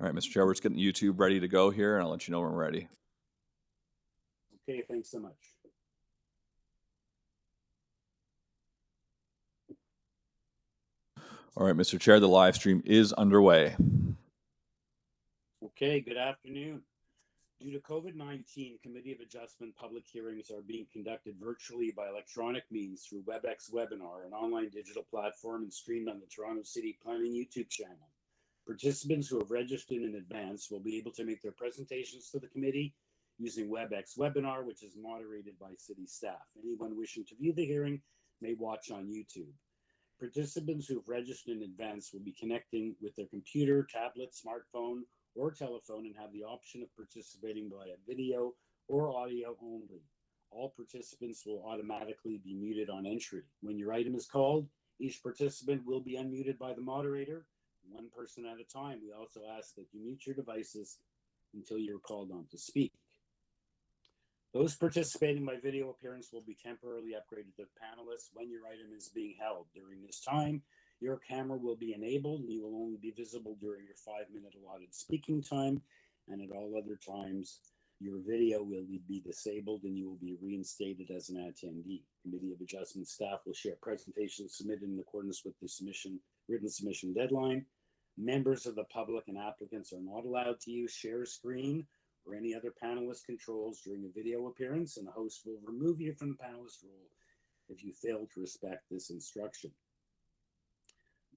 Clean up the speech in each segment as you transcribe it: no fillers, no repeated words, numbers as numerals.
All right, Mr. Chair, we're just getting YouTube ready to go here, and I'll let you know when we're ready. Okay, thanks so much. All right, Mr. Chair, the live stream is underway. Okay, good afternoon. Due to COVID-19, Committee of Adjustment public hearings are being conducted virtually by electronic means through WebEx Webinar, an online digital platform, and streamed on the Toronto City Planning YouTube channel. Participants who have registered in advance will be able to make their presentations to the committee using WebEx Webinar, which is moderated by city staff. Anyone wishing to view the hearing may watch on YouTube. Participants who have registered in advance will be connecting with their computer, tablet, smartphone, or telephone and have the option of participating via video or audio only. All participants will automatically be muted on entry. When your item is called, each participant will be unmuted by the moderator, one person at a time. We also ask that you mute your devices until you're called on to speak. Those participating by video appearance will be temporarily upgraded to panelists when your item is being held. During this time, your camera will be enabled and you will only be visible during your 5-minute allotted speaking time, and at all other times, your video will be disabled and you will be reinstated as an attendee. Committee of Adjustment staff will share presentations submitted in accordance with the written submission deadline. Members of the public and applicants are not allowed to use share screen or any other panelist controls during a video appearance, and the host will remove you from the panelist role if you fail to respect this instruction.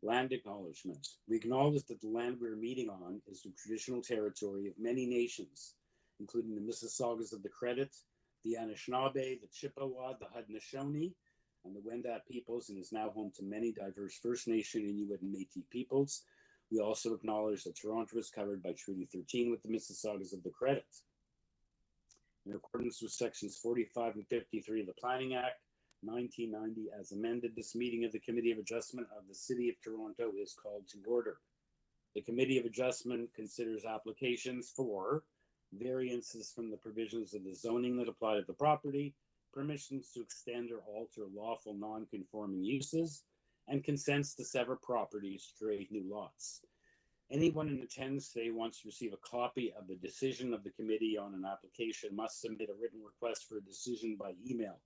Land acknowledgements. We acknowledge that the land we're meeting on is the traditional territory of many nations, including the Mississaugas of the Credit, the Anishinaabe, the Chippewa, the Haudenosaunee, and the Wendat peoples, and is now home to many diverse First Nation, Inuit, and Métis peoples. We also acknowledge that Toronto is covered by Treaty 13 with the Mississaugas of the Credit. In accordance with sections 45 and 53 of the Planning Act, 1990, as amended, this meeting of the Committee of Adjustment of the City of Toronto is called to order. The Committee of Adjustment considers applications for variances from the provisions of the zoning that apply to the property, permissions to extend or alter lawful non-conforming uses, and consents to sever properties to create new lots. Anyone in attendance today wants to receive a copy of the decision of the committee on an application must submit a written request for a decision by email.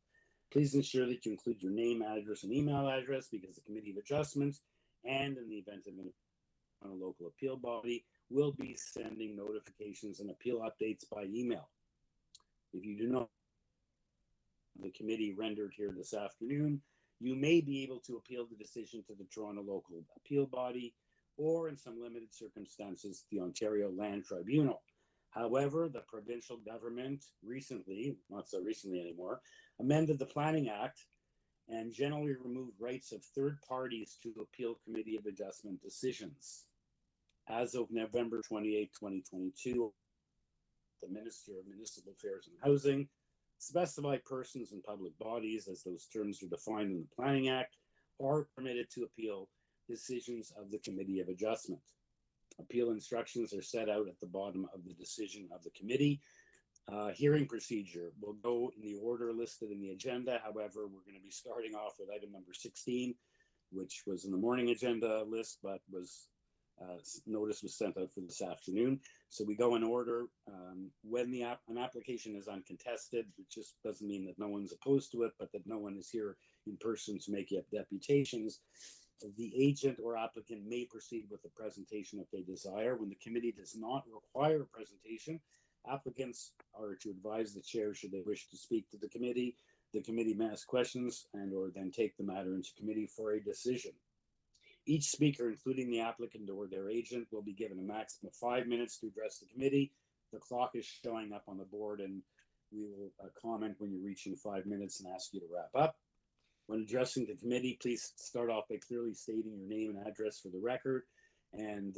Please ensure that you include your name, address, and email address, because the Committee of Adjustments, and in the event of a local appeal body, will be sending notifications and appeal updates by email. If you do not the committee rendered here this afternoon, you may be able to appeal the decision to the Toronto Local Appeal Body, or in some limited circumstances, the Ontario Land Tribunal. However, the provincial government recently, not so recently anymore, amended the Planning Act and generally removed rights of third parties to appeal Committee of Adjustment decisions. As of November 28, 2022, the Minister of Municipal Affairs and Housing specified persons and public bodies, as those terms are defined in the Planning Act, are permitted to appeal decisions of the Committee of Adjustment. Appeal instructions are set out at the bottom of the decision of the committee. Hearing procedure will go in the order listed in the agenda. However, we're going to be starting off with item number 16, which was in the morning agenda list, but was notice was sent out for this afternoon. So we go in order. When an application is uncontested, it just doesn't mean that no one's opposed to it, but that no one is here in person to make deputations. The agent or applicant may proceed with the presentation if they desire. When the committee does not require a presentation, applicants are to advise the chair should they wish to speak to the committee. The committee may ask questions and or then take the matter into committee for a decision. Each speaker, including the applicant or their agent, will be given a maximum of 5 minutes to address the committee. The clock is showing up on the board, and we will comment when you're reaching 5 minutes and ask you to wrap up. When addressing the committee, please start off by clearly stating your name and address for the record, and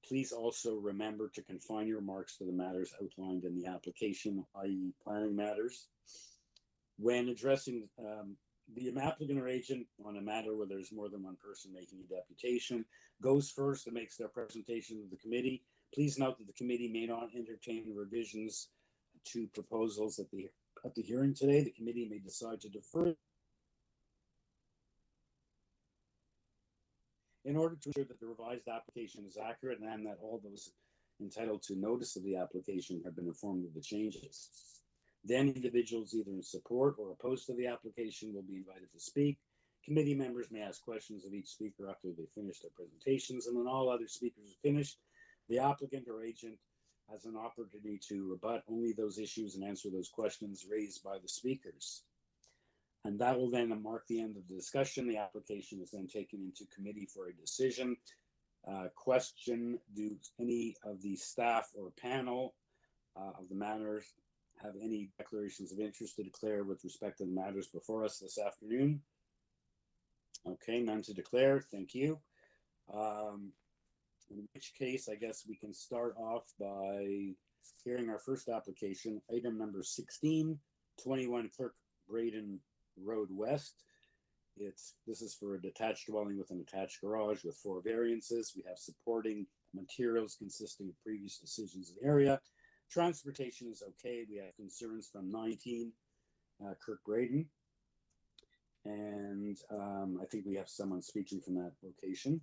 please also remember to confine your remarks to the matters outlined in the application, i.e. planning matters. When addressing the applicant or agent on a matter where there's more than one person making a deputation, goes first and makes their presentation to the committee. Please note that the committee may not entertain revisions to proposals at the hearing today. The committee may decide to defer in order to ensure that the revised application is accurate and that all those entitled to notice of the application have been informed of the changes. Then individuals either in support or opposed to the application will be invited to speak. Committee members may ask questions of each speaker after they finish their presentations, and when all other speakers are finished, the applicant or agent has an opportunity to rebut only those issues and answer those questions raised by the speakers. And that will then mark the end of the discussion. The application is then taken into committee for a decision. Question, do any of the staff or panel of the matters have any declarations of interest to declare with respect to the matters before us this afternoon? Okay, none to declare. Thank you. In which case, I guess we can start off by hearing our first application, item number 16, 21 Kirk Braden Road West. This is for a detached dwelling with an attached garage with 4 variances. We have supporting materials consisting of previous decisions in the area. Transportation is okay. We have concerns from 19 Kirk Braden. And I think we have someone speaking from that location.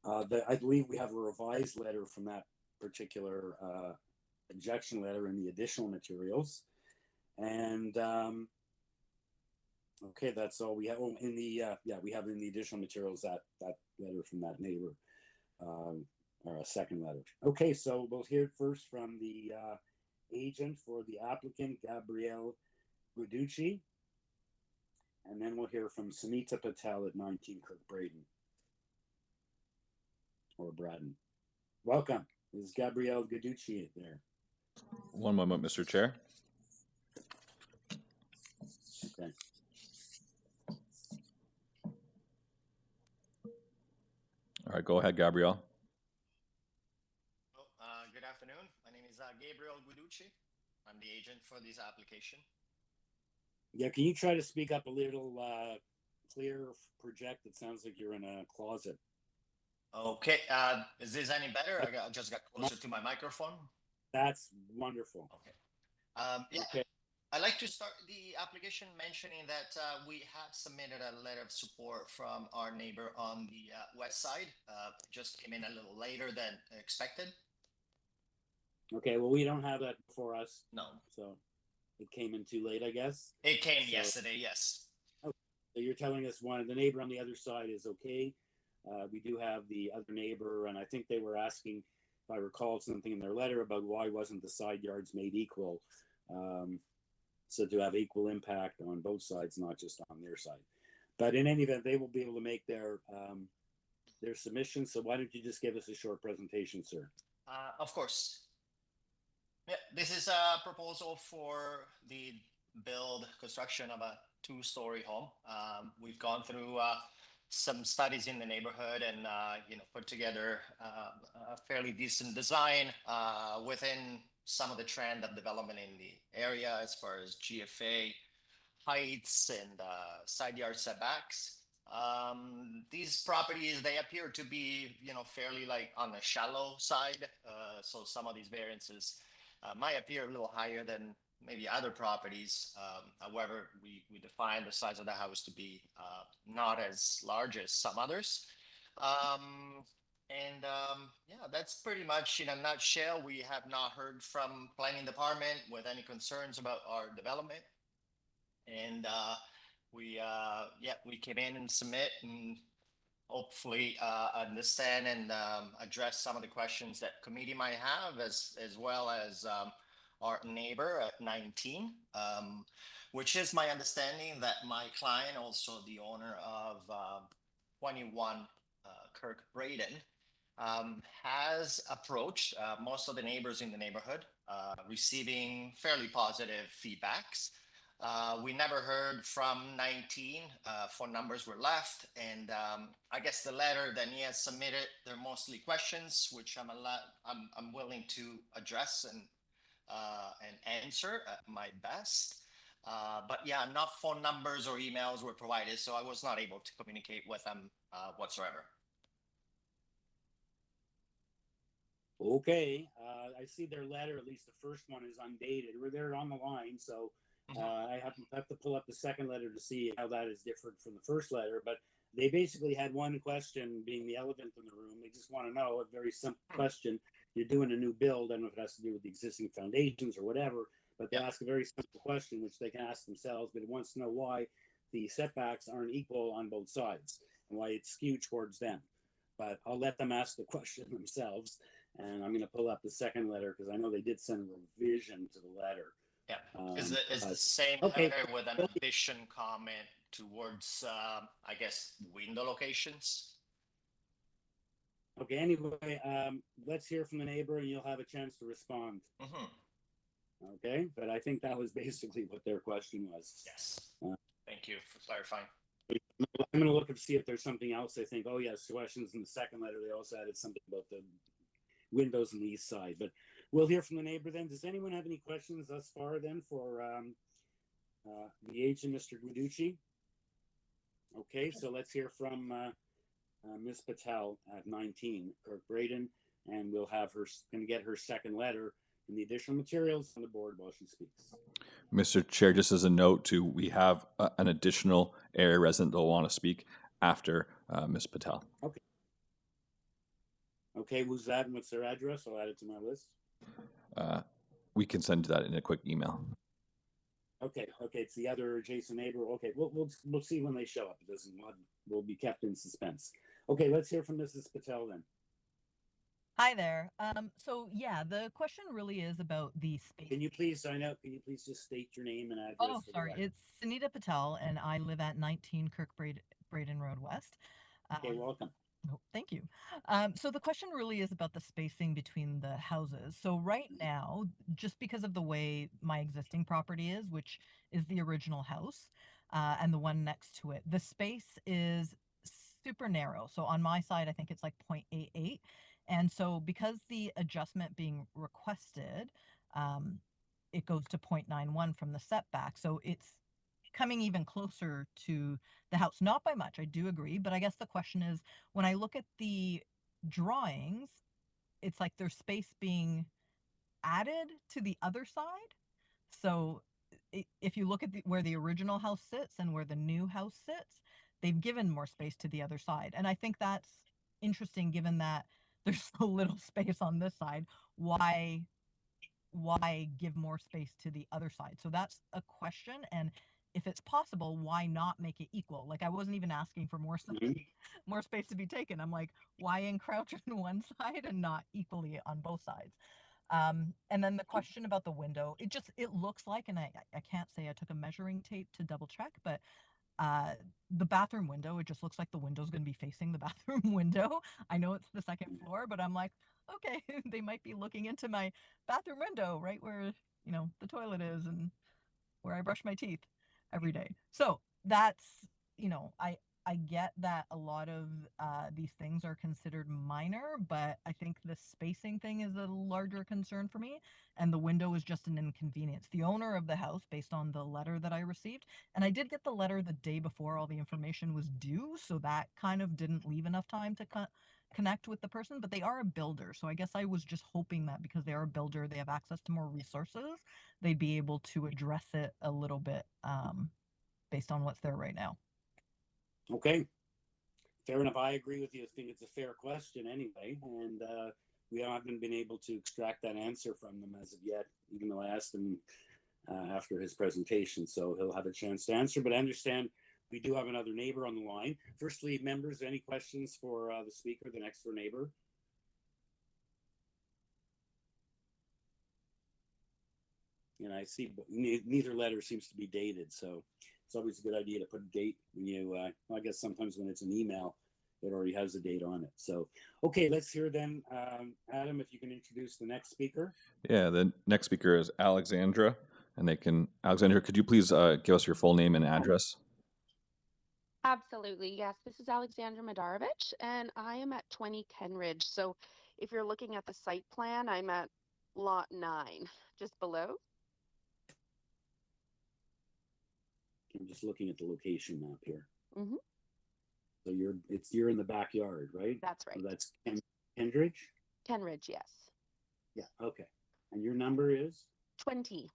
I believe we have a revised letter from that particular objection letter in the additional materials. And okay, that's all we have. Oh, in the we have in the additional materials that letter from that neighbor, or a second letter. Okay, so we'll hear first from the agent for the applicant, Gabrielle Guiducci, and then we'll hear from Sunita Patel at 19 Kirk Braden. Or Braden. Welcome. Is Gabrielle Guiducci there? One moment, Mr. Chair. Okay. All right, go ahead, Gabrielle. Good afternoon. My name is Gabriel Guiducci. I'm the agent for this application. Yeah, can you try to speak up a little clear, project? It sounds like you're in a closet. Okay, is this any better? I just got closer to my microphone. That's wonderful. Okay. Yeah, okay. I'd like to start the application mentioning that we have submitted a letter of support from our neighbor on the west side. Just came in a little later than expected. Okay, well, we don't have that before us. No. So it came in too late, I guess. It came yesterday, yes. Okay. So you're telling us the neighbor on the other side is okay. We do have the other neighbor, and I think they were asking, if I recall, something in their letter about why wasn't the side yards made equal. So to have equal impact on both sides, not just on their side. But in any event, they will be able to make their submission. So why don't you just give us a short presentation, sir? Of course. Yeah, this is a proposal for the construction of a 2-story home. We've gone through some studies in the neighborhood and put together a fairly decent design within some of the trend of development in the area as far as GFA heights and side yard setbacks. These properties, they appear to be fairly like on the shallow side, so some of these variances might appear a little higher than maybe other properties. However, we define the size of the house to be not as large as some others. Yeah, that's pretty much in a nutshell. We have not heard from planning department with any concerns about our development. And we came in and submit and hopefully understand and address some of the questions that committee might have, as well as our neighbor at 19, which is my understanding that my client, also the owner of 21 Kirk Braden, has approached most of the neighbors in the neighborhood, receiving fairly positive feedbacks. We never heard from 19. Phone numbers were left, and I guess the letter that he has submitted, they're mostly questions, which I'm willing to address and answer at my best. But yeah, not phone numbers or emails were provided, so I was not able to communicate with them whatsoever. Okay, I see their letter, at least the first one is undated. They're on the line, so I have to pull up the second letter to see how that is different from the first letter. But they basically had one question, being the elephant in the room. They just want to know a very simple question. You're doing a new build. I don't know if it has to do with the existing foundations or whatever, but they ask a very simple question, which they can ask themselves, but it wants to know why the setbacks aren't equal on both sides and why it's skewed towards them. But I'll let them ask the question themselves. And I'm going to pull up the second letter because I know they did send a revision to the letter. Yeah, is the same okay. letter with an addition comment towards, I guess, window locations? Okay, anyway, let's hear from the neighbor and you'll have a chance to respond. Okay, but I think that was basically what their question was. Yes. Thank you for clarifying. I'm going to look and see if there's something else. I think, oh yes, questions in the second letter. They also added something about the windows on the east side, but we'll hear from the neighbor then. Does anyone have any questions thus far then for the agent, Mr. Guiducci? Okay, so let's hear from Ms. Patel at 19, Kirk Braden, and we'll have her going to get her second letter and the additional materials on the board while she speaks. Mr. Chair, just as a note too, we have an additional area resident that will want to speak after Ms. Patel. Okay. Okay, who's that and what's their address? I'll add it to my list. We can send that in a quick email. Okay, it's the other adjacent neighbor. Okay, we'll see when they show up. It doesn't. We'll be kept in suspense. Okay, let's hear from Mrs. Patel then. Hi there. So yeah, the question really is about the space. Can you please sign up? Can you please just state your name and address? Oh, sorry. It's Sunita Patel, and I live at 19 Kirk Braden Road West. Okay, welcome. Oh, thank you. So the question really is about the spacing between the houses. So right now, just because of the way my existing property is, which is the original house, and the one next to it, the space is super narrow. So on my side, I think it's like 0.88. And so because the adjustment being requested, it goes to 0.91 from the setback. So it's coming even closer to the house. Not by much, I do agree. But I guess the question is, when I look at the drawings, it's like there's space being added to the other side. So if you look at where the original house sits and where the new house sits, they've given more space to the other side. And I think that's interesting given that there's so little space on this side. Why give more space to the other side? So that's a question. And if it's possible, why not make it equal? Like, I wasn't even asking for more space to be taken. I'm like, why encroach on one side and not equally on both sides? And then the question about the window, it looks like, and I can't say I took a measuring tape to double check, but the bathroom window, it just looks like the window's going to be facing the bathroom window. I know it's the second floor, but I'm like, okay, they might be looking into my bathroom window, right where, the toilet is and where I brush my teeth every day. So that's, I get that a lot of these things are considered minor, but I think the spacing thing is a larger concern for me, and the window is just an inconvenience. The owner of the house, based on the letter that I received, and I did get the letter the day before all the information was due, so that kind of didn't leave enough time to connect with the person, but they are a builder, so I guess I was just hoping that because they are a builder, they have access to more resources, they'd be able to address it a little bit based on what's there right now. Okay, fair enough. I agree with you. I think it's a fair question anyway, and we haven't been able to extract that answer from them as of yet, even though I asked him after his presentation, so he'll have a chance to answer. But I understand we do have another neighbor on the line. Firstly, members, any questions for the speaker, the next door neighbor? And I see neither letter seems to be dated, so it's always a good idea to put a date when you, I guess sometimes when it's an email, it already has a date on it. So, okay, let's hear then, Adam, if you can introduce the next speaker. Yeah, the next speaker is Alexandra, and Alexandra, could you please give us your full name and address? Absolutely, yes. This is Alexandra Madarovich, and I am at 20 Kenridge. So if you're looking at the site plan, I'm at lot 9, just below. I'm just looking at the location map here. Mm-hmm. So you're in the backyard, right? That's right. So that's Kendridge? Kenridge, yes. Yeah, okay. And your number is? 20.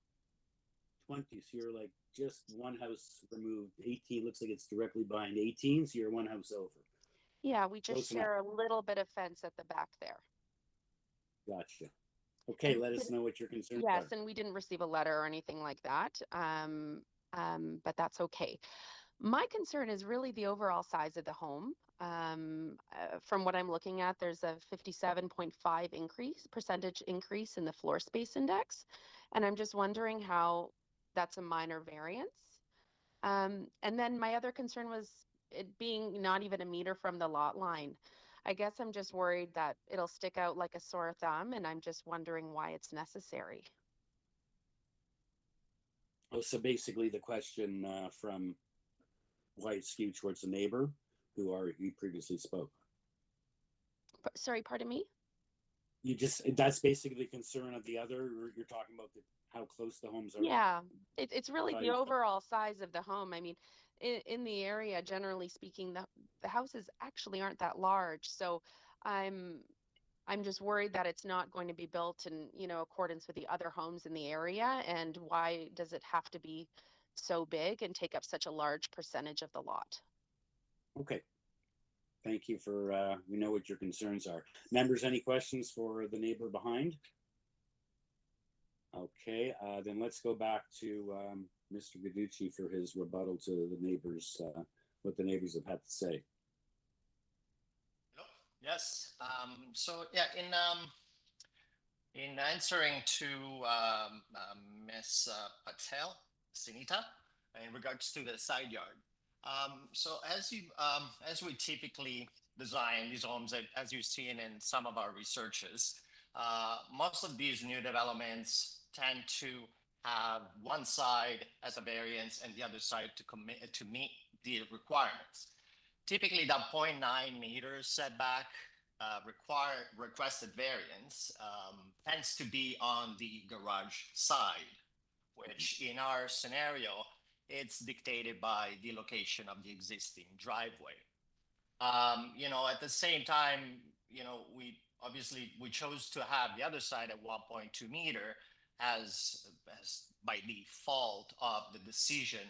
20, so you're like just one house removed. 18 looks like it's directly behind 18, so you're one house over. Yeah, we just Close enough. share a little bit of fence at the back there. Gotcha. Okay, And let us know what your concerns yes, are. and we didn't receive a letter or anything like that. But that's okay. My concern is really the overall size of the home. From what I'm looking at, there's a 57.5 percentage increase in the floor space index, and I'm just wondering how that's a minor variance. And then my other concern was it being not even a meter from the lot line. I guess I'm just worried that it'll stick out like a sore thumb, and I'm just wondering why it's necessary. Oh, so basically the question from why it's skewed towards the neighbor you previously spoke. Sorry, pardon me? That's basically the concern of the other, you're talking about how close the homes are. Yeah, it's really the Size. overall size of the home. I mean, in the area, generally speaking, the houses actually aren't that large. So I'm just worried that it's not going to be built in, accordance with the other homes in the area. And why does it have to be so big and take up such a large percentage of the lot? Okay. Thank you for, we know what your concerns are. Members, any questions for the neighbor behind? Okay, then let's go back to Mr. Guiducci for his rebuttal to the neighbors, what the neighbors have had to say. Yes. So yeah, in answering to Ms. Patel, Sinita, in regards to the side yard. So as we typically design these homes, as you've seen in some of our researches, most of these new developments tend to have one side as a variance and the other side to meet the requirements. Typically, that 0.9 meters setback requested variance tends to be on the garage side, which in our scenario, it's dictated by the location of the existing driveway. At the same time, we chose to have the other side at 1.2 meter as by default of the decision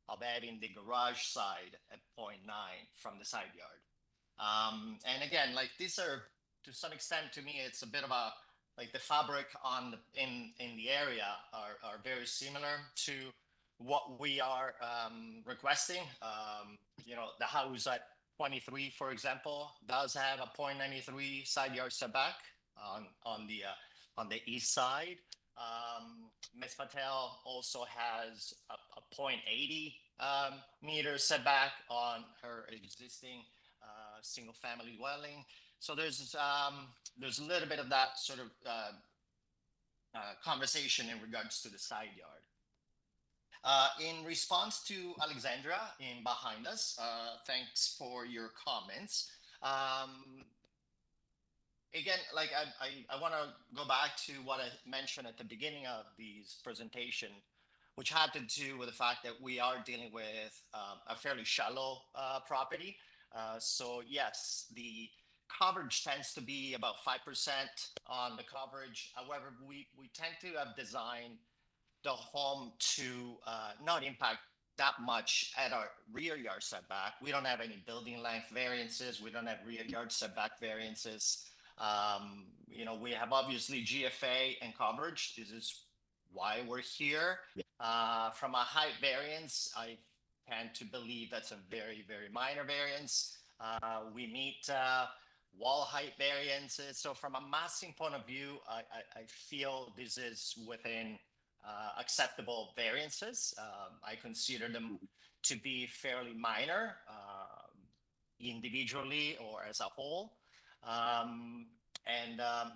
of adding the garage side at 0.9 from the side yard. And again, like these are, to some extent, to me, it's a bit of a, like the fabric in the area are very similar to what we are requesting. The house at 23, for example, does have a 0.93 side yard setback on the east side. Ms. Patel also has a 0.80 meter setback on her existing single family dwelling. So there's a little bit of that sort of conversation in regards to the side yard. In response to Alexandra behind us, thanks for your comments. Again, like I want to go back to what I mentioned at the beginning of this presentation, which had to do with the fact that we are dealing with a fairly shallow property. So yes, the coverage tends to be about 5% on the coverage. However, we tend to have designed the home to not impact that much at our rear yard setback. We don't have any building length variances. We don't have rear yard setback variances. We have obviously GFA and coverage. This is why we're here. From a height variance, I tend to believe that's a very, very minor variance. We meet wall height variances. So from a massing point of view, I feel this is within acceptable variances. I consider them to be fairly minor individually or as a whole.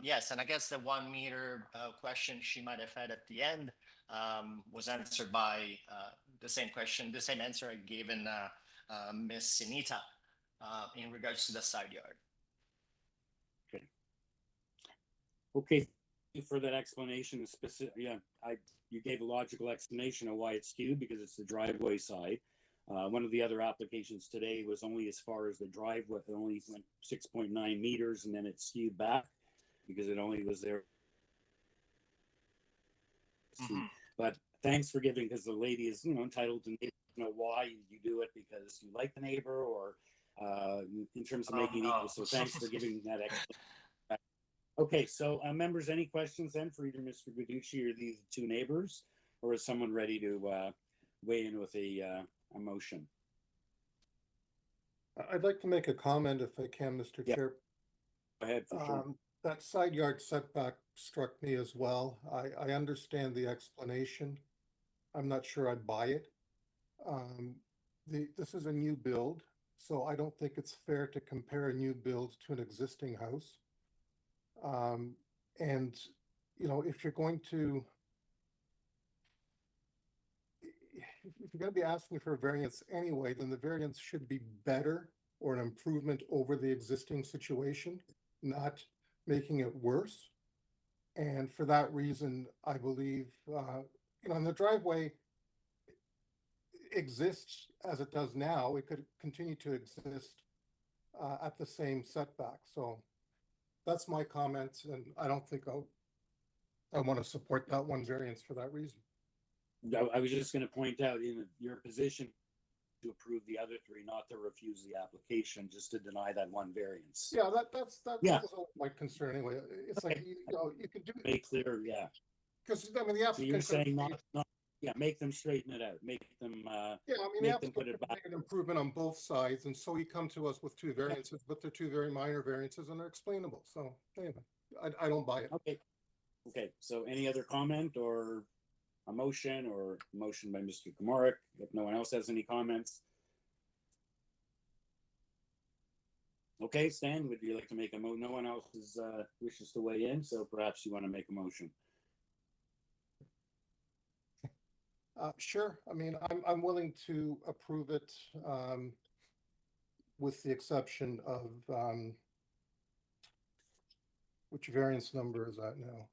Yes, and I guess the 1 meter question she might have had at the end was answered by the same question, the same answer I gave in Ms. Sinita in regards to the side yard. Okay, for that explanation, you gave a logical explanation of why it's skewed because it's the driveway side. One of the other applications today was only as far as the driveway, it only went 6.9 meters, and then it skewed back because it only was there. But thanks for giving, because the lady is, entitled to know why you do it, because you like the neighbor, or in terms of making it equal. So thanks for giving that explanation. Okay, so members, any questions then for either Mr. Guiducci or these two neighbors, or is someone ready to weigh in with a motion? I'd like to make a comment if I can, Mr. Chair. Go ahead, for sure. That side yard setback struck me as well. I understand the explanation. I'm not sure I'd buy it. This is a new build, so I don't think it's fair to compare a new build to an existing house. And, if you're going to, if you're going to be asking for a variance anyway, then the variance should be better or an improvement over the existing situation, not making it worse. And for that reason, I believe, and the driveway exists as it does now. It could continue to exist at the same setback. So that's my comments, and I don't think I want to support that one variance for that reason. I was just going to point out, in your position, to approve the other three, not to refuse the application, just to deny that one variance. Yeah, that's my concern anyway. It's okay. Like, you can do it. Make clear, yeah. Because the applicant. So you're saying not, make them straighten it out. Make them. The applicant put it back. Make an improvement on both sides, and so he come to us with two variances, but they're two very minor variances, and they're explainable. So anyway, I don't buy it. Okay. So any other comment or a motion by Mr. Komarek? If no one else has any comments. Okay, Stan, would you like to make a motion? No one else wishes to weigh in, so perhaps you want to make a motion. Sure. I mean, I'm willing to approve it with the exception of which variance number is that now?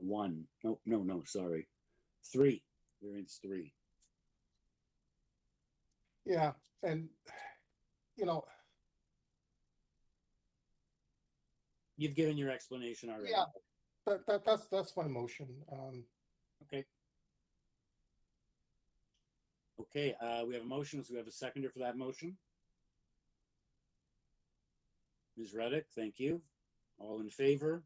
One. No, sorry. 3. Variance 3. Yeah, and you've given your explanation already. Yeah, that's my motion. Okay. We have a motion. So we have a seconder for that motion. Ms. Reddick, thank you. All in favor?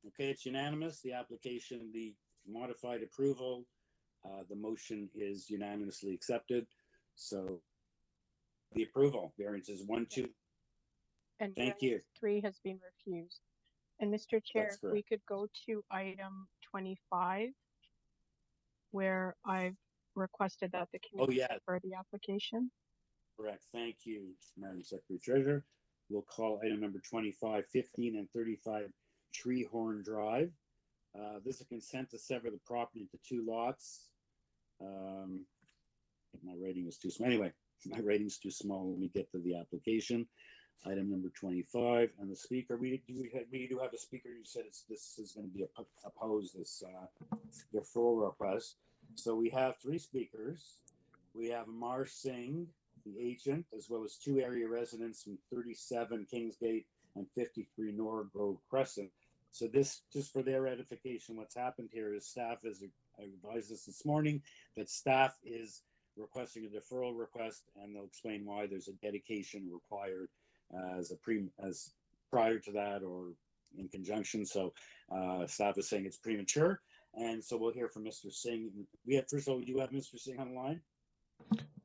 Okay, it's unanimous. The application, the modified approval, the motion is unanimously accepted. So the approval, variances 1, 2. And thank you. 3 has been refused. And Mr. Chair, if we could go to item 25, where I've requested that the committee defer the application. Correct. Thank you, Madam Secretary Treasurer. We'll call item number 25, 15, and 35 Treehorn Drive. This is a consent to sever the property into 2 lots. My writing is too small. Anyway, my writing's too small when we get to the application. Item number 25, and the speaker. We do have a speaker who said this is going to be opposed this deferral request. So we have 3 speakers. We have Amar Singh, the agent, as well as 2 area residents from 37 Kingsgate and 53 Norgrove Crescent. So this, just for their edification, what's happened here is staff has advised us this morning that staff is requesting a deferral request, and they'll explain why there's a dedication required as prior to that or in conjunction. So staff is saying it's premature, and so we'll hear from Mr. Singh. First of all, do you have Mr. Singh on the line?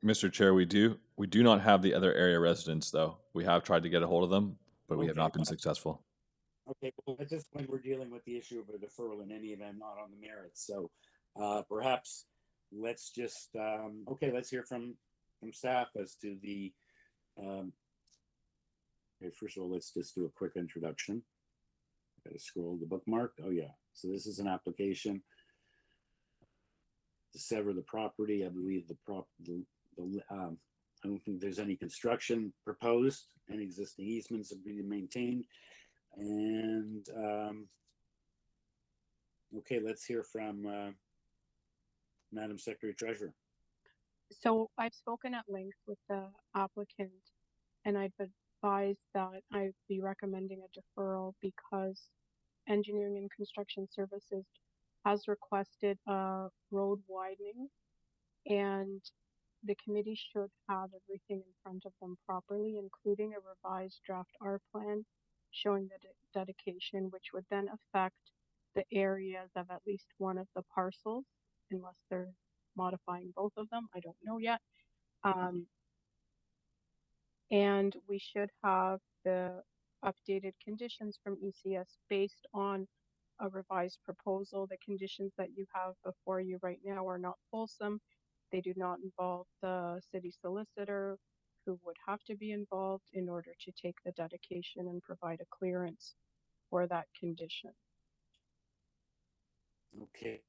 Mr. Chair, we do. We do not have the other area residents, though. We have tried to get a hold of them, but we have not been successful. Okay, well, at this point, we're dealing with the issue of a deferral in any event, not on the merits. So perhaps let's just, let's hear from staff as to the, okay, first of all, let's just do a quick introduction. Got to scroll the bookmark. Oh, yeah. So this is an application to sever the property. I believe I don't think there's any construction proposed. Any existing easements are being maintained. And okay, let's hear from Madam Secretary Treasurer. So I've spoken at length with the applicant, and I've advised that I'd be recommending a deferral because Engineering and Construction Services has requested a road widening, and the committee should have everything in front of them properly, including a revised draft R plan showing the dedication, which would then affect the areas of at least one of the parcels, unless they're modifying both of them. I don't know yet. And we should have the updated conditions from ECS based on a revised proposal. The conditions that you have before you right now are not fulsome. They do not involve the city solicitor, who would have to be involved in order to take the dedication and provide a clearance for that condition. Okay.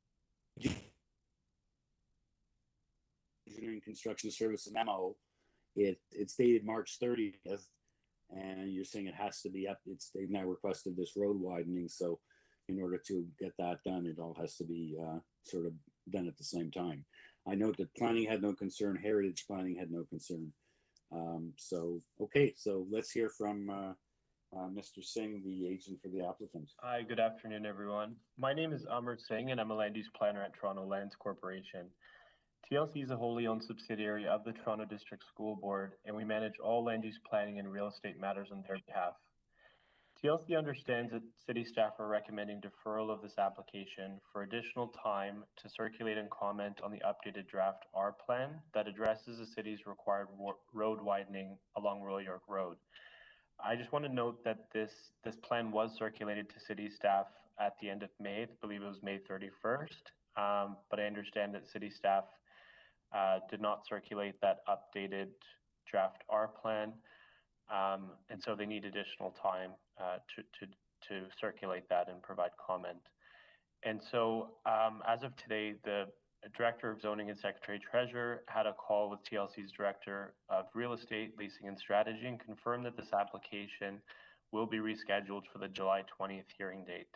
Engineering Construction Service memo, it's dated March 30th, and you're saying it has to be up. They've now requested this road widening, so in order to get that done, it all has to be sort of done at the same time. I note that planning had no concern, heritage planning had no concern. Okay, so let's hear from Mr. Singh, the agent for the applicant. Hi, good afternoon, everyone. My name is Amar Singh, and I'm a land use planner at Toronto Lands Corporation. TLC is a wholly owned subsidiary of the Toronto District School Board, and we manage all land use planning and real estate matters on their behalf. TLC understands that city staff are recommending deferral of this application for additional time to circulate and comment on the updated draft R plan that addresses the city's required road widening along Royal York Road. I just want to note that this plan was circulated to city staff at the end of May. I believe it was May 31st, but I understand that city staff did not circulate that updated draft R plan, and so they need additional time to circulate that and provide comment. And so as of today, the Director of Zoning and Secretary Treasurer had a call with TLC's Director of Real Estate, Leasing and Strategy and confirmed that this application will be rescheduled for the July 20th hearing date.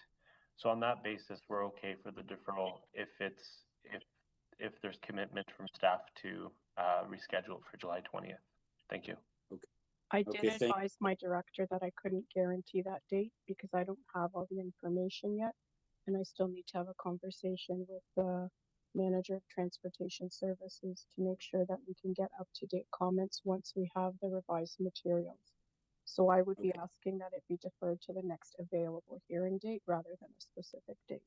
So on that basis, we're okay for the deferral if there's commitment from staff to reschedule it for July 20th. Thank you. Okay. I did advise my director that I couldn't guarantee that date because I don't have all the information yet, and I still need to have a conversation with the manager of transportation services to make sure that we can get up-to-date comments once we have the revised materials. So I would be asking that it be deferred to the next available hearing date rather than a specific date.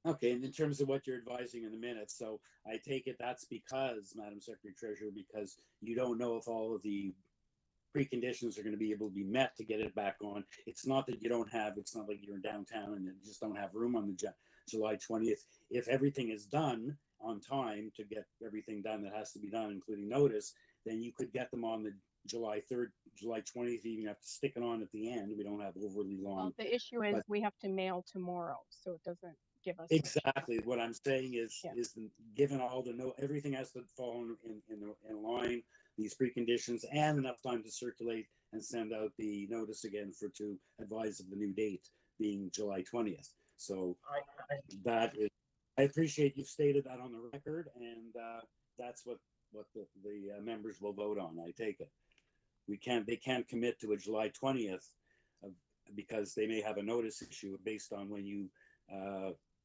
Okay, and in terms of what you're advising in the minutes, so I take it that's because, Madam Secretary Treasurer, because you don't know if all of the preconditions are going to be able to be met to get it back on. It's not that you don't have, it's not like you're in downtown and you just don't have room on the July 20th. If everything is done on time to get everything done that has to be done, including notice, then you could get them on the July 3rd, July 20th, you even have to stick it on at the end. We don't have overly long. Well, the issue is we have to mail tomorrow, so it doesn't give us exactly what I'm saying is given all the everything has to fall in line, these preconditions, and enough time to circulate and send out the notice again to advise of the new date being July 20th. So that is, I appreciate you've stated that on the record, and that's what the members will vote on. I take it. They can't commit to a July 20th because they may have a notice issue based on when you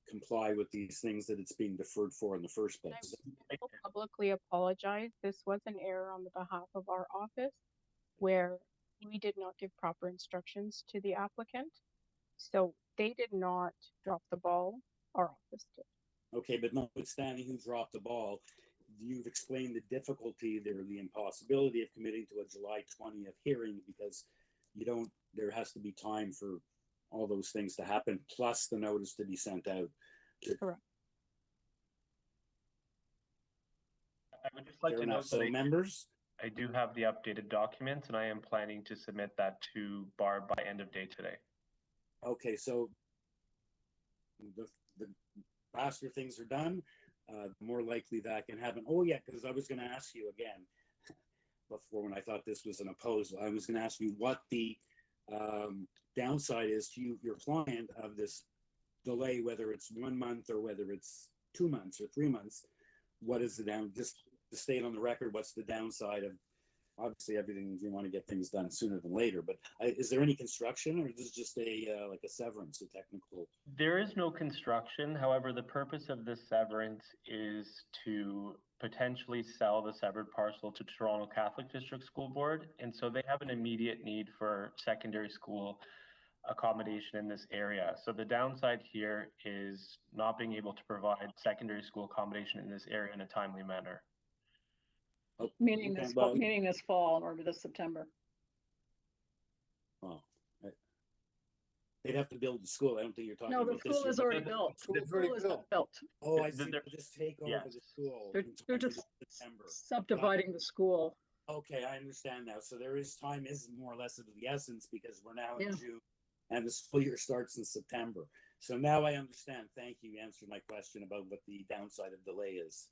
comply with these things that it's being deferred for in the first place. I will publicly apologize. This was an error on the behalf of our office where we did not give proper instructions to the applicant. So they did not drop the ball, our office did. Okay, but notwithstanding who dropped the ball, you've explained the difficulty there, the impossibility of committing to a July 20th hearing because there has to be time for all those things to happen, plus the notice to be sent out. Correct. I would just like to note that members, I do have the updated documents, and I am planning to submit that to Barb by end of day today. Okay, so the faster things are done, the more likely that can happen. Oh yeah, because I was going to ask you again before when I thought this was an opposed. I was going to ask you what the downside is to your client of this delay, whether it's 1 month or whether it's 2 months or 3 months. What is the just to state on the record, what's the downside of obviously everything, you want to get things done sooner than later, but is there any construction, or is this just a like a severance, a technical? There is no construction. However, the purpose of this severance is to potentially sell the severed parcel to Toronto Catholic District School Board. And so they have an immediate need for secondary school accommodation in this area. So the downside here is not being able to provide secondary school accommodation in this area in a timely manner. Oh, Meaning okay, this, well, meaning this fall or this September. oh, they'd have to build the school. I don't think you're talking No, the about this school year. is already built. The School's school already is built. built. Oh, I see. They're- They'll just take over the Yes. school. They're in just September. subdividing the school. Okay, I understand now. So there is time is more or less of the essence because we're now in Yeah. June and the school year starts in September. So now I understand. Thank you. You answered my question about what the downside of delay is.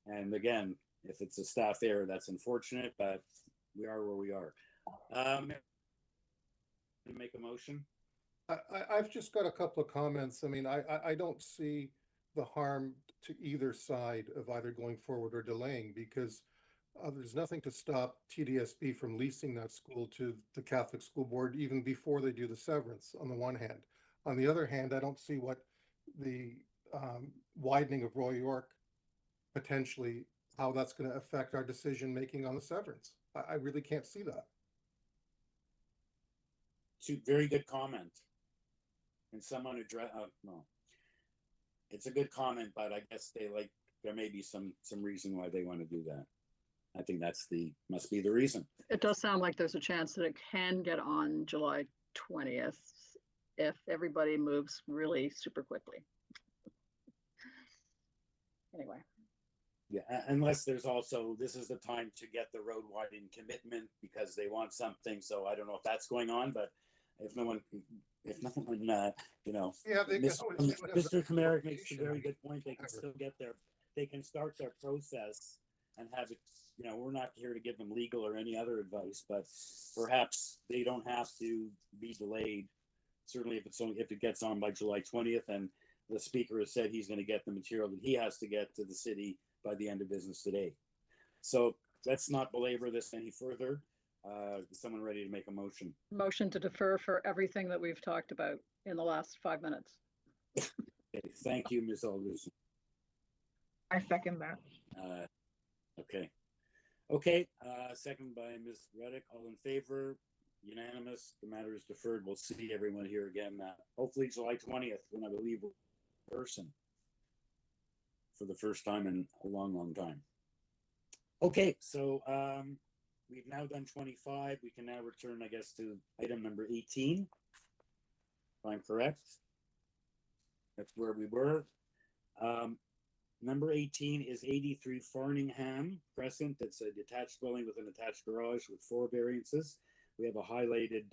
And again, if it's a staff error, that's unfortunate, but we are where we are. Make a motion. I've just got a couple of comments. I mean, I don't see the harm to either side of either going forward or delaying, because there's nothing to stop TDSB from leasing that school to the Catholic School Board even before they do the severance, on the one hand. On the other hand, I don't see what the widening of Roy York potentially, how that's going to affect our decision making on the severance. I really can't see that. Very good comment. And someone address, no, it's a good comment, but I guess there may be some reason why they want to do that. I think must be the reason. It does sound like there's a chance that it can get on July 20th if everybody moves really super quickly. Anyway. Yeah, unless there's also, this is the time to get the road widening commitment because they want something. So I don't know if that's going on, but if no one, you know, Yeah, they can always do it as a Mr. Kamarick makes a application. very good point. They can still get they can start their process and have it, you know, we're not here to give them legal or any other advice, but perhaps they don't have to be delayed. Certainly if it gets on by July 20th, and the speaker has said he's going to get the material that he has to get to the city by the end of business today. So let's not belabor this any further. Is someone ready to make a motion? Motion to defer for everything that we've talked about in the last 5 minutes. Okay, thank you, Ms. Alderson. I second that. Okay. Second by Ms. Reddick. All in favor? Unanimous. The matter is deferred. We'll see everyone here again. Hopefully July 20th, when I believe in person for the first time in a long, long time. Okay, so we've now done 25. We can now return, I guess, to item number 18. If I'm correct. That's where we were. Number 18 is 83 Farningham Crescent. It's a detached dwelling with an attached garage with 4 variances. We have a highlighted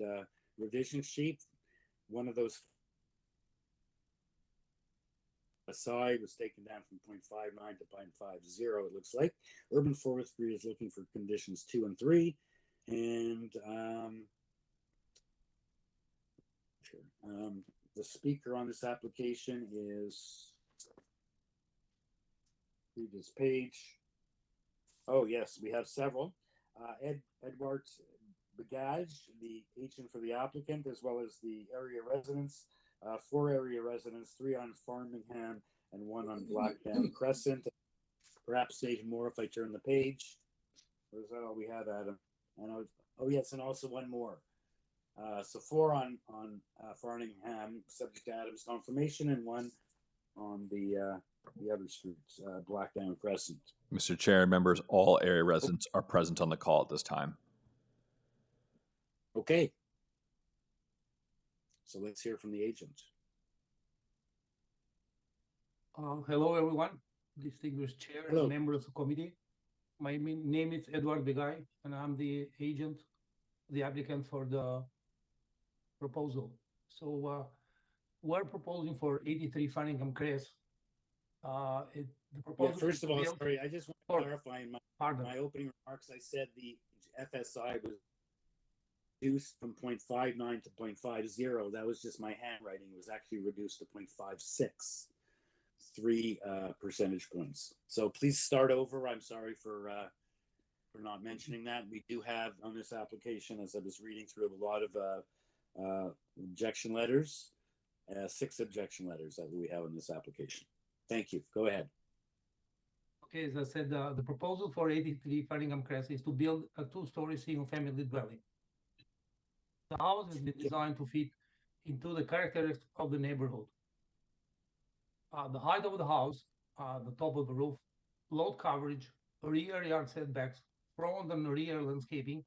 revision sheet. One of those aside was taken down from 0.59 to 0.50, it looks like. Urban Forestry is looking for conditions 2 and 3. And the speaker on this application is previous page. Oh yes, we have several. Edward Bagage, the agent for the applicant, as well as the area residents. 4 area residents, 3 on Farningham and 1 on Blackdown Crescent. Perhaps say more if I turn the page. Or is that all we have, Adam? And oh yes, and also 1 more. So 4 on Farningham, subject to Adam's confirmation, and 1 on the other streets, Blackdown Crescent. Mr. Chair, members, all area residents are present on the call at this time. Okay. So let's hear from the agent. Hello, everyone. Distinguished Chair Hello. and members of the committee. My name is Edward Begay, and I'm the agent, the applicant for the proposal. So we're proposing for 83 Farningham Crescent. The proposal. Yeah, first of all, sorry, I just want to clarify in my opening remarks. I said the FSI was reduced from 0.59 to 0.50. That was just my handwriting. It was actually reduced to 0.56, 3 percentage points. So please start over. I'm sorry for for not mentioning that. We do have on this application, as I was reading through, a lot of objection letters, 6 objection letters that we have in this application. Thank you. Go ahead. Okay, as I said, the proposal for 83 Farningham Crescent is to build a 2-story single-family dwelling. The house has been designed to fit into the characteristics of the neighborhood. The height of the house, the top of the roof, load coverage, rear yard setbacks, front and rear landscaping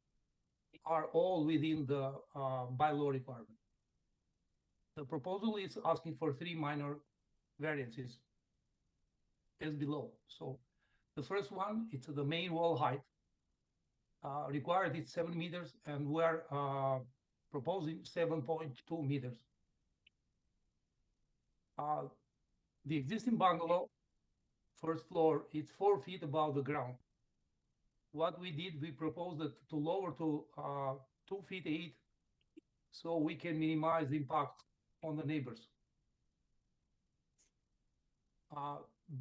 are all within the bylaw requirement. The proposal is asking for 3 minor variances as below. So the first one, it's the main wall height. Required is 7 meters, and we're proposing 7.2 meters. The existing bungalow, first floor, it's 4 feet above the ground. What we did, we proposed it to lower to 2 feet 8, so we can minimize the impact on the neighbors.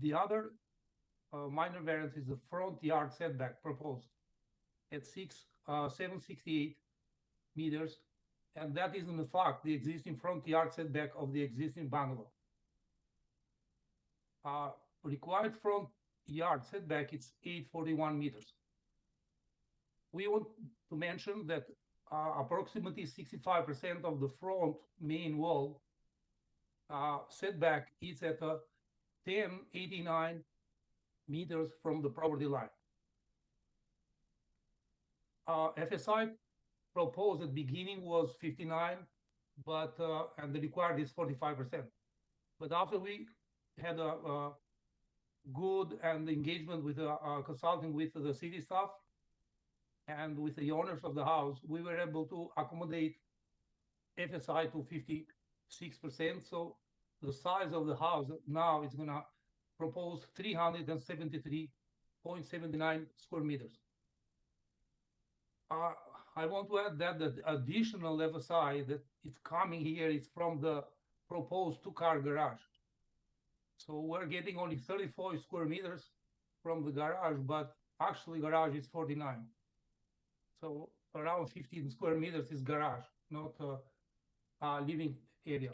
The other minor variance is the front yard setback proposed at 768 meters, and that is in fact the existing front yard setback of the existing bungalow. Required front yard setback is 841 meters. We want to mention that approximately 65% of the front main wall setback is at 1089 meters from the property line. FSI proposed at the beginning was 59, but and the required is 45%. But after we had a good and engagement with consulting with the city staff and with the owners of the house, we were able to accommodate FSI to 56%. So the size of the house now is gonna propose 373.79 square meters. I want to add that the additional FSI that is coming here is from the proposed 2-car garage. So we're getting only 34 square meters from the garage, but actually garage is 49. So around 15 square meters is garage, not living area.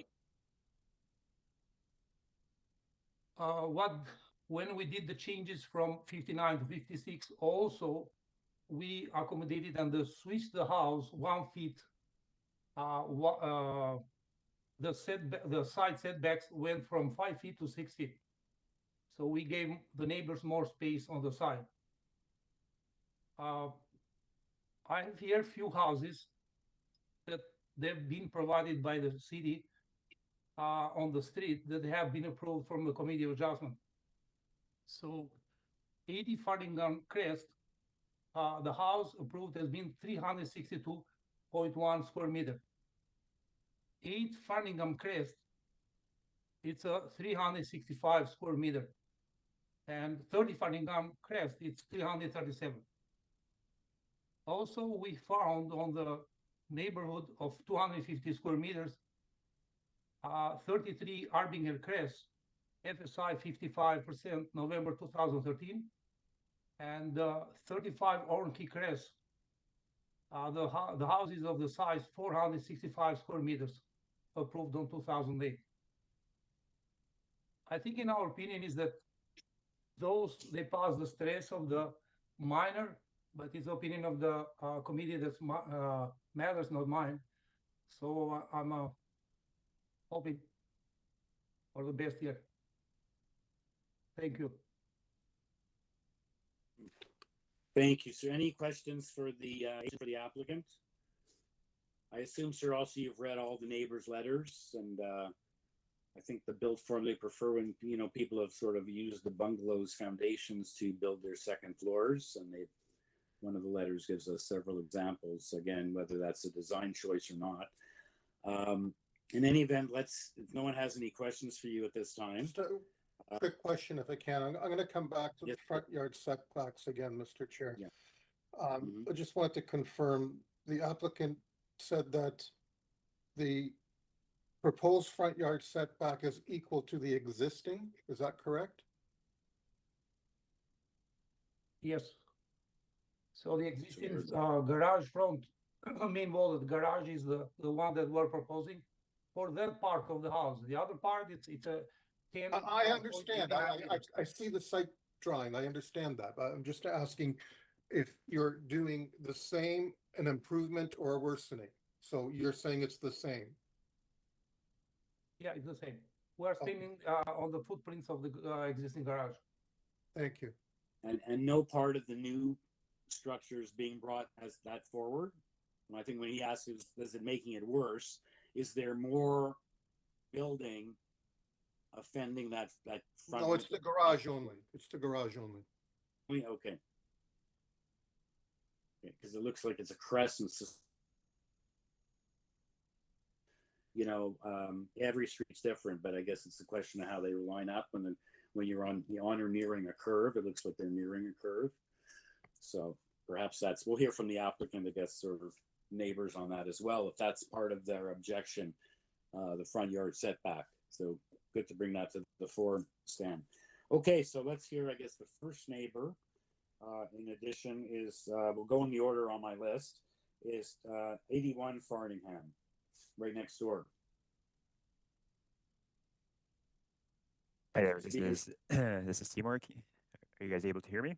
When we did the changes from 59 to 56, also we accommodated and switched the house 1 feet. The side setbacks went from 5 feet to 6 feet. So we gave the neighbors more space on the side. I have here few houses that they've been provided by the city on the street that have been approved from the Committee of Adjustment. So 80 Farningham Crest, the house approved has been 362.1 square meter. 8 Farningham Crest, it's a 365 square meter. And 30 Farningham Crest, it's 337. Also, we found on the neighborhood of 250 square meters, 33 Arbinger Crest, FSI 55%, November 2013, and 35 Ornky Crest. The houses of the size 465 square meters, approved on 2008. I think in our opinion is that they pass the stress of the minor, but it's the opinion of the committee that matters, not mine. So I'm hoping for the best here. Thank you. Thank you, sir. Any questions for the applicant? I assume, sir, also you've read all the neighbors' letters, and I think the build form they prefer when people have sort of used the bungalow's foundations to build their second floors, and one of the letters gives us several examples. Again, whether that's a design choice or not. In any event, if no one has any questions for you at this time. Just a quick question, if I can. I'm going to come back to the front yard setbacks again, Mr. Chair. Yeah. I just want to confirm the applicant said that the proposed front yard setback is equal to the existing. Is that correct? Yes. So the existing garage front, main wall of the garage is the one that we're proposing for that part of the house. The other part, it's a 10. I understand. I see the site drawing. I understand that. I'm just asking if you're doing the same, an improvement or a worsening. So you're saying it's the same. Yeah, it's the same. We're standing on the footprints of the existing garage. Thank you. And no part of the new structure is being brought as that forward. And I think when he asks, is it making it worse? Is there more building offending that front? No, it's the garage only. It's the garage only. Okay. Because it looks like it's a crescent. You know, every street's different, but I guess it's a question of how they line up. When you're on or nearing a curve, it looks like they're nearing a curve. So perhaps we'll hear from the applicant, I guess, sort of neighbors on that as well, if that's part of their objection, the front yard setback. So good to bring that to the fore, Stan. Okay, so let's hear, I guess, the first neighbor. In addition is, we'll go in the order on my list, is 81 Farningham, right next door. Hi there, this is Timur. Are you guys able to hear me?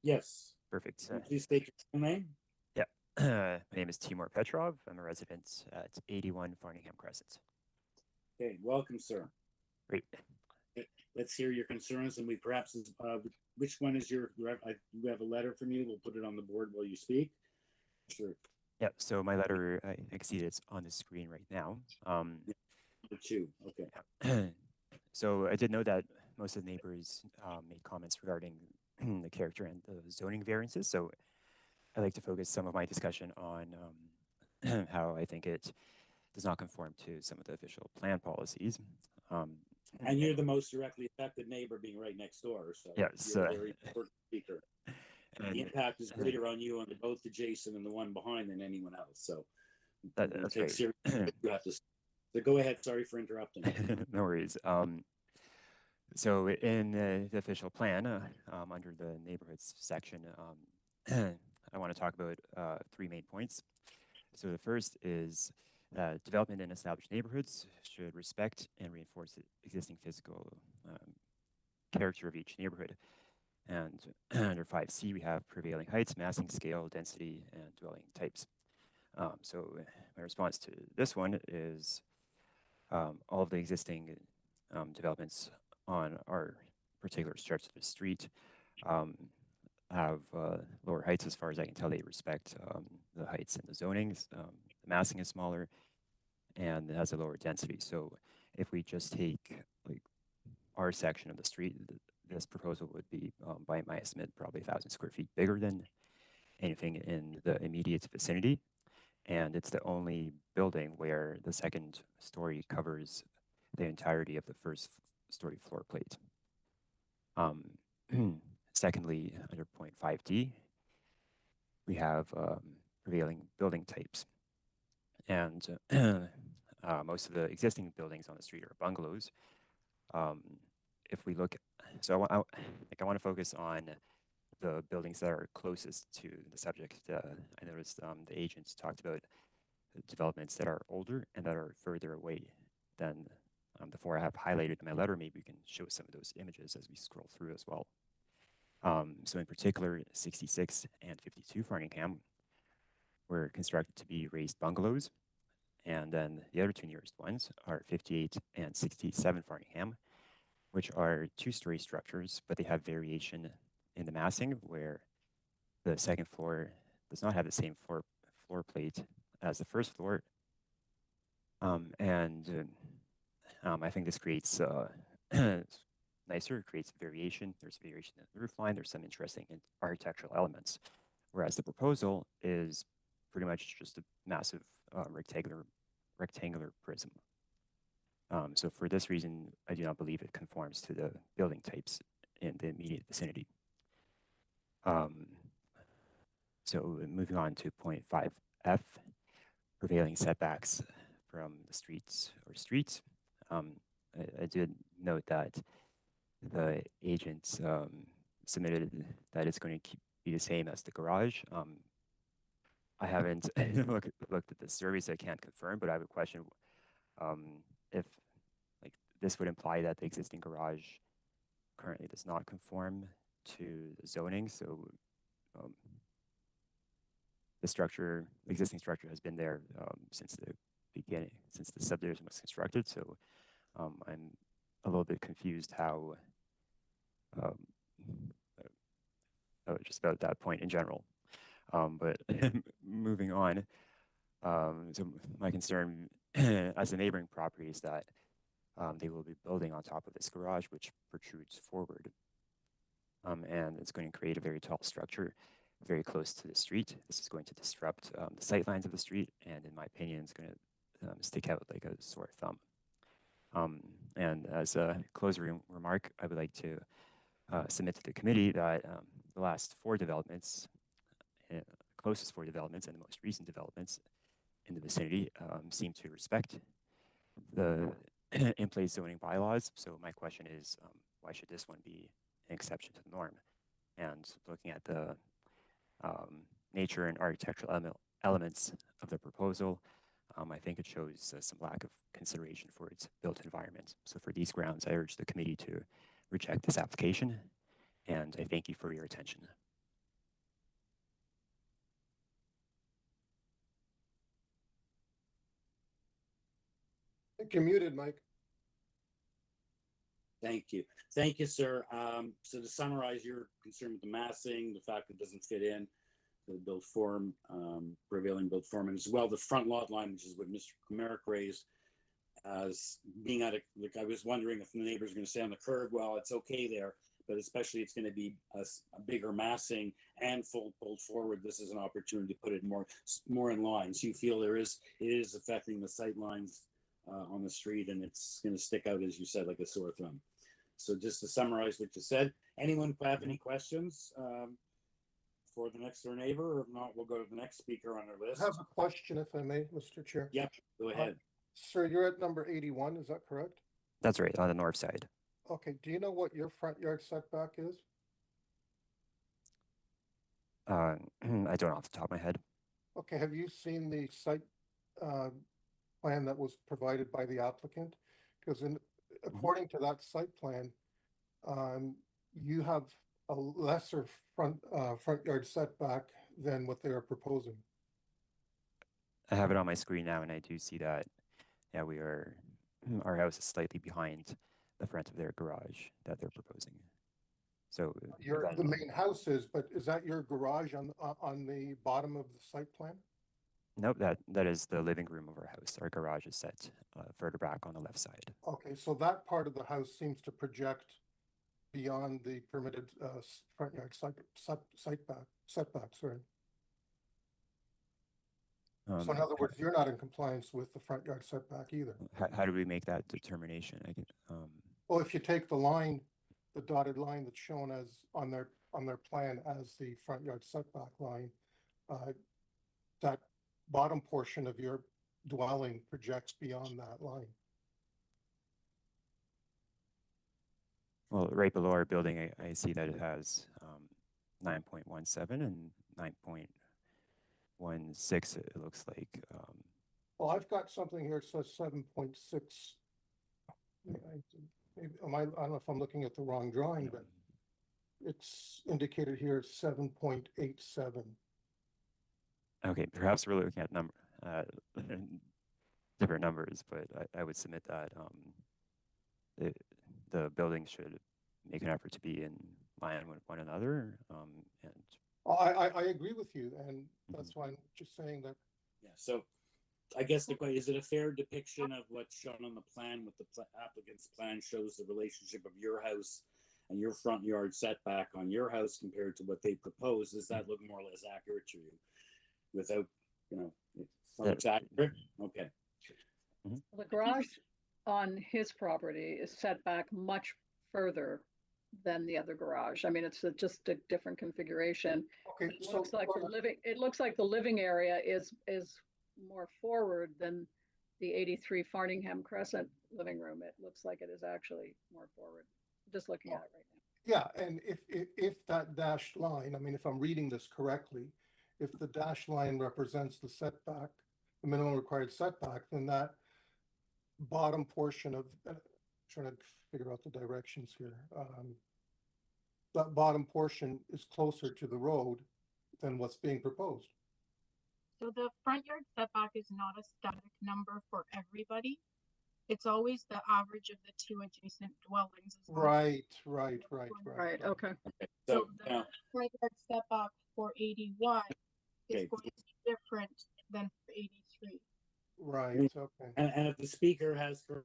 Yes. Perfect. Please state your full name. Yeah, my name is Timur Petrov. I'm a resident at 81 Farningham Crescent. Okay, welcome, sir. Great. Let's hear your concerns, and we perhaps, which one is you have a letter from you? We'll put it on the board while you speak. Sure. Yeah, so my letter, I can see it's on the screen right now. Two, okay. Yeah. So I did know that most of the neighbors made comments regarding the character and the zoning variances. So I'd like to focus some of my discussion on how I think it does not conform to some of the official plan policies. And you're the most directly affected neighbor, being right next door. So yes, you're a very important speaker. And the impact is greater on you, on both the Jason and the one behind, than anyone else. So that's right. You have to. So go ahead. Sorry for interrupting. No worries. So in the official plan, under the neighborhoods section, I want to talk about 3 main points. So the first is development in established neighborhoods should respect and reinforce the existing physical character of each neighborhood. And under 5C, we have prevailing heights, massing scale, density, and dwelling types. So my response to this one is all of the existing developments on our particular stretch of the street have lower heights. As far as I can tell, they respect the heights and the zonings. The massing is smaller and it has a lower density. So if we just take like our section of the street, this proposal would be, by my estimate, probably 1,000 square feet bigger than anything in the immediate vicinity. And it's the only building where the second story covers the entirety of the first story floor plate. Secondly, under point 5D, we have prevailing building types. And most of the existing buildings on the street are bungalows. If we look, so I want to focus on the buildings that are closest to the subject. I noticed the agents talked about developments that are older and that are further away than the 4 I have highlighted in my letter. Maybe we can show some of those images as we scroll through as well. So in particular, 66 and 52 Farningham were constructed to be raised bungalows. And then the other 2 nearest ones are 58 and 67 Farningham, which are 2-story structures, but they have variation in the massing, where the second floor does not have the same floor plate as the first floor. I think this creates nicer, it creates variation. There's variation in the roof line. There's some interesting architectural elements, whereas the proposal is pretty much just a massive rectangular prism. So for this reason, I do not believe it conforms to the building types in the immediate vicinity. So moving on to point 5F, prevailing setbacks from the streets. I did note that the agent submitted that it's going to be the same as the garage. I haven't looked at the survey, so I can't confirm, but I have a question. If like this would imply that the existing garage currently does not conform to the zoning, so the existing structure has been there since the beginning, since the subdivision was constructed. So I'm a little bit confused how just about that point in general. But moving on, so my concern as a neighboring property is that they will be building on top of this garage, which protrudes forward. And it's going to create a very tall structure very close to the street. This is going to disrupt the sight lines of the street, and in my opinion, it's going to stick out like a sore thumb. And as a closing remark, I would like to submit to the committee that the last 4 developments, closest 4 developments and the most recent developments in the vicinity seem to respect the in-place zoning bylaws. So my question is, why should this one be an exception to the norm? And looking at the nature and architectural elements of the proposal, I think it shows some lack of consideration for its built environment. So for these grounds, I urge the committee to reject this application, and I thank you for your attention. I think you're muted, Mike. Thank you. Thank you, sir. So to summarize, you're concerned with the massing, the fact it doesn't fit in the build form, prevailing build form, and as well the front lot line, which is what Mr. Merrick raised as being out of, like, I was wondering if the neighbors are going to stay on the curb. Well, it's okay there, but especially it's going to be a bigger massing and full pulled forward. This is an opportunity to put it more in line. So you feel it is affecting the sight lines on the street, and it's going to stick out, as you said, like a sore thumb. So just to summarize what you said, anyone have any questions for the next door neighbor? Or if not, we'll go to the next speaker on our list. I have a question, if I may, Mr. Chair. Yep, go ahead. Sir, you're at number 81, is that correct? That's right, on the north side. Okay, do you know what your front yard setback is? I don't off the top of my head. Okay, have you seen the site plan that was provided by the applicant? Because according to that site plan, you have a lesser front yard setback than what they are proposing. I have it on my screen now, and I do see that. Yeah, our house is slightly behind the front of their garage that they're proposing. So The main house is, but is that your garage on the bottom of the site plan? Nope, that is the living room of our house. Our garage is set further back on the left side. Okay, so that part of the house seems to project beyond the permitted front yard setback, sorry. So in other words, you're not in compliance with the front yard setback either. How do we make that determination? Well, if you take the line, the dotted line that's shown as on their plan as the front yard setback line, that bottom portion of your dwelling projects beyond that line. Well, right below our building, I see that it has 9.17 and 9.16. It looks like. Well, I've got something here that says 7.6. I don't know if I'm looking at the wrong drawing, but it's indicated here 7.87. Okay, perhaps we're looking at different numbers, but I would submit that the building should make an effort to be in line with one another. I agree with you, and that's why I'm just saying that. Yeah. So, I guess the question is: it a fair depiction of what's shown on the plan? What the applicant's plan shows the relationship of your house and your front yard setback on your house compared to what they propose? Does that look more or less accurate to you? Without, it's accurate. Okay. The garage on his property is set back much further than the other garage. I mean, it's just a different configuration. Okay, It looks like the living area is more forward than the 83 Farningham Crescent living room. It looks like it is actually more forward. Just looking at it right now. Yeah, and if that dashed line, I mean, if I'm reading this correctly, if the dashed line represents the setback, the minimum required setback, then that bottom portion of, trying to figure out the directions here. That bottom portion is closer to the road than what's being proposed. So the front yard setback is not a static number for everybody. It's always the average of the two adjacent dwellings. Right. Right, okay. So the front yard setback for 81 is going to be different than for 83. Right, okay. And if the speaker has, the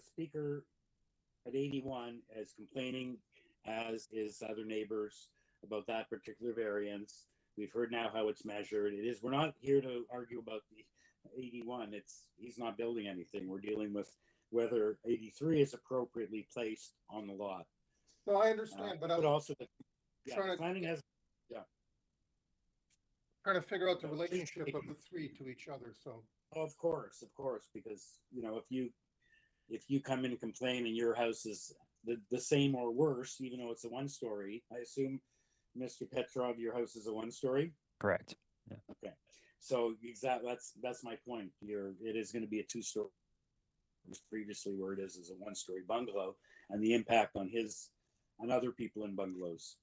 speaker at 81 is complaining, as is other neighbors, about that particular variance. We've heard now how it's measured. It is, we're not here to argue about the 81. He's not building anything. We're dealing with whether 83 is appropriately placed on the lot. No, I understand, but also planning has, trying to figure out the relationship of the three to each other. So, of course, because if you come in and complain and your house is the same or worse, even though it's a one-story, I assume, Mr. Petrov, your house is a one-story? Correct. Yeah. Okay. So exactly, that's my point. It is going to be a two-story. Previously, where it is a one-story bungalow, and the impact on other people in bungalows.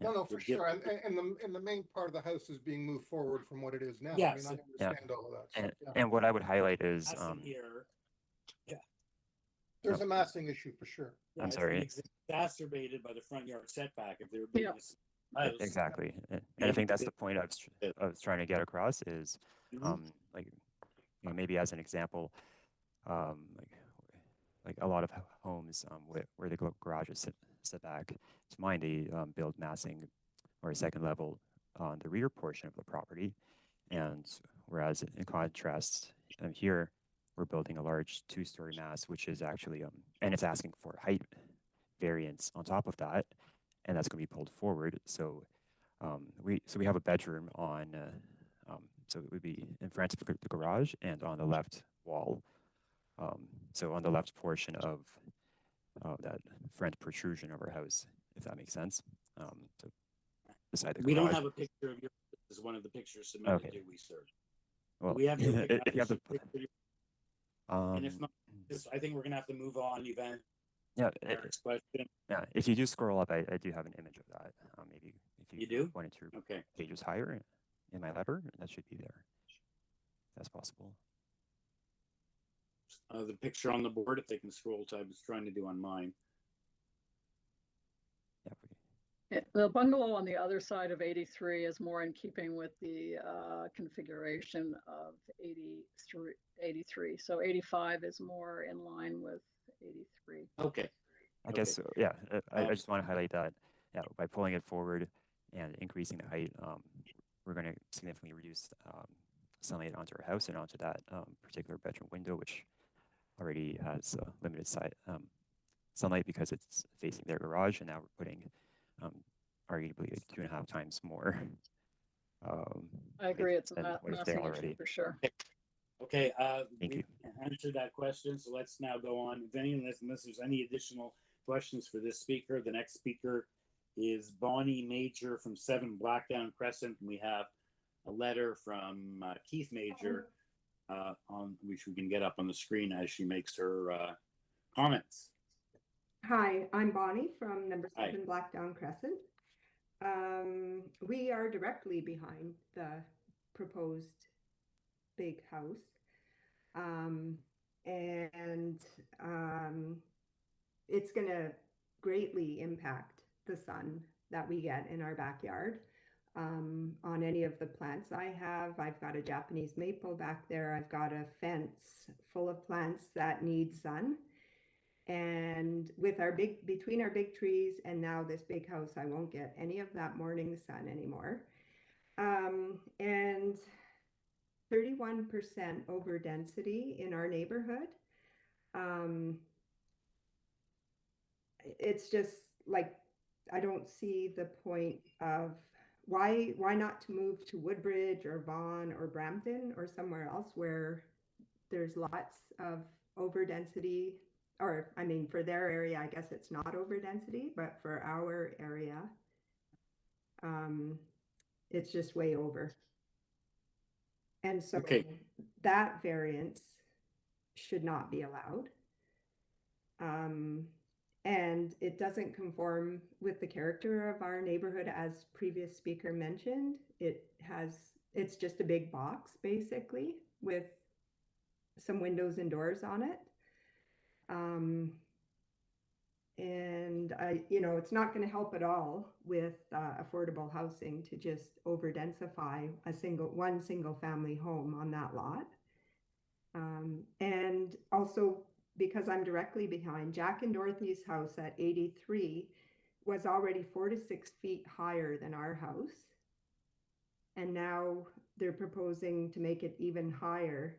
No, for sure. And the main part of the house is being moved forward from what it is now. Yes. I mean, I understand all of that. And what I would highlight is there's a massing issue for sure. Yeah, I'm sorry. It's exacerbated by the front yard setback if they're building house. Exactly. And I think that's the point I was trying to get across is maybe as an example, like a lot of homes where the garage is set back, to mine they build massing or a second level on the rear portion of the property, and whereas in contrast here we're building a large two-story mass, which is actually and it's asking for height variance on top of that, and that's going to be pulled forward. So we have a bedroom on so it would be in front of the garage and on the left wall. So on the left portion of that front protrusion of our house, if that makes sense. So beside the garage. We don't have a picture of your as one of the pictures submitted to we, sir. Well, we have to if you have the and if not, I think we're gonna have to move on. Event. Yeah. Next question. Yeah. If you do scroll up, I do have an image of that. Maybe if you do point it to pages higher in my letter, that should be there. That's possible. The picture on the board, if they can scroll to, I was trying to do on mine. Yeah, the bungalow on the other side of 83 is more in keeping with the configuration of 83. So 85 is more in line with 83. Okay. I guess so. Yeah. I just want to highlight that. Yeah, by pulling it forward and increasing the height, we're going to significantly reduce sunlight onto our house and onto that particular bedroom window, which already has limited sunlight because it's facing their garage, and now we're putting arguably 2.5 times more. I agree, it's a massive issue for sure. Okay, Thank you. Answered that question, so let's now go on. Unless there's any additional questions for this speaker, the next speaker is Bonnie Major from 7 Blackdown Crescent, and we have a letter from Keith Major on which we can get up on the screen as she makes her comments. Hi, I'm Bonnie from number 7 Blackdown Crescent. We are directly behind the proposed big house. It's going to greatly impact the sun that we get in our backyard. On any of the plants I have. I've got a Japanese maple back there. I've got a fence full of plants that need sun. And with between our big trees and now this big house, I won't get any of that morning sun anymore. And 31% over density in our neighborhood. It's just like, I don't see the point of why not to move to Woodbridge or Vaughan or Brampton or somewhere else where there's lots of over density or I mean, for their area, I guess it's not over density, but for our area, it's just way over. And so Okay. that variance should not be allowed. And it doesn't conform with the character of our neighborhood, as previous speaker mentioned. It's just a big box basically with some windows and doors on it. And it's not going to help at all with affordable housing to just over densify one single family home on that lot. And also, because I'm directly behind, Jack and Dorothy's house at 83 was already 4 to 6 feet higher than our house. And now they're proposing to make it even higher.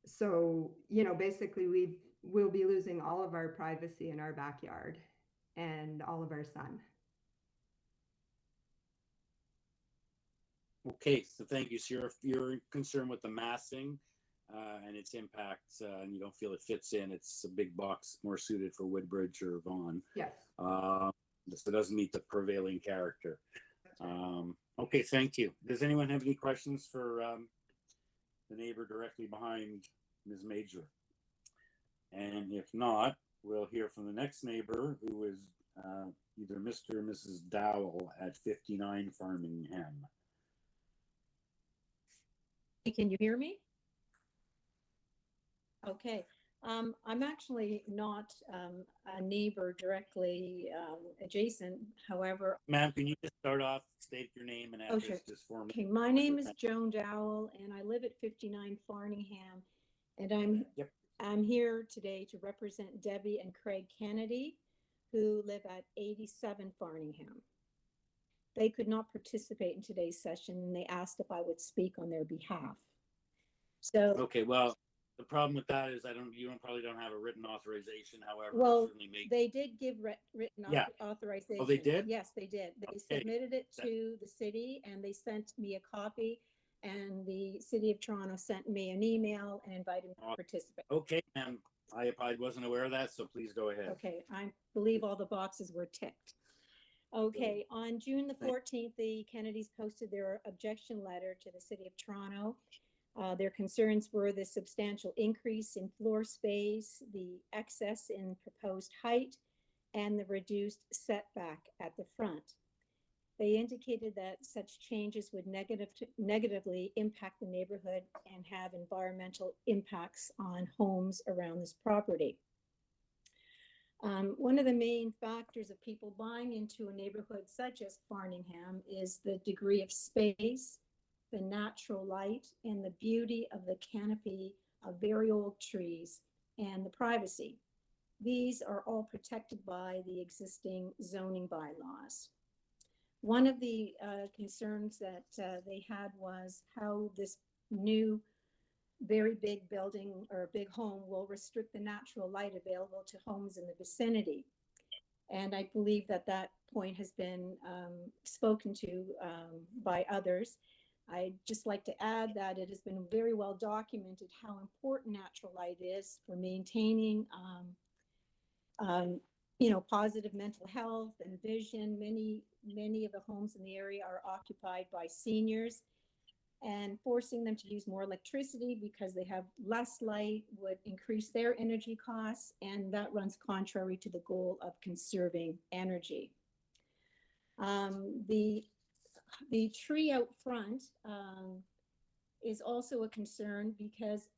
So, basically we'll be losing all of our privacy in our backyard and all of our sun. Okay, so thank you. So you're concerned with the massing and its impacts, and you don't feel it fits in. It's a big box, more suited for Woodbridge or Vaughan. Yes. So it doesn't meet the prevailing character. Okay, thank you. Does anyone have any questions for the neighbor directly behind Ms. Major? And if not, we'll hear from the next neighbor, who is either Mr. or Mrs. Dowell at 59 Farningham. Can you hear me? Okay. I'm actually not a neighbor directly adjacent. However, ma'am, can you just start off, state your name and address sure. just for me? Okay, my name is Joan Dowell, and I live at 59 Farningham, and I'm here today to represent Debbie and Craig Kennedy, who live at 87 Farningham. They could not participate in today's session, and they asked if I would speak on their behalf. So okay, well, the problem with that is you probably don't have a written authorization. However, well, they did give written authorization. Oh, they did? Yes, they did. They submitted it to the city, and they sent me a copy. And the City of Toronto sent me an email and invited me to participate. Okay, ma'am. I wasn't aware of that, so please go ahead. Okay, I believe all the boxes were ticked. Okay, on June the 14th, the Kennedys posted their objection letter to the City of Toronto. Their concerns were the substantial increase in floor space, the excess in proposed height, and the reduced setback at the front. They indicated that such changes would negatively impact the neighborhood and have environmental impacts on homes around this property. One of the main factors of people buying into a neighborhood such as Farningham is the degree of space, the natural light, and the beauty of the canopy of very old trees and the privacy. These are all protected by the existing zoning bylaws. One of the concerns that they had was how this new very big building or big home will restrict the natural light available to homes in the vicinity. And I believe that that point has been spoken to by others. I'd just like to add that it has been very well documented how important natural light is for maintaining positive mental health and vision. Many of the homes in the area are occupied by seniors, and forcing them to use more electricity because they have less light would increase their energy costs, and that runs contrary to the goal of conserving energy. The tree out front is also a concern because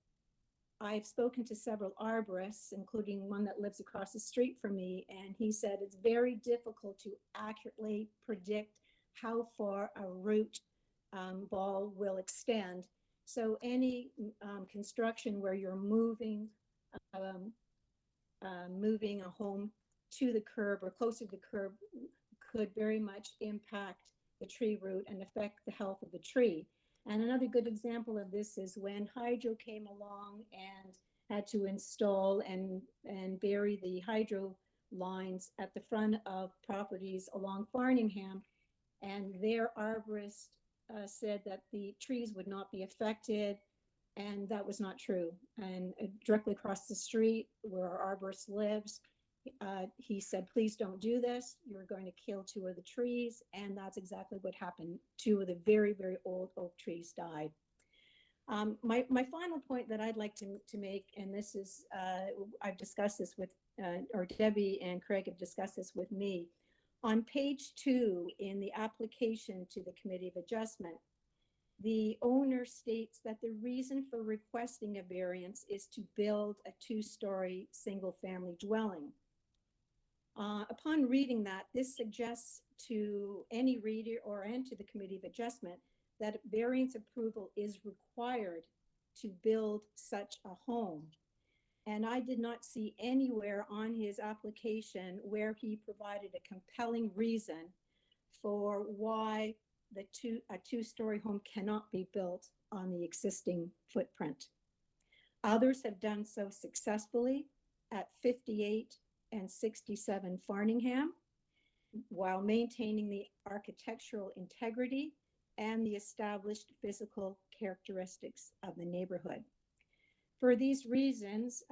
I've spoken to several arborists, including one that lives across the street from me, and he said it's very difficult to accurately predict how far a root ball will extend. So any construction where you're moving a home to the curb or closer to the curb could very much impact the tree root and affect the health of the tree. And another good example of this is when hydro came along and had to install and bury the hydro lines at the front of properties along Farningham, and their arborist said that the trees would not be affected And that was not true. And directly across the street where our arborist lives, he said, please don't do this. You're going to kill 2 of the trees. And that's exactly what happened. 2 of the very, very old oak trees died. My final point that I'd like to make, and this is, I've discussed this with, or Debbie and Craig have discussed this with me. On page 2 in the application to the Committee of Adjustment, the owner states that the reason for requesting a variance is to build a 2-story single-family dwelling. Upon reading that, this suggests to any reader and to the Committee of Adjustment that variance approval is required to build such a home. And I did not see anywhere on his application where he provided a compelling reason for why a 2-story home cannot be built on the existing footprint. Others have done so successfully at 58 and 67 Farningham, while maintaining the architectural integrity and the established physical characteristics of the neighborhood. For these reasons,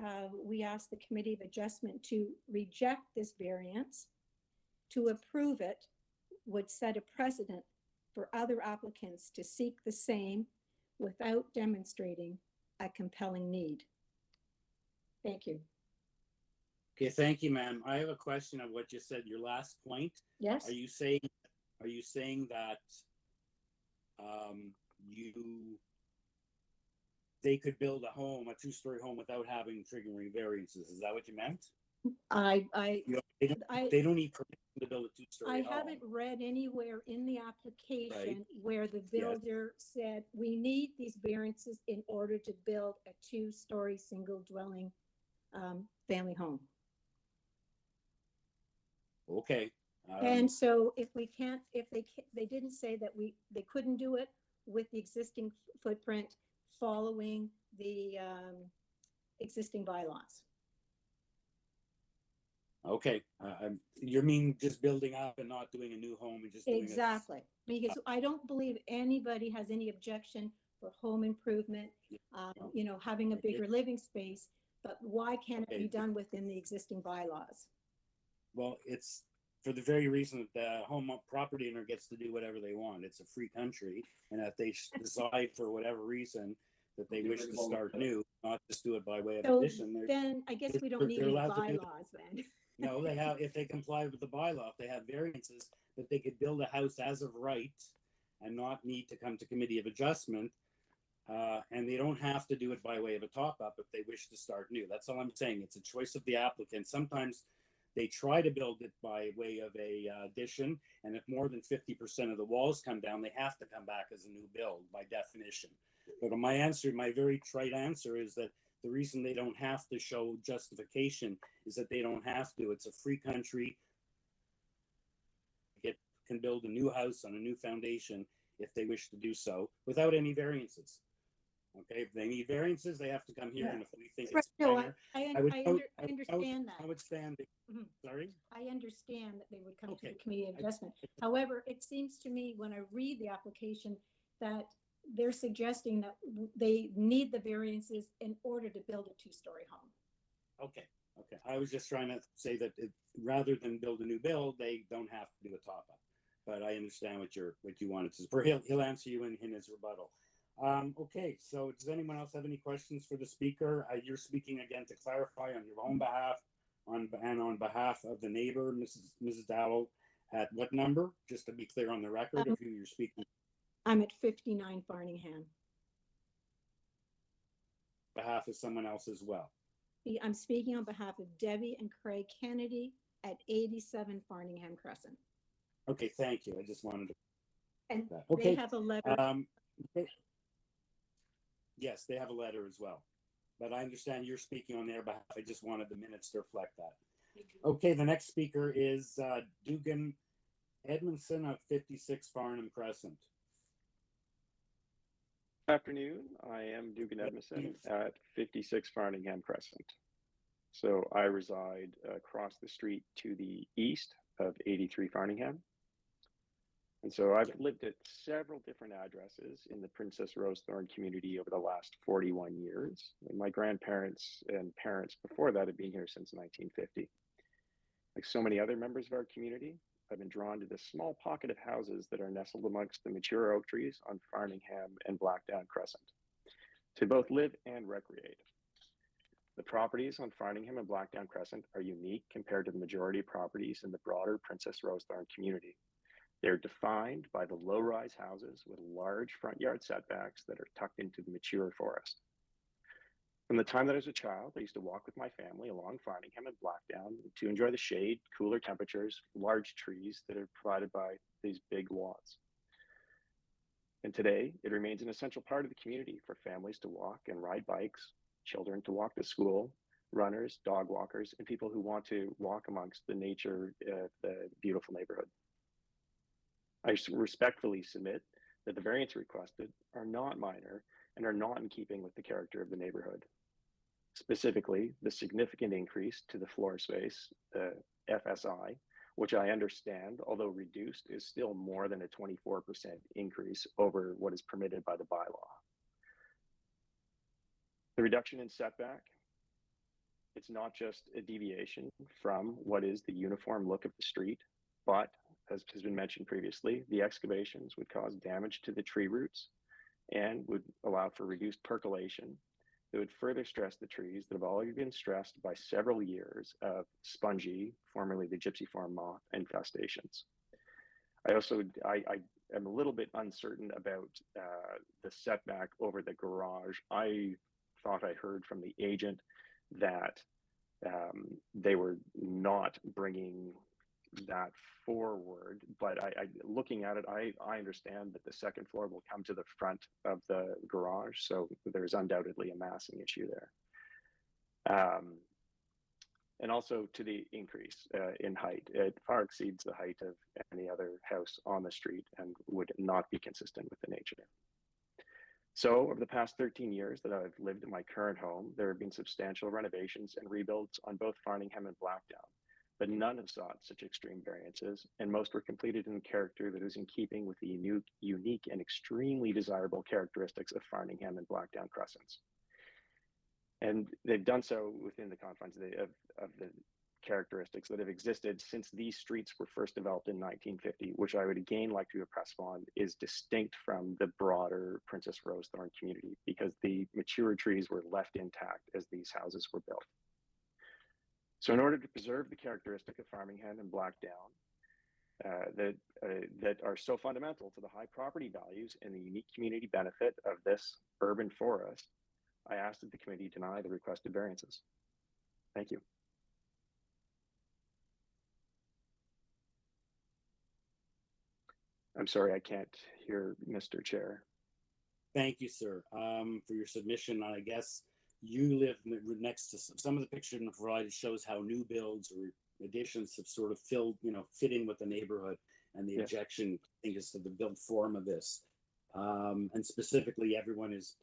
we ask the Committee of Adjustment to reject this variance. To approve it would set a precedent for other applicants to seek the same without demonstrating a compelling need. Thank you. Okay, thank you, ma'am. I have a question of what you said, your last point. Yes. Are you saying that they could build a home, a 2-story home, without having triggering variances? Is that what you meant? They don't need permission to build a 2-story home. I haven't read anywhere in the application where the builder said, we need these variances in order to build a 2-story single dwelling family home. Okay. And so if they didn't say that they couldn't do it with the existing footprint following the existing bylaws. Okay. You mean just building up and not doing a new home and just doing Exactly. Because I don't believe anybody has any objection for home improvement, you know, having a bigger living space, but why can't it be done within the existing bylaws? Well, it's for the very reason that the home property owner gets to do whatever they want. It's a free country. And if they decide for whatever reason that they wish to start new, not just do it by way of addition. Then I guess we don't need any bylaws then. No, they have, if they comply with the bylaw, if they have variances that they could build a house as of right and not need to come to Committee of Adjustment. And they don't have to do it by way of a top-up if they wish to start new. That's all I'm saying. It's a choice of the applicant. Sometimes they try to build it by way of a addition, and if more than 50% of the walls come down, they have to come back as a new build by definition. But my answer, my very trite answer, is that the reason they don't have to show justification is that they don't have to. It's a free country. It can build a new house on a new foundation if they wish to do so without any variances. Okay, if they need variances, they have to come here, and if we think it's minor, I understand that. I would stand. Sorry? I understand that they would come to the Committee of Adjustment. However, it seems to me when I read the application that they're suggesting that they need the variances in order to build a 2-story home. Okay. I was just trying to say that rather than build a new build, they don't have to do a top-up. But I understand what you wanted to say. He'll answer you in his rebuttal. Okay, so does anyone else have any questions for the speaker? You're speaking again to clarify on your own behalf and on behalf of the neighbor, Mrs. Dowell, at what number? Just to be clear on the record of who you're speaking. I'm at 59 Farningham. On behalf of someone else as well. I'm speaking on behalf of Debbie and Craig Kennedy at 87 Farningham Crescent. Okay, thank you. I just wanted to. And okay. They have a letter. Yes, they have a letter as well. But I understand you're speaking on their behalf. I just wanted the minutes to reflect that. Okay, the next speaker is Dugan Edmondson of 56 Farnham Crescent. Good afternoon. I am Dugan Edmondson at 56 Farningham Crescent. So I reside across the street to the east of 83 Farningham. And so I've lived at several different addresses in the Princess Rosethorn community over the last 41 years. And my grandparents and parents before that have been here since 1950. Like so many other members of our community, I've been drawn to this small pocket of houses that are nestled amongst the mature oak trees on Farningham and Blackdown Crescent to both live and recreate. The properties on Farningham and Blackdown Crescent are unique compared to the majority of properties in the broader Princess Rosethorn community. They're defined by the low-rise houses with large front yard setbacks that are tucked into the mature forest. From the time that I was a child, I used to walk with my family along Farningham and Blackdown to enjoy the shade, cooler temperatures, large trees that are provided by these big lots. And today, it remains an essential part of the community for families to walk and ride bikes, children to walk to school, runners, dog walkers, and people who want to walk amongst the nature of the beautiful neighborhood. I respectfully submit that the variants requested are not minor and are not in keeping with the character of the neighborhood. Specifically, the significant increase to the floor space, the FSI, which I understand, although reduced, is still more than a 24% increase over what is permitted by the bylaw. The reduction in setback, it's not just a deviation from what is the uniform look of the street, but as has been mentioned previously, the excavations would cause damage to the tree roots and would allow for reduced percolation. It would further stress the trees that have already been stressed by several years of spongy, formerly the gypsyform moth infestations. I am a little bit uncertain about the setback over the garage. I thought I heard from the agent that they were not bringing that forward, but looking at it, I understand that the second floor will come to the front of the garage, so there's undoubtedly a massing issue there. And also to the increase in height. It far exceeds the height of any other house on the street and would not be consistent with the nature. So over the past 13 years that I've lived in my current home, there have been substantial renovations and rebuilds on both Farningham and Blackdown, but none have sought such extreme variances, and most were completed in a character that is in keeping with the unique and extremely desirable characteristics of Farningham and Blackdown Crescents. And they've done so within the confines of the characteristics that have existed since these streets were first developed in 1950, which I would again like to impress upon is distinct from the broader Princess Rosethorn community because the mature trees were left intact as these houses were built. So in order to preserve the characteristic of Farningham and Blackdown that are so fundamental to the high property values and the unique community benefit of this urban forest, I ask that the committee deny the requested variances. Thank you. I'm sorry, I can't hear Mr. Chair. Thank you, sir, for your submission. I guess you live next to some of the pictures provided shows how new builds or additions have sort of fit in with the neighborhood and the Yes. objection, I think, is to the built form of this. And specifically, everyone is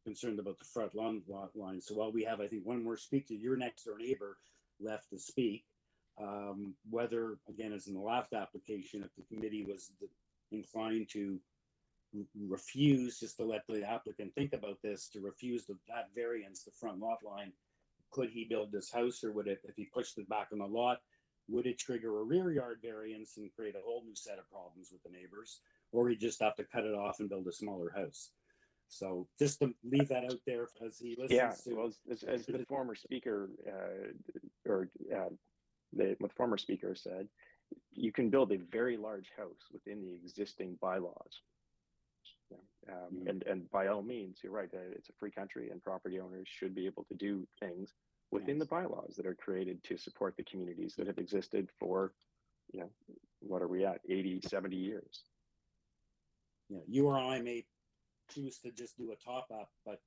concerned about the front lawn line. So while we have, I think, one more speaker, your next door neighbor left to speak, whether, again, as in the last application, if the committee was inclined to refuse, just to let the applicant think about this, to refuse that variance, the front lot line, could he build this house, or would it, if he pushed it back on the lot, would it trigger a rear yard variance and create a whole new set of problems with the neighbors, or he'd just have to cut it off and build a smaller house? So just to leave that out there as he listens. Yeah, to, well, as the former speaker the former speaker said, you can build a very large house within the existing bylaws. And by all means, you're right, it's a free country and property owners should be able to do things within the bylaws that are created to support the communities that have existed for, what are we at, 80, 70 years. Yeah, you or I may choose to just do a top up, but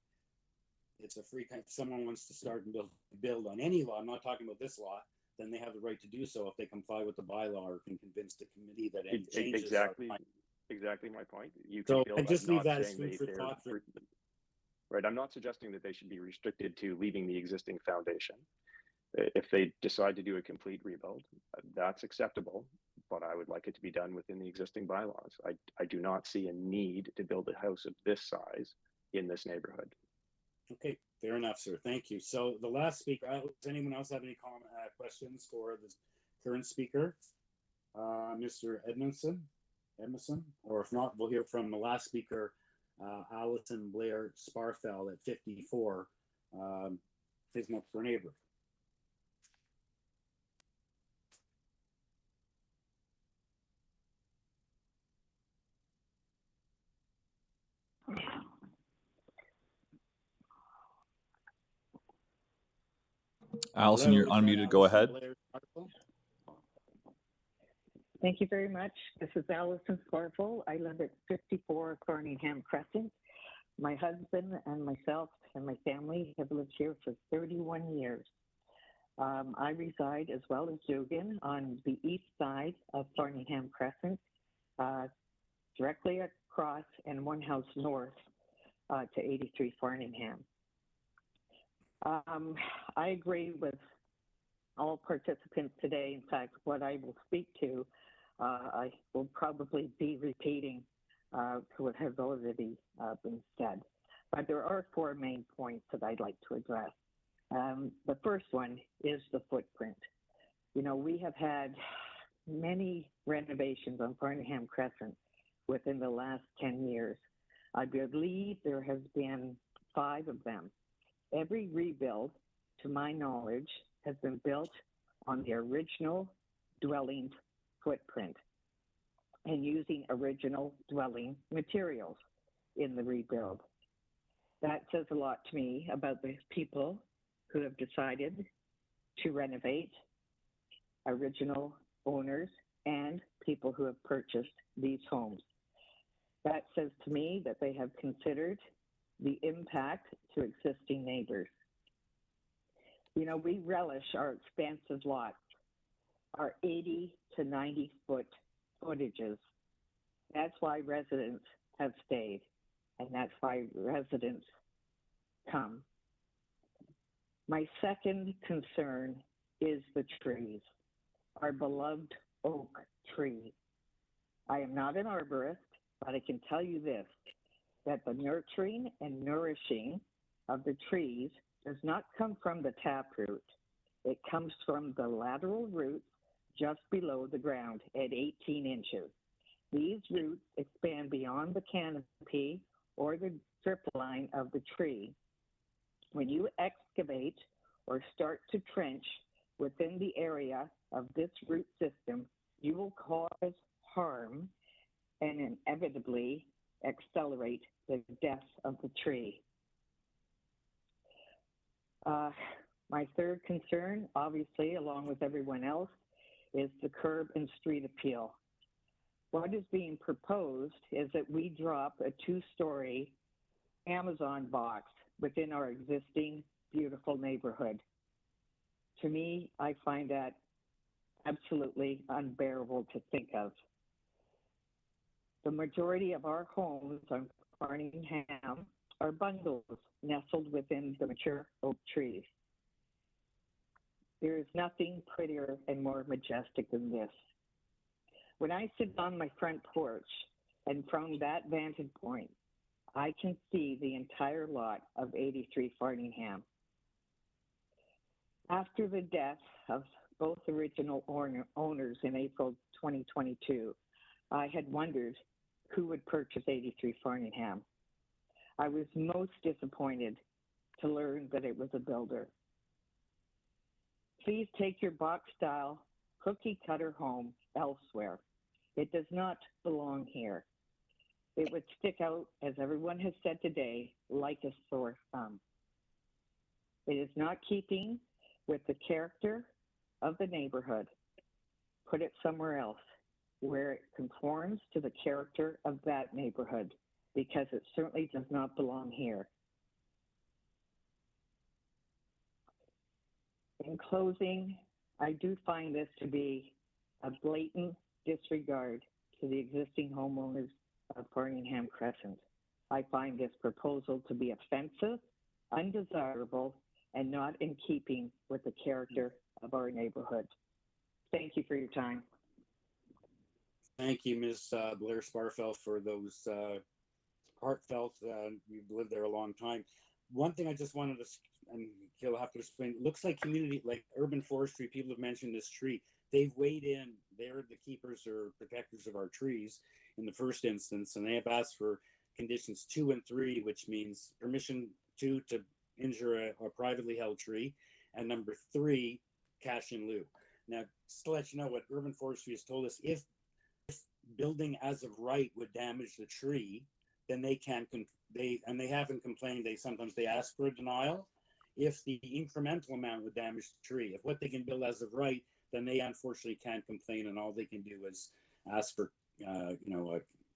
it's a free country. If someone wants to start and build on any law, I'm not talking about this law, then they have the right to do so if they comply with the bylaw or can convince the committee that any changes Exactly my point. You so can build. I just leave that as saying food for thought. Right, I'm not suggesting that they should be restricted to leaving the existing foundation. If they decide to do a complete rebuild, that's acceptable. but I would like it to be done within the existing bylaws. I do not see a need to build a house of this size in this neighborhood. Okay, fair enough, sir. Thank you. So the last speaker, does anyone else have any questions for the current speaker? Mr. Edmondson, or if not, we'll hear from the last speaker, Allison Blair Sparfell at 54, his next door neighbor. Allison, you're unmuted. Go ahead. Thank you very much. This is Allison Sparfel. I live at 54 Farningham Crescent. My husband and myself and my family have lived here for 31 years. I reside, as well as Jogan, on the east side of Farningham Crescent, directly across and one house north to 83 Farningham. I agree with all participants today. In fact, what I will speak to, I will probably be repeating to what has already been said. But there are four main points that I'd like to address. The first one is the footprint. You know, we have had many renovations on Farningham Crescent within the last 10 years. I believe there has been 5 of them. Every rebuild, to my knowledge, has been built on the original dwelling footprint and using original dwelling materials in the rebuild. That says a lot to me about the people who have decided to renovate, original owners, and people who have purchased these homes. That says to me that they have considered the impact to existing neighbors. You know, we relish our expansive lots, our 80 to 90 foot footages. That's why residents have stayed, and that's why residents come. My second concern is the trees, our beloved oak tree. I am not an arborist, but I can tell you this, that the nurturing and nourishing of the trees does not come from the taproot. It comes from the lateral roots just below the ground at 18 inches. These roots expand beyond the canopy or the drip line of the tree. When you excavate or start to trench within the area of this root system, you will cause harm and inevitably accelerate the death of the tree. My third concern, obviously, along with everyone else, is the curb and street appeal. What is being proposed is that we drop a 2-story Amazon box within our existing beautiful neighborhood. To me, I find that absolutely unbearable to think of. The majority of our homes on Farningham are bungalows nestled within the mature oak trees. There is nothing prettier and more majestic than this. When I sit on my front porch and from that vantage point, I can see the entire lot of 83 Farningham. After the death of both original owners in April 2022, I had wondered who would purchase 83 Farningham. I was most disappointed to learn that it was a builder. Please take your box-style, cookie-cutter home elsewhere. It does not belong here. It would stick out, as everyone has said today, like a sore thumb. It is not keeping with the character of the neighborhood. Put it somewhere else, where it conforms to the character of that neighborhood, because it certainly does not belong here. In closing, I do find this to be a blatant disregard to the existing homeowners of Farningham Crescent. I find this proposal to be offensive, undesirable, and not in keeping with the character of our neighborhood. Thank you for your time. Thank you, Ms. Blair Sparfeld, for those heartfelt. You've lived there a long time. One thing I just wanted to, and he'll have to explain. It looks like community, like urban forestry. People have mentioned this tree. They've weighed in. They're the keepers or protectors of our trees in the first instance, and they have asked for conditions 2 and 3, which means permission to injure a privately held tree, and number 3, cash in lieu. Now, just to let you know what urban forestry has told us, if building as of right would damage the tree, then they they haven't complained. Sometimes they ask for a denial if the incremental amount would damage the tree. If what they can build as of right, then they unfortunately can't complain, and all they can do is ask for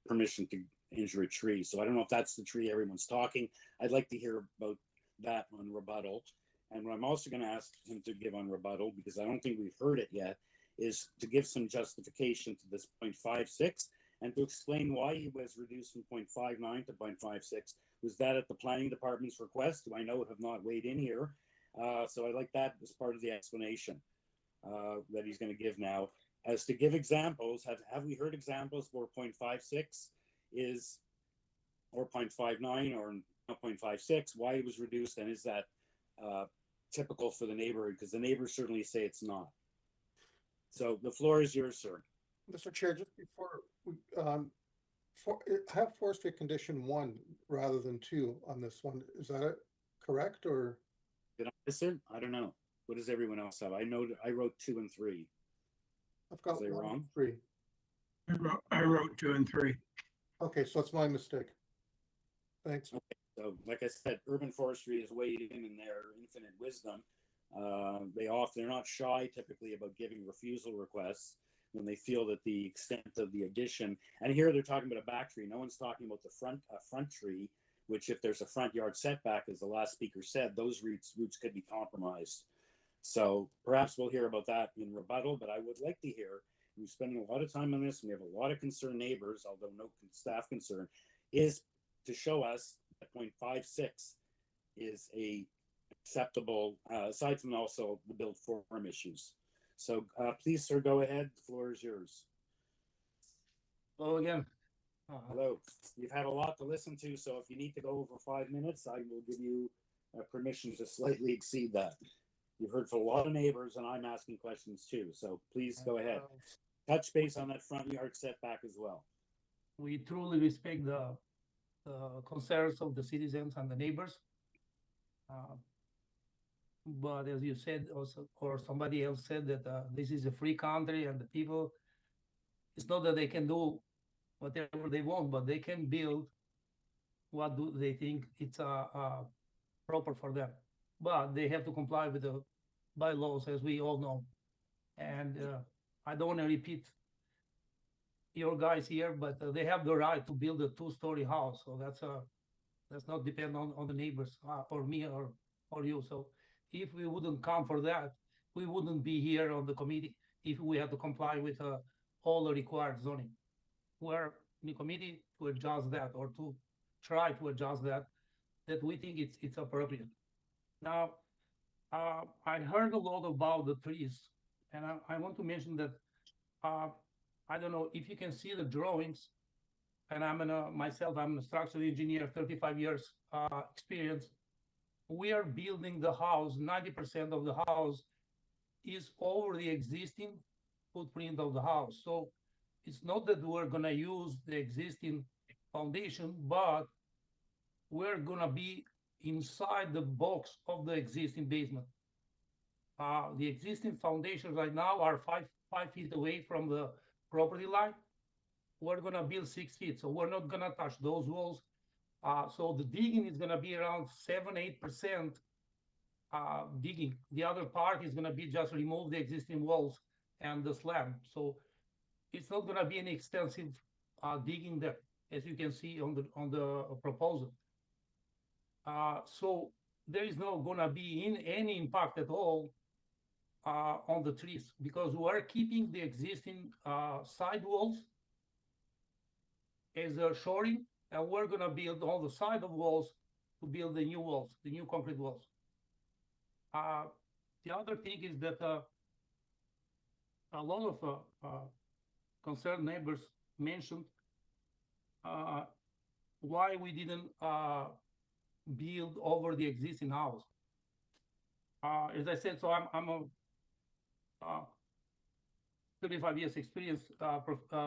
permission to injure a tree. So I don't know if that's the tree everyone's talking. I'd like to hear about that on rebuttal. And what I'm also going to ask him to give on rebuttal, because I don't think we've heard it yet, is to give some justification to this 0.56 and to explain why he was reduced from 0.59 to 0.56. Was that at the planning department's request, who I know have not weighed in here? So I'd like that as part of the explanation that he's going to give now. As to give examples, have we heard examples where 0.56 is, or 0.59 or 0.56, why it was reduced, and is that typical for the neighborhood? Because the neighbors certainly say it's not. So the floor is yours, sir. Mr. Chair, just before, have forestry condition 1 rather than 2 on this one. Is that correct, or? Did I miss it? I don't know. What does everyone else have? I know I wrote 2 and 3. I've got 1 wrong? and 3. I wrote 2 and 3. Okay, so it's my mistake. Thanks. Okay, so like I said, urban forestry is weighed in their infinite wisdom. They're not shy typically about giving refusal requests when they feel that the extent of the addition, and here they're talking about a back tree. No one's talking about the front tree, which if there's a front yard setback, as the last speaker said, those roots could be compromised. So perhaps we'll hear about that in rebuttal, but I would like to hear, we're spending a lot of time on this, and we have a lot of concerned neighbors, although no staff concern, is to show us that 0.56 is a acceptable, aside from also the build form issues. So please, sir, go ahead. The floor is yours. Hello again. Hello. You've had a lot to listen to, so if you need to go over 5 minutes, I will give you permission to slightly exceed that. You've heard from a lot of neighbors, and I'm asking questions too. So please go ahead. Touch base on that front yard setback as well. We truly respect the concerns of the citizens and the neighbors. But as you said, also, or somebody else said, that this is a free country, and the people, it's not that they can do whatever they want, but they can build what do they think it's proper for them. But they have to comply with the bylaws, as we all know. And I don't want to repeat your guys here, but they have the right to build a 2-story house. So that's not depend on the neighbors or me or you. So if we wouldn't come for that, we wouldn't be here on the committee if we had to comply with all the required zoning. We're in the committee to adjust that, or to try to adjust that we think it's appropriate. Now, I heard a lot about the trees, and I want to mention that I don't know if you can see the drawings, and I'm a structural engineer, 35 years experience. We are building the house, 90% of the house is over the existing footprint of the house. So it's not that we're gonna use the existing foundation, but we're gonna be inside the box of the existing basement. The existing foundations right now are 5 feet away from the property line. We're gonna build 6 feet, so we're not gonna touch those walls. So the digging is gonna be around 7-8% digging. The other part is gonna be just remove the existing walls and the slab. So it's not gonna be any extensive digging there, as you can see on the proposal. So there is not gonna be any impact at all on the trees, because we're keeping the existing side walls as a shoring, and we're gonna build all the side of walls to build the new walls, the new concrete walls. The other thing is that a lot of concerned neighbors mentioned why we didn't build over the existing house. As I said, so I'm a 35 years experience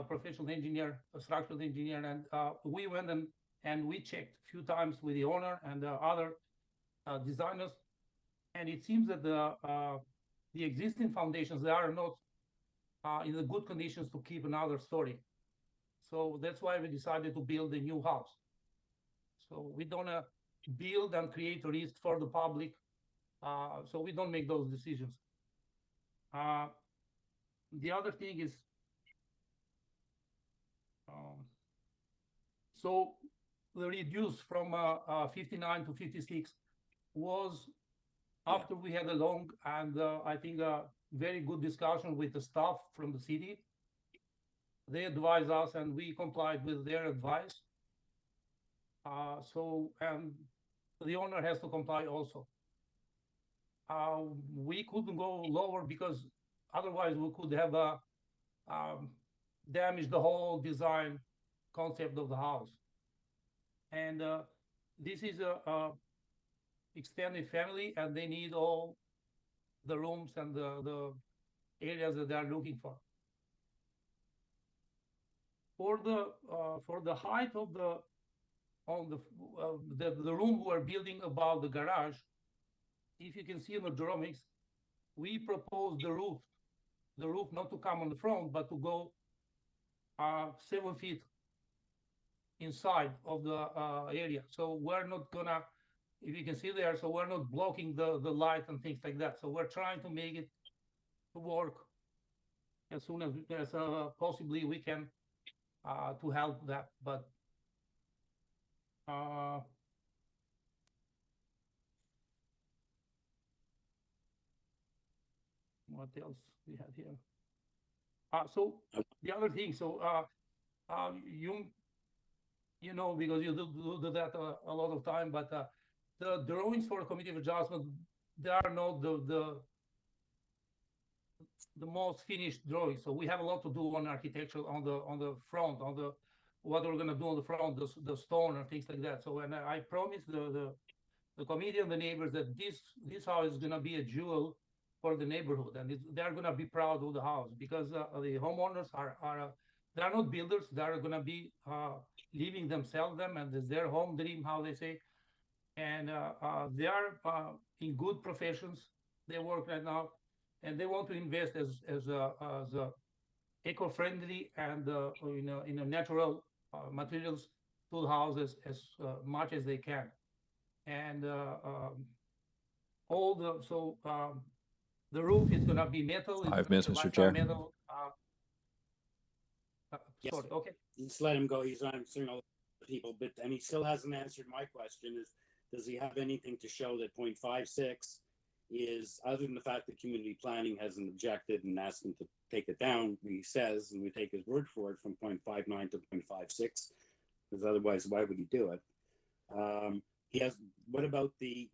professional engineer, a structural engineer, and we went and we checked a few times with the owner and the other designers, and it seems that the existing foundations, they are not in the good conditions to keep another story. So that's why we decided to build a new house. So we don't build and create a risk for the public. So we don't make those decisions. The other thing is, so the reduce from 59 to 56 was after we had a long and I think a very good discussion with the staff from the city. They advised us and we complied with their advice. So, and the owner has to comply also. We couldn't go lower because otherwise we could have damaged the whole design concept of the house. And this is a extended family, and they need all the rooms and the areas that they are looking for. For the height of the room we're building above the garage, if you can see in the drawings, we propose the roof not to come on the front, but to go 7 feet inside of the area. So we're not gonna, if you can see there, so we're not blocking the light and things like that. So we're trying to make it work as soon as possibly we can to help that. But what else we have here? So the other thing, so you know, because you do that a lot of time, but the drawings for committee of adjustment, they are not the most finished drawings. So we have a lot to do on architecture on the front, on the what we're gonna do on the front, the stone and things like that. So and I promised the committee and the neighbors that this house is gonna be a jewel for the neighborhood, and they're gonna be proud of the house because the homeowners are they're not builders. They're gonna be living themselves and it's their home dream, how they say, and they are in good professions. They work right now, and they want to invest as a eco-friendly and in a natural materials to the houses as much as they can, and all the the roof is going to be metal. 5 minutes, Mr. Chair. Metal, yes. Sorry, okay. Just let him go. He's answering all the people, but and he still hasn't answered my question: is does he have anything to show that 0.56 is, other than the fact that community planning hasn't objected and asked him to take it down? He says, and we take his word for it, from 0.59 to 0.56, because otherwise, why would he do it? He has. What about the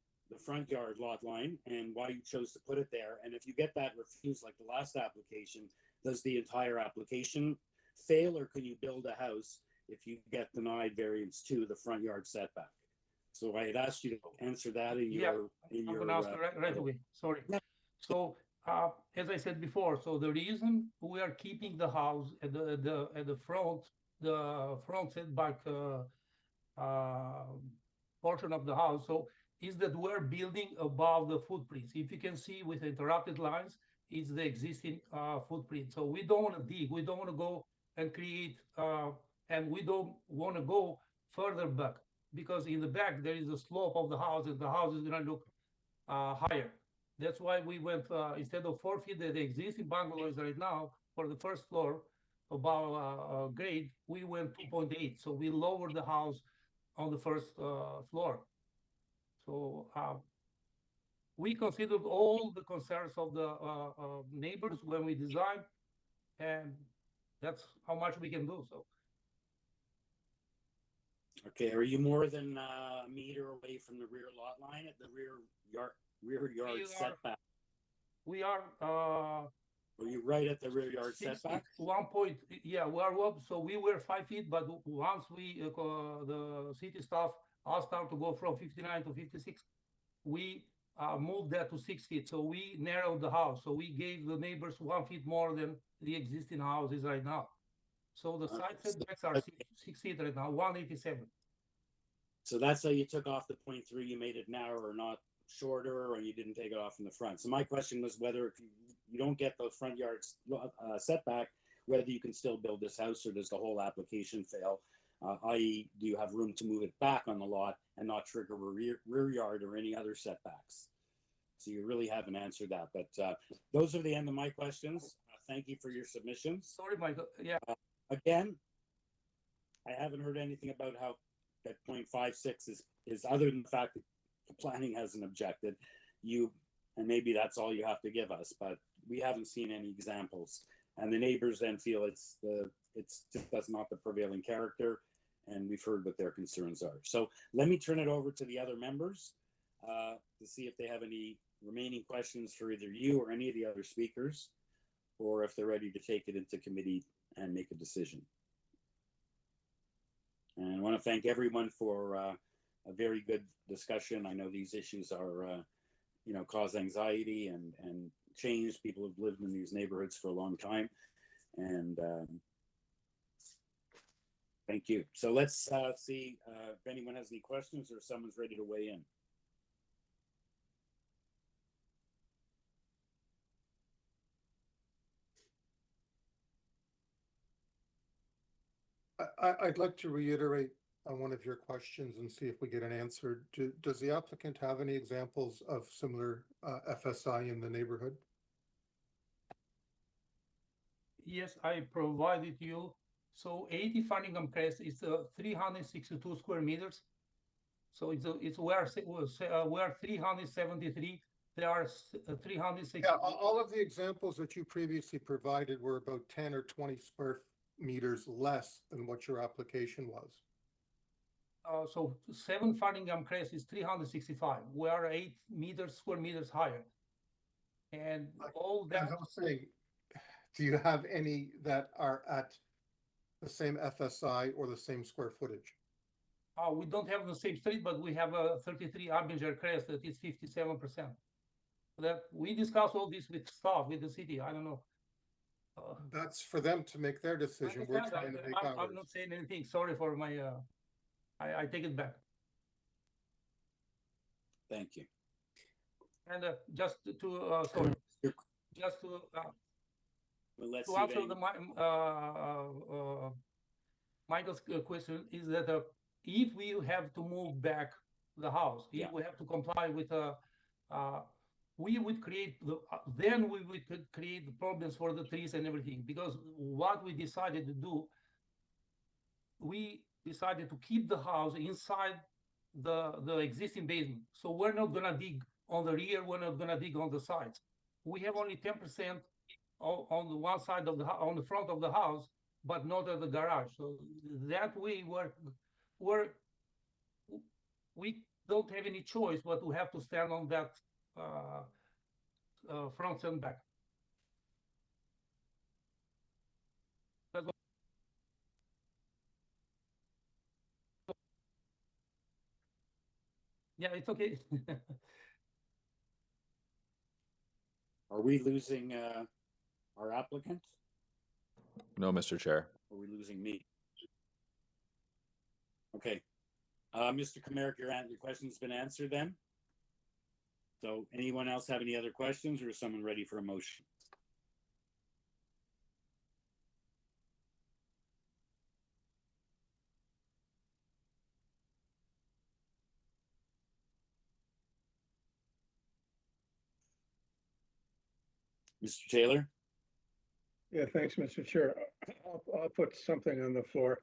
front yard lot line and why you chose to put it there? And if you get that refused like the last application, does the entire application fail, or can you build a house if you get denied variance to the front yard setback? So I had asked you to answer that in your I'm gonna ask right away. Sorry. Yeah. So as I said before, so the reason we are keeping the house at the front setback portion of the house, so is that we're building above the footprints. If you can see with interrupted lines, it's the existing footprint. So we don't want to dig. We don't want to go and create, and we don't want to go further back, because in the back there is a slope of the house, and the house is going to look higher. That's why we went, instead of 4 feet that the existing bungalow is right now, for the first floor above grade, we went 2.8. So we lowered the house on the first floor. So we considered all the concerns of the neighbors when we designed, and that's how much we can do. So. Okay, are you more than a meter away from the rear lot line at the rear yard setback? We are Were you right at the rear yard 6 setback? feet, 1 point, yeah, we are up, so we were 5 feet, but once we, the city staff asked us to go from 59 to 56, we moved that to 6 feet, so we narrowed the house, so we gave the neighbors 1 feet more than the existing house is right now. So the side setbacks are 6 feet right now, 187. So that's how you took off the 0.3, you made it narrower, not shorter, or you didn't take it off in the front. So my question was whether if you don't get the front yard setback, whether you can still build this house, or does the whole application fail? I.e., do you have room to move it back on the lot and not trigger a rear yard or any other setbacks? So you really haven't answered that. But those are the end of my questions. Thank you for your submissions. Sorry, Michael. Yeah. Again, I haven't heard anything about how that 0.56 is other than the fact that the planning hasn't objected. And maybe that's all you have to give us, but we haven't seen any examples. And the neighbors then feel it's just that's not the prevailing character, and we've heard what their concerns are. So let me turn it over to the other members to see if they have any remaining questions for either you or any of the other speakers, or if they're ready to take it into committee and make a decision. And I want to thank everyone for a very good discussion. I know these issues are, cause anxiety and change. People have lived in these neighborhoods for a long time. And thank you. So let's see if anyone has any questions or if someone's ready to weigh in. I'd like to reiterate one of your questions and see if we get an answer. Does the applicant have any examples of similar FSI in the neighborhood? Yes, I provided you. So 80 Farningham Crescent is 362 square meters. So it's where 373. There are 360. Yeah, all of the examples that you previously provided were about 10 or 20 square meters less than what your application was. So 7 Farningham Crescent is 365. We are 8 square meters higher. And all that. As I was saying, do you have any that are at the same FSI or the same square footage? We don't have the same street, but we have a 33 Abinger Crest that is 57%. That we discuss all this with staff, with the city. I don't know. That's for them to make their decision. We're trying to make ours. I'm not saying anything. Sorry for my. I take it back. Thank you. And just to sorry, just to answer Michael's question is that if we have to move back the house, if we have to comply with we would create then we would create the problems for the trees and everything, because what we decided to do, we decided to keep the house inside the existing basement. So we're not gonna dig on the rear, we're not gonna dig on the sides. We have only 10% on the one side of on the front of the house, but not at the garage. So that way we don't have any choice but to have to stand on that front and back. Yeah, it's okay. Are we losing our applicant? No, Mr. Chair. Are we losing me? Okay. Mr. Kamerick, your question's been answered then. So anyone else have any other questions, or is someone ready for a motion? Mr. Taylor? Yeah, thanks, Mr. Chair. I'll put something on the floor.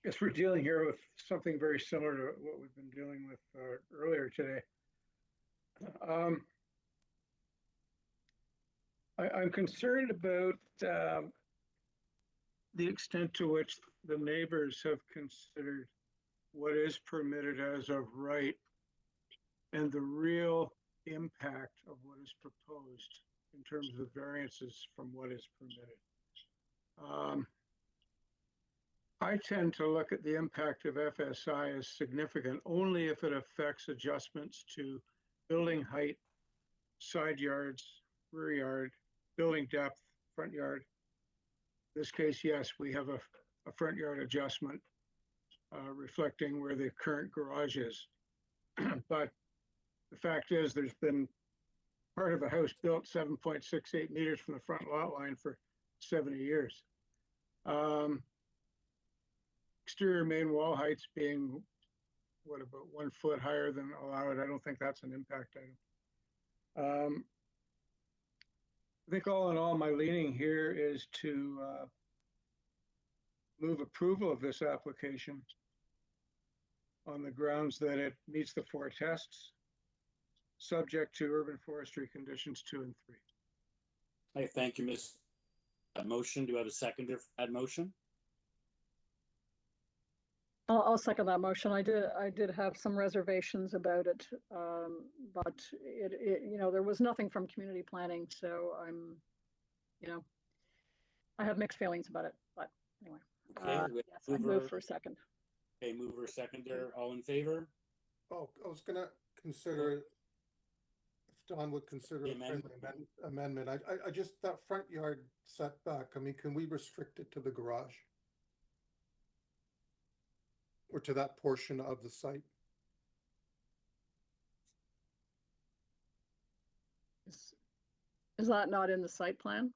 Guess we're dealing here with something very similar to what we've been dealing with earlier today. I'm concerned about the extent to which the neighbors have considered what is permitted as of right and the real impact of what is proposed. in terms of variances from what is permitted. I tend to look at the impact of FSI as significant only if it affects adjustments to building height, side yards, rear yard, building depth, front yard. In this case, yes, we have a front yard adjustment reflecting where the current garage is. But the fact is, there's been part of a house built 7.68 meters from the front lot line for 70 years. Exterior main wall heights being, what, about 1 foot higher than allowed. I don't think that's an impact item. I think all in all, my leaning here is to move approval of this application on the grounds that it meets the 4 tests, subject to urban forestry conditions 2 and 3. I thank you, Ms. Motion. Do I have a seconder for that motion? I'll second that motion. I did have some reservations about it, but it you know, there was nothing from community planning, so I'm, you know, I have mixed feelings about it. But anyway, Okay, yes, I move for a second. Okay, mover, seconder, all in favor? Oh, I was gonna consider, if Don would consider a friendly amendment. I just, that front yard setback, I mean, can we restrict it to the garage? Or to that portion of the site? Is that not in the site plan?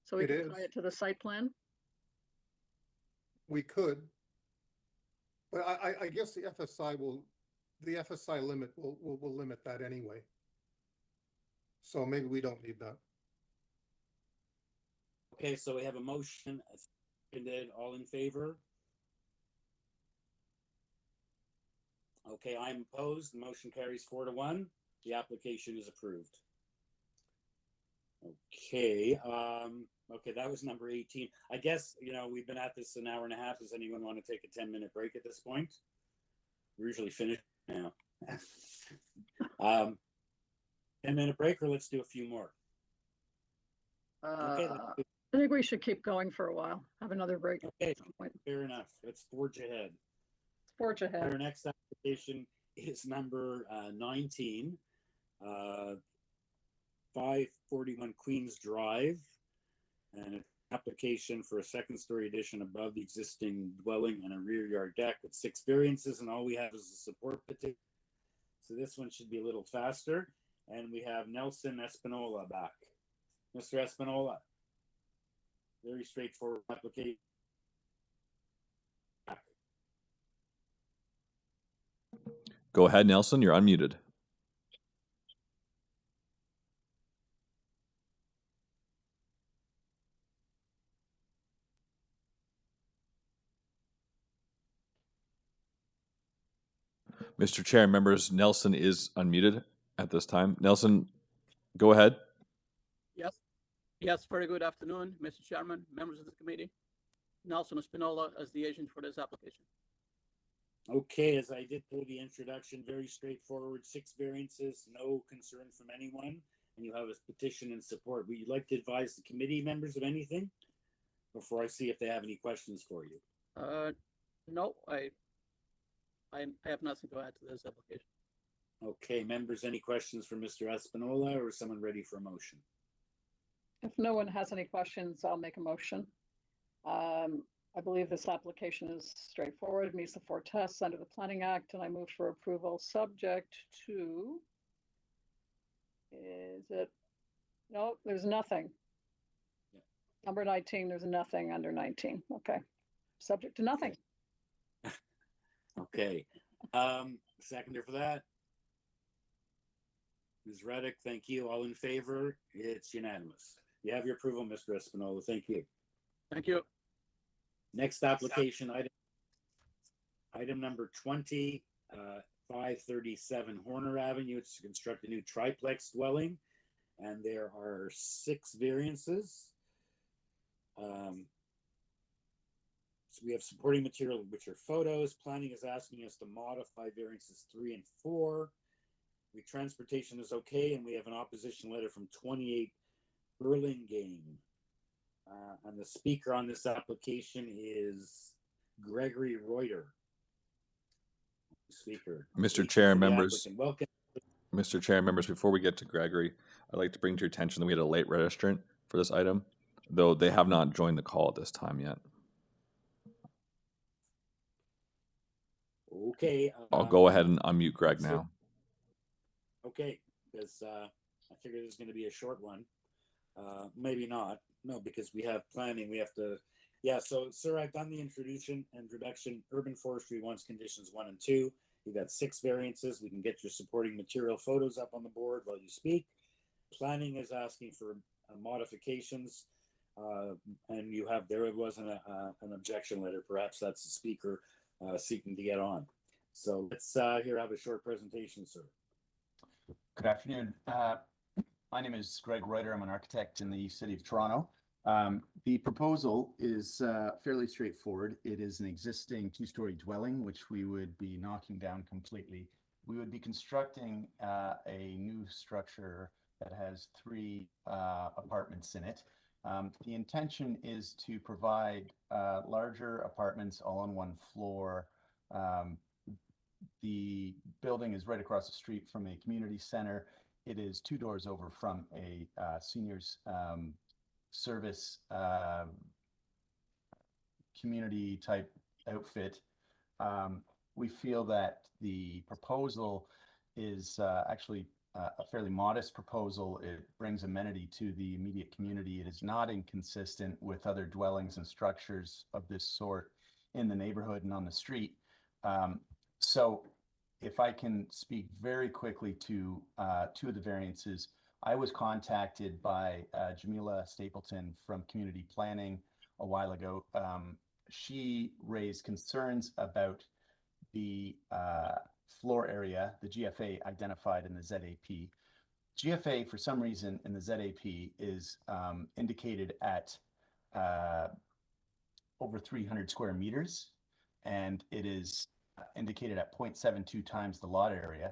So we It can is. tie it to the site plan? We could. But I guess the FSI limit will limit that anyway. So maybe we don't need that. Okay, so we have a motion, seconded, all in favor? Okay, I'm opposed. The motion carries 4 to 1. The application is approved. Okay, okay, that was number 18. I guess, you know, we've been at this an hour and a half. Does anyone want to take a 10-minute break at this point? We're usually finished now. 10-minute break, or let's do a few more. Okay, I think we should keep going for a while. Have another break. Okay, at some point. fair enough. Let's forge ahead. Forge ahead. Our next application is number 19, 541 Queens Drive, and an application for a second-story addition above the existing dwelling and a rear yard deck with 6 variances, and all we have is a support petition. So this one should be a little faster, and we have Nelson Espinola back. Mr. Espinola, very straightforward application. Go ahead, Nelson. You're unmuted. Mr. Chair, members, Nelson is unmuted at this time. Nelson, go ahead. Yes. Yes, very good afternoon, Mr. Chairman, members of the committee. Nelson Espinola as the agent for this application. Okay, as I did through the introduction, very straightforward, 6 variances, no concern from anyone, and you have a petition in support. Would you like to advise the committee members of anything before I see if they have any questions for you? No, I have nothing to add to this application. Okay, members, any questions for Mr. Espinola, or is someone ready for a motion? If no one has any questions, I'll make a motion. I believe this application is straightforward, meets the 4 tests under the Planning Act, and I move for approval subject to, is it, no, there's nothing. Yeah. Number 19, there's nothing under 19. Okay, subject to nothing. Okay, seconder for that. Ms. Reddick, thank you. All in favor? It's unanimous. You have your approval, Mr. Espinola. Thank you. Thank you. Next application, item number 20, 537 Horner Avenue. It's to construct a new triplex dwelling, and there are 6 variances. So we have supporting material, which are photos. Planning is asking us to modify variances 3 and 4. Transportation is okay, and we have an opposition letter from 28 Burlingame. And the speaker on this application is Gregory Reuter. Speaker. Mr. Chair, members. Applicant. Welcome. Mr. Chair, members, before we get to Gregory, I'd like to bring to your attention that we had a late registrant for this item, though they have not joined the call at this time yet. Okay. I'll go ahead and unmute Greg now. Okay, because I figured it's going to be a short one. Maybe not. No, because we have planning. We have to. Yeah. So, sir, I've done the introduction. Urban forestry wants conditions 1 and 2. You've got 6 variances. We can get your supporting material photos up on the board while you speak. Planning is asking for modifications, and you have there was an objection letter. Perhaps that's the speaker seeking to get on. So let's here have a short presentation, sir. Good afternoon. My name is Greg Reuter. I'm an architect in the City of Toronto. The proposal is fairly straightforward. It is an existing 2-story dwelling, which we would be knocking down completely. We would be constructing a new structure that has 3 apartments in it. The intention is to provide larger apartments all on 1 floor. The building is right across the street from a community center. It is 2 doors over from a seniors service community type outfit. We feel that the proposal is actually a fairly modest proposal. It brings amenity to the immediate community. It is not inconsistent with other dwellings and structures of this sort in the neighborhood and on the street. So if I can speak very quickly to 2 of the variances, I was contacted by Jamila Stapleton from Community Planning a while ago. She raised concerns about the floor area, the GFA identified in the ZAP. GFA, for some reason, in the ZAP is indicated at over 300 square meters, and it is indicated at 0.72 times the lot area.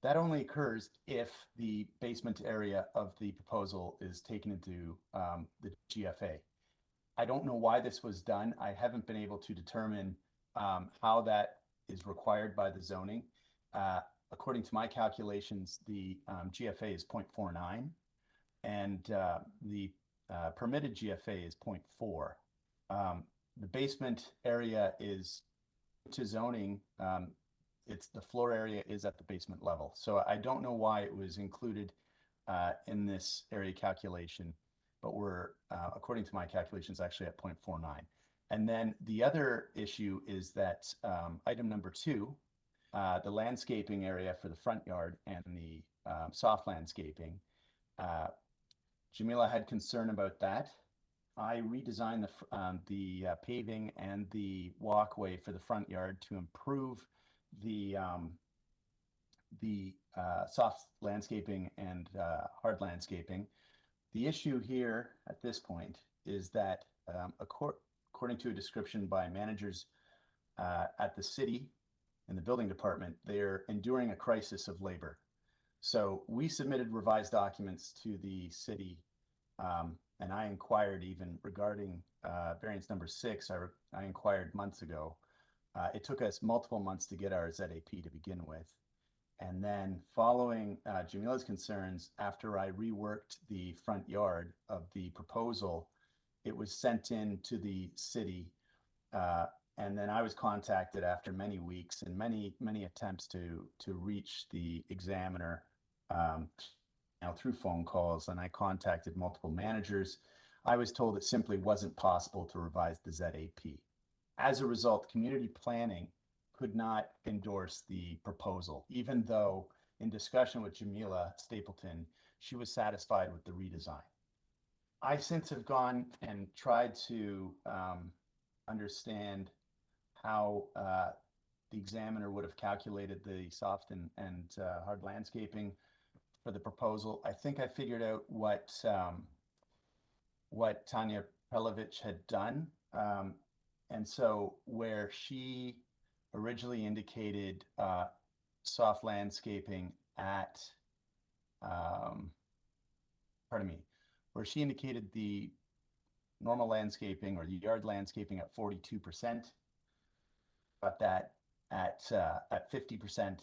That only occurs if the basement area of the proposal is taken into the GFA. I don't know why this was done. I haven't been able to determine how that is required by the zoning. According to my calculations, the GFA is 0.49 and the permitted GFA is 0.4. The basement area is to zoning. It's the floor area is at the basement level. So I don't know why it was included in this area calculation, but we're, according to my calculations, actually at 0.49. And then the other issue is that item number 2, the landscaping area for the front yard and the soft landscaping. Jamila had concern about that. I redesigned the paving and the walkway for the front yard to improve the soft landscaping and hard landscaping. The issue here at this point is that according to a description by managers at the city and the building department, they're enduring a crisis of labor. So we submitted revised documents to the city, and I inquired even regarding variance number 6. I inquired months ago. It took us multiple months to get our ZAP to begin with. And then following Jamila's concerns, after I reworked the front yard of the proposal, it was sent in to the city. And then I was contacted after many weeks and many attempts to reach the examiner through phone calls. And I contacted multiple managers. I was told it simply wasn't possible to revise the ZAP. As a result, community planning could not endorse the proposal, even though in discussion with Jamila Stapleton, she was satisfied with the redesign. I since have gone and tried to understand how the examiner would have calculated the soft and hard landscaping for the proposal. I think I figured out what Tanya Pelovich had done. And so where she originally indicated soft landscaping at, where she indicated the normal landscaping or the yard landscaping at 42%, got that at 50%,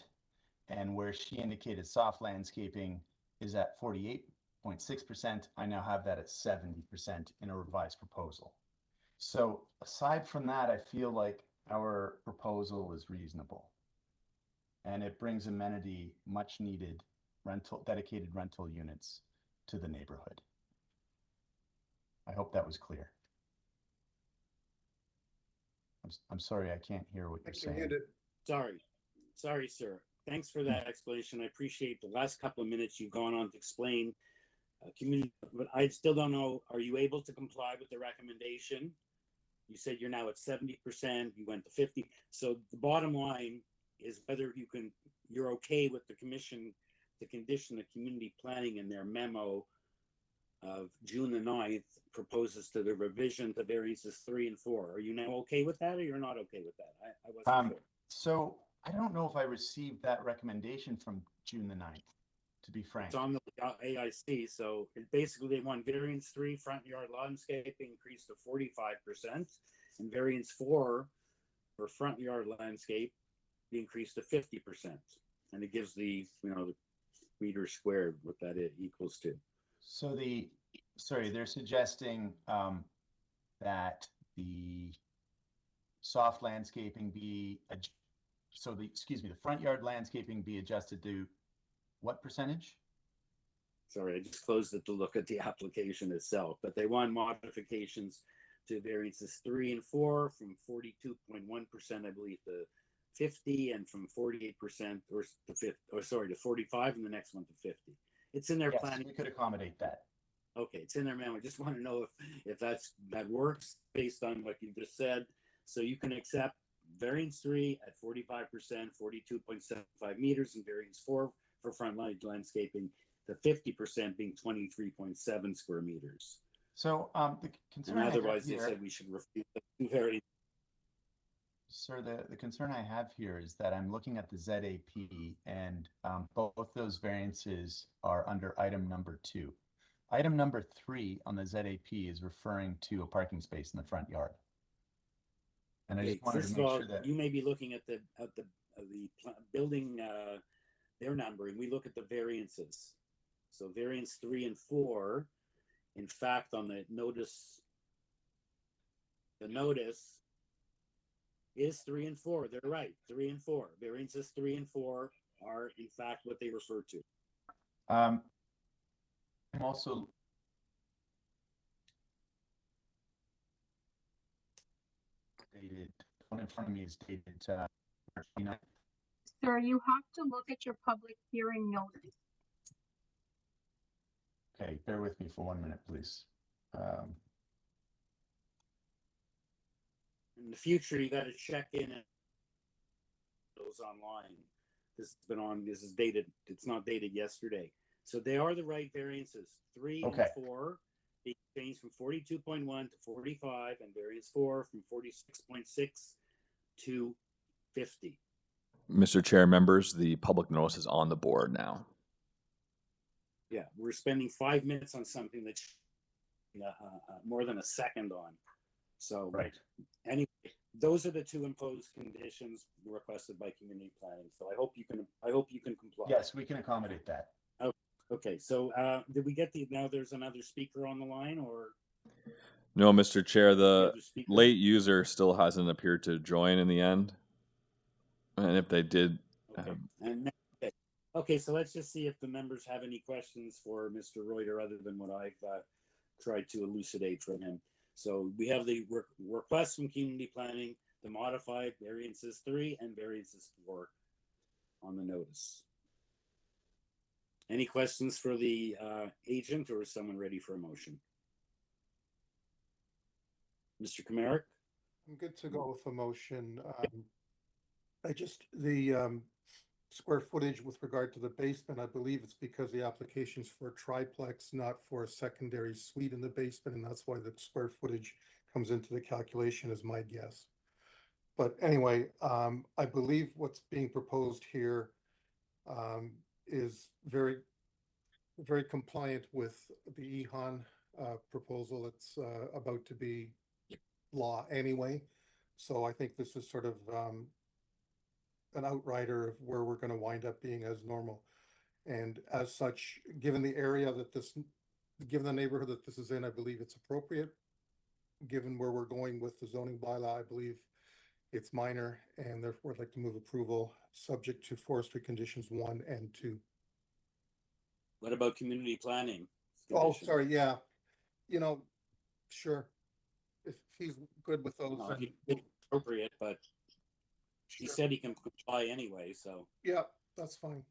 and where she indicated soft landscaping is at 48.6%, I now have that at 70% in a revised proposal. So aside from that, I feel like our proposal is reasonable, and it brings amenity, much needed dedicated rental units to the neighborhood. I hope that was clear. I'm sorry, I can't hear what you're saying. Sorry, sir. Thanks for that explanation. I appreciate the last couple of minutes you've gone on to explain community, but I still don't know, are you able to comply with the recommendation? You said you're now at 70%, you went to 50. So the bottom line is whether you're okay with the commission to condition the community planning in their memo of June the 9th proposes to the revision to variances 3 and 4. Are you now okay with that, or you're not okay with that? I wasn't sure. So I don't know if I received that recommendation from June the 9th, to be frank. It's on the AIC. So basically they want variance 3, front yard landscaping increased to 45%, and variance 4 for front yard landscape increased to 50%. And it gives the, the meter squared what that equals to. So they're suggesting that the soft landscaping be, the front yard landscaping be adjusted to what percentage? Sorry, I just closed it to look at the application itself, but they want modifications to variances 3 and 4 from 42.1%, I believe, to 50, and from 48% to 45, and the next one to 50. It's in their planning. We could accommodate that. Okay, it's in their memo. I just want to know if that works based on what you just said. So you can accept variance 3 at 45%, 42.75 meters, and variance 4 for front landscaping, to 50% being 23.7 square meters. So the concern and otherwise they said we should refuse the variance. Sir, the concern I have here is that I'm looking at the ZAP, and both those variances are under item number 2. Item number 3 on the ZAP is referring to a parking space in the front yard. And I just wanted to make sure that you may be looking at the building their numbering. We look at the variances. So variance 3 and 4, in fact, on the notice is 3 and 4. They're right, 3 and 4. Variances 3 and 4 are in fact what they refer to. I'm also dated. One in front of me is dated March 29th. Sir, you have to look at your public hearing notice. Okay, bear with me for 1 minute, please. In the future, you got to check in and those online. This is dated. It's not dated yesterday. So they are the right variances. 3 and 4 being changed from 42.1 to 45, and variance 4 from 46.6 to 50. Mr. Chair, members, the public notice is on the board now. Yeah, we're spending 5 minutes on something that's more than a second on. So anyway, those are the 2 imposed conditions requested by community planning. So I hope you can comply. Yes, we can accommodate that. Okay. So did we get now there's another speaker on the line, or? No, Mr. Chair, the late user still hasn't appeared to join in the end. And if they did. Okay, so let's just see if the members have any questions for Mr. Reuter other than what I've tried to elucidate from him. So we have the request from community planning to modify variances 3 and variances 4 on the notice. Any questions for the agent, or is someone ready for a motion? Mr. Kamarick? I'm good to go with a motion. The square footage with regard to the basement, I believe it's because the application's for a triplex, not for a secondary suite in the basement, and that's why the square footage comes into the calculation, is my guess. But anyway, I believe what's being proposed here is very, very compliant with the EHON proposal that's about to be law anyway. So I think this is sort of an outrider of where we're going to wind up being as normal. And as such, given the area that given the neighborhood that this is in, I believe it's appropriate. Given where we're going with the zoning bylaw, I believe it's minor, and therefore I'd like to move approval subject to forestry conditions 1 and 2. What about community planning? Oh, sorry, yeah. You know, sure. If he's good with those, No, then it's appropriate, but he said he can comply anyway, so. yeah, that's fine.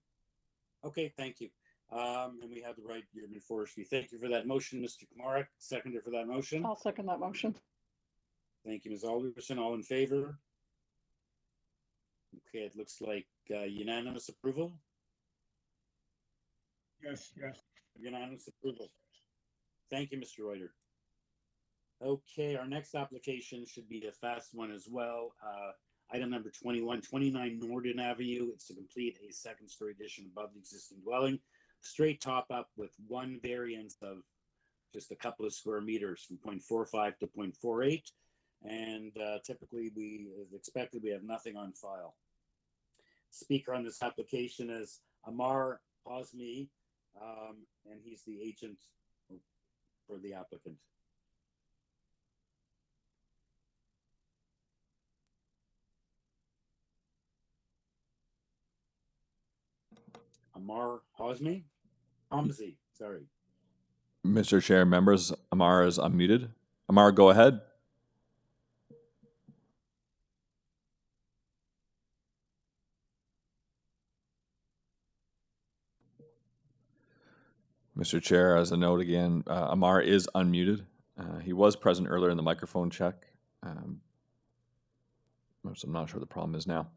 Okay, thank you. And we have the right Yearman Forestry. Thank you for that motion, Mr. Komarek. Seconder for that motion. I'll second that motion. Thank you, Ms. Alderson. All in favor? Okay, it looks like unanimous approval. Yes, yes. Unanimous approval. Thank you, Mr. Reuter. Okay, our next application should be a fast one as well. Item number 21, 29 Norden Avenue. It's to complete a second-story addition above the existing dwelling. Straight top up with one variance of just a couple of square meters from 0.45 to 0.48. And typically, as expected, we have nothing on file. Speaker on this application is Amar Osmi, and he's the agent for the applicant. Amar Hosmi? Hamzi, sorry. Mr. Chair, members, Amar is unmuted. Amar, go ahead. Mr. Chair, as a note again, Amar is unmuted. He was present earlier in the microphone check. So I'm not sure what the problem is now.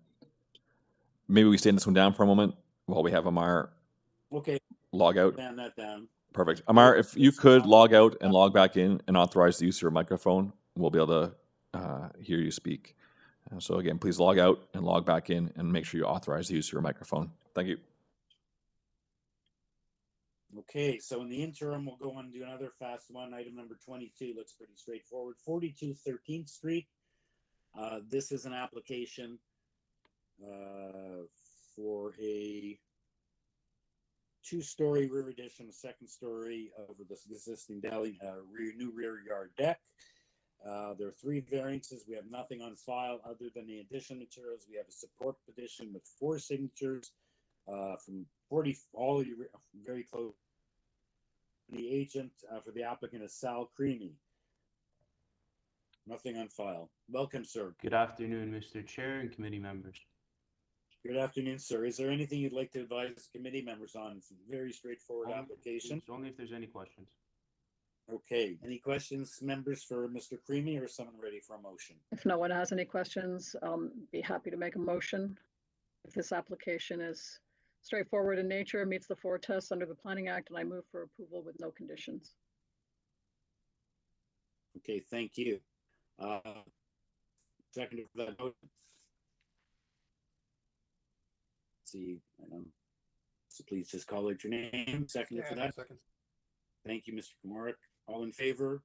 Maybe we stand this one down for a moment while we have Amar log out. Stand that down. Perfect. Amar, if you could log out and log back in and authorize the use of your microphone, we'll be able to hear you speak. So again, please log out and log back in and make sure you authorize the use of your microphone. Thank you. Okay, so in the interim, we'll go on and do another fast one. Item number 22 looks pretty straightforward. 42 13th Street. This is an application for a two-story rear addition, a second story over this existing new rear yard deck. There are 3 variances. We have nothing on file other than the addition materials. We have a support petition with 4 signatures from 40, all very close. The agent for the applicant is Sal Creamy. Nothing on file. Welcome, sir. Good afternoon, Mr. Chair and committee members. Good afternoon, sir. Is there anything you'd like to advise committee members on? It's a very straightforward application. Only if there's any questions. Okay. Any questions, members, for Mr. Creamy, or is someone ready for a motion? If no one has any questions, be happy to make a motion. If this application is straightforward in nature, meets the 4 tests under the Planning Act, and I move for approval with no conditions. Okay, thank you. Second for that motion. See, so please just call out your name. Second for that. Second. Thank you, Mr. Komarek. All in favor?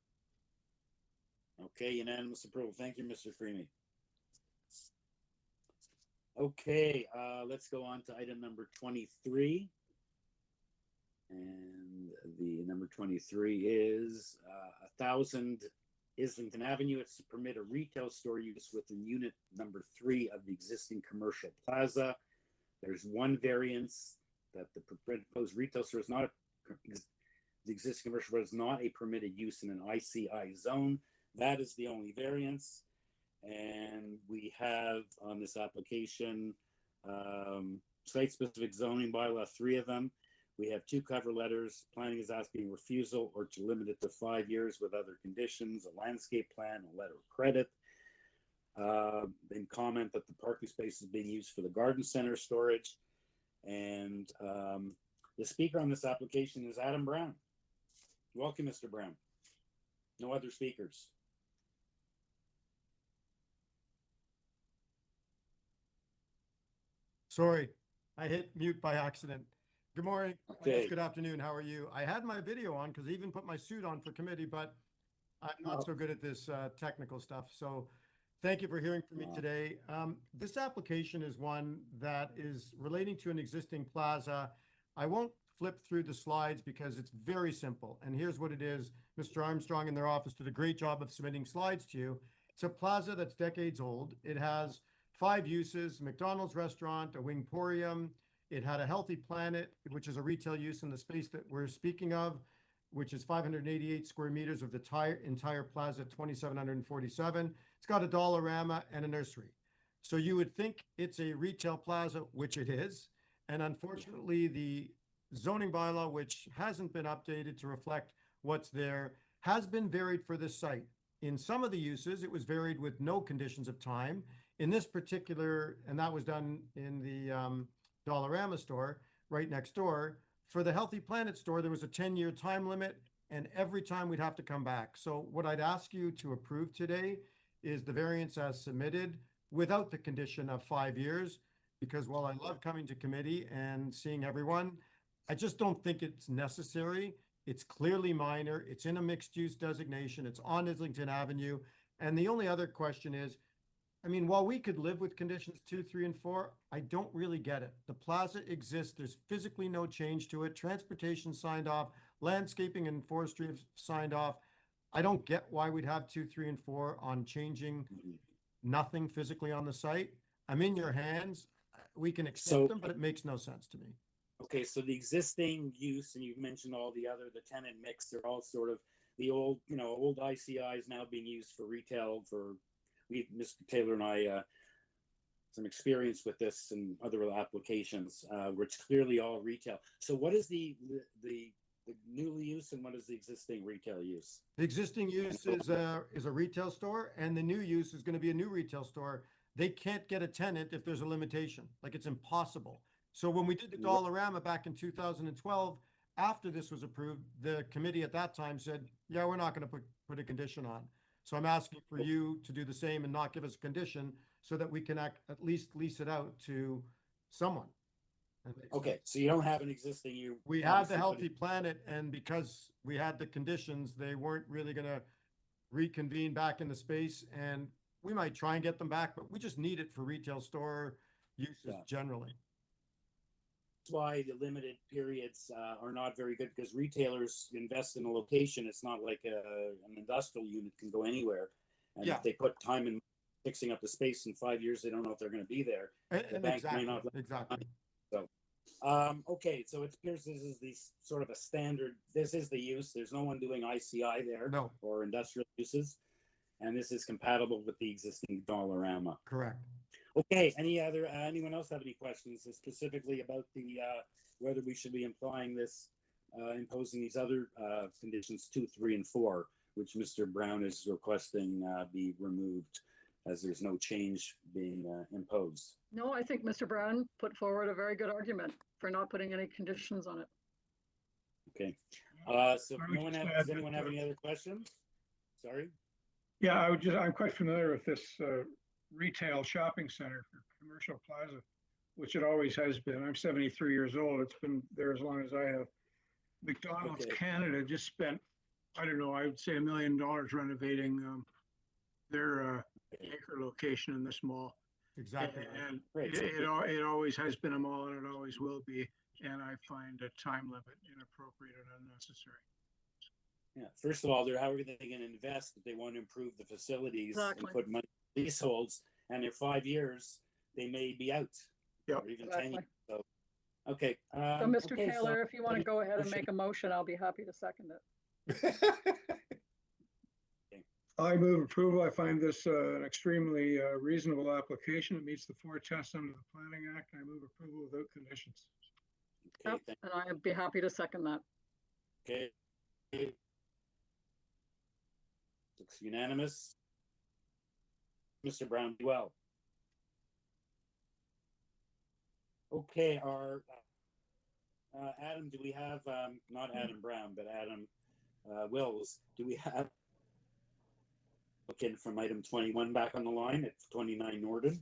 Okay, unanimous approval. Thank you, Mr. Creamy. Okay, let's go on to item number 23. And the number 23 is 1000 Islington Avenue. It's to permit a retail store use within unit number 3 of the existing commercial plaza. There's one variance that the proposed retail store is not the existing commercial store is not a permitted use in an ICI zone. That is the only variance. And we have on this application site-specific zoning bylaw, 3 of them. We have 2 cover letters. Planning is asking refusal or to limit it to 5 years with other conditions, a landscape plan, a letter of credit. Then comment that the parking space is being used for the garden center storage. And the speaker on this application is Adam Brown. Welcome, Mr. Brown. No other speakers. Sorry, I hit mute by accident. Good morning. Okay. Good afternoon. How are you? I had my video on because I even put my suit on for committee, but I'm not so good at this technical stuff. So thank you for hearing from me today. This application is one that is relating to an existing plaza. I won't flip through the slides because it's very simple. And here's what it is. Mr. Armstrong in their office did a great job of submitting slides to you. It's a plaza that's decades old. It has 5 uses: McDonald's restaurant, a wingporium. It had a Healthy Planet, which is a retail use in the space that we're speaking of, which is 588 square meters of the entire plaza, 2,747. It's got a Dollarama and a nursery. So you would think it's a retail plaza, which it is. And unfortunately, the zoning bylaw, which hasn't been updated to reflect what's there, has been varied for this site. In some of the uses, it was varied with no conditions of time. In this particular, and that was done in the Dollarama store right next door. For the Healthy Planet store, there was a 10-year time limit, and every time we'd have to come back. So what I'd ask you to approve today is the variance as submitted without the condition of 5 years, because while I love coming to committee and seeing everyone, I just don't think it's necessary. It's clearly minor. It's in a mixed-use designation. It's on Islington Avenue. And the only other question is, I mean, while we could live with conditions 2, 3, and 4, I don't really get it. The plaza exists. There's physically no change to it. Transportation signed off. Landscaping and forestry have signed off. I don't get why we'd have 2, 3, and 4 on changing nothing physically on the site. I'm in your hands. We can accept them, but it makes no sense to me. Okay, so the existing use, and you've mentioned all the tenant mix, they're all sort of the old, old ICIs now being used for retail Mr. Taylor and I, some experience with this and other applications, where it's clearly all retail. So what is the new use and what is the existing retail use? The existing use is a retail store, and the new use is going to be a new retail store. They can't get a tenant if there's a limitation. Like, it's impossible. So when we did the Dollarama back in 2012, after this was approved, the committee at that time said, yeah, we're not going to put a condition on. So I'm asking for you to do the same and not give us a condition so that we can at least lease it out to someone. Okay, so you don't have an existing. We had the Healthy Planet, and because we had the conditions, they weren't really going to reconvene back in the space, and we might try and get them back, but we just need it for retail store uses generally. That's why the limited periods are not very good, because retailers invest in a location. It's not like an industrial unit can go anywhere. And if they put time in fixing up the space in 5 years, they don't know if they're going to be there. The bank may not. Exactly. So, okay, so it appears this is the sort of a standard. This is the use. There's no one doing ICI there or industrial uses, and this is compatible with the existing Dollarama. Correct. Okay. Anyone else have any questions specifically about the whether we should be imposing these other conditions 2, 3, and 4, which Mr. Brown is requesting be removed, as there's no change being imposed? No, I think Mr. Brown put forward a very good argument for not putting any conditions on it. Okay. So does anyone have any other questions? Sorry. Yeah, I'm quite familiar with this retail shopping center for commercial plaza, which it always has been. I'm 73 years old. It's been there as long as I have. McDonald's Canada just spent, I don't know, I would say $1 million renovating their acre location in this mall. Exactly. And it always has been a mall, and it always will be. And I find a time limit inappropriate and unnecessary. Yeah. First of all, how are they going to invest if they want to improve the facilities and put money in leaseholds? And in 5 years, they may be out, or even 10 years. So, okay. So, Mr. Taylor, if you want to go ahead and make a motion, I'll be happy to second it. I move approval. I find this an extremely reasonable application. It meets the 4 tests under the Planning Act. I move approval without conditions. Okay, and I'd be happy to second that. Okay. Looks unanimous. Mr. Brown, do well. Okay, our Adam, do we have not Adam Brown, but Adam Wills? Do we have looking from item 21 back on the line at 29 NORDIN?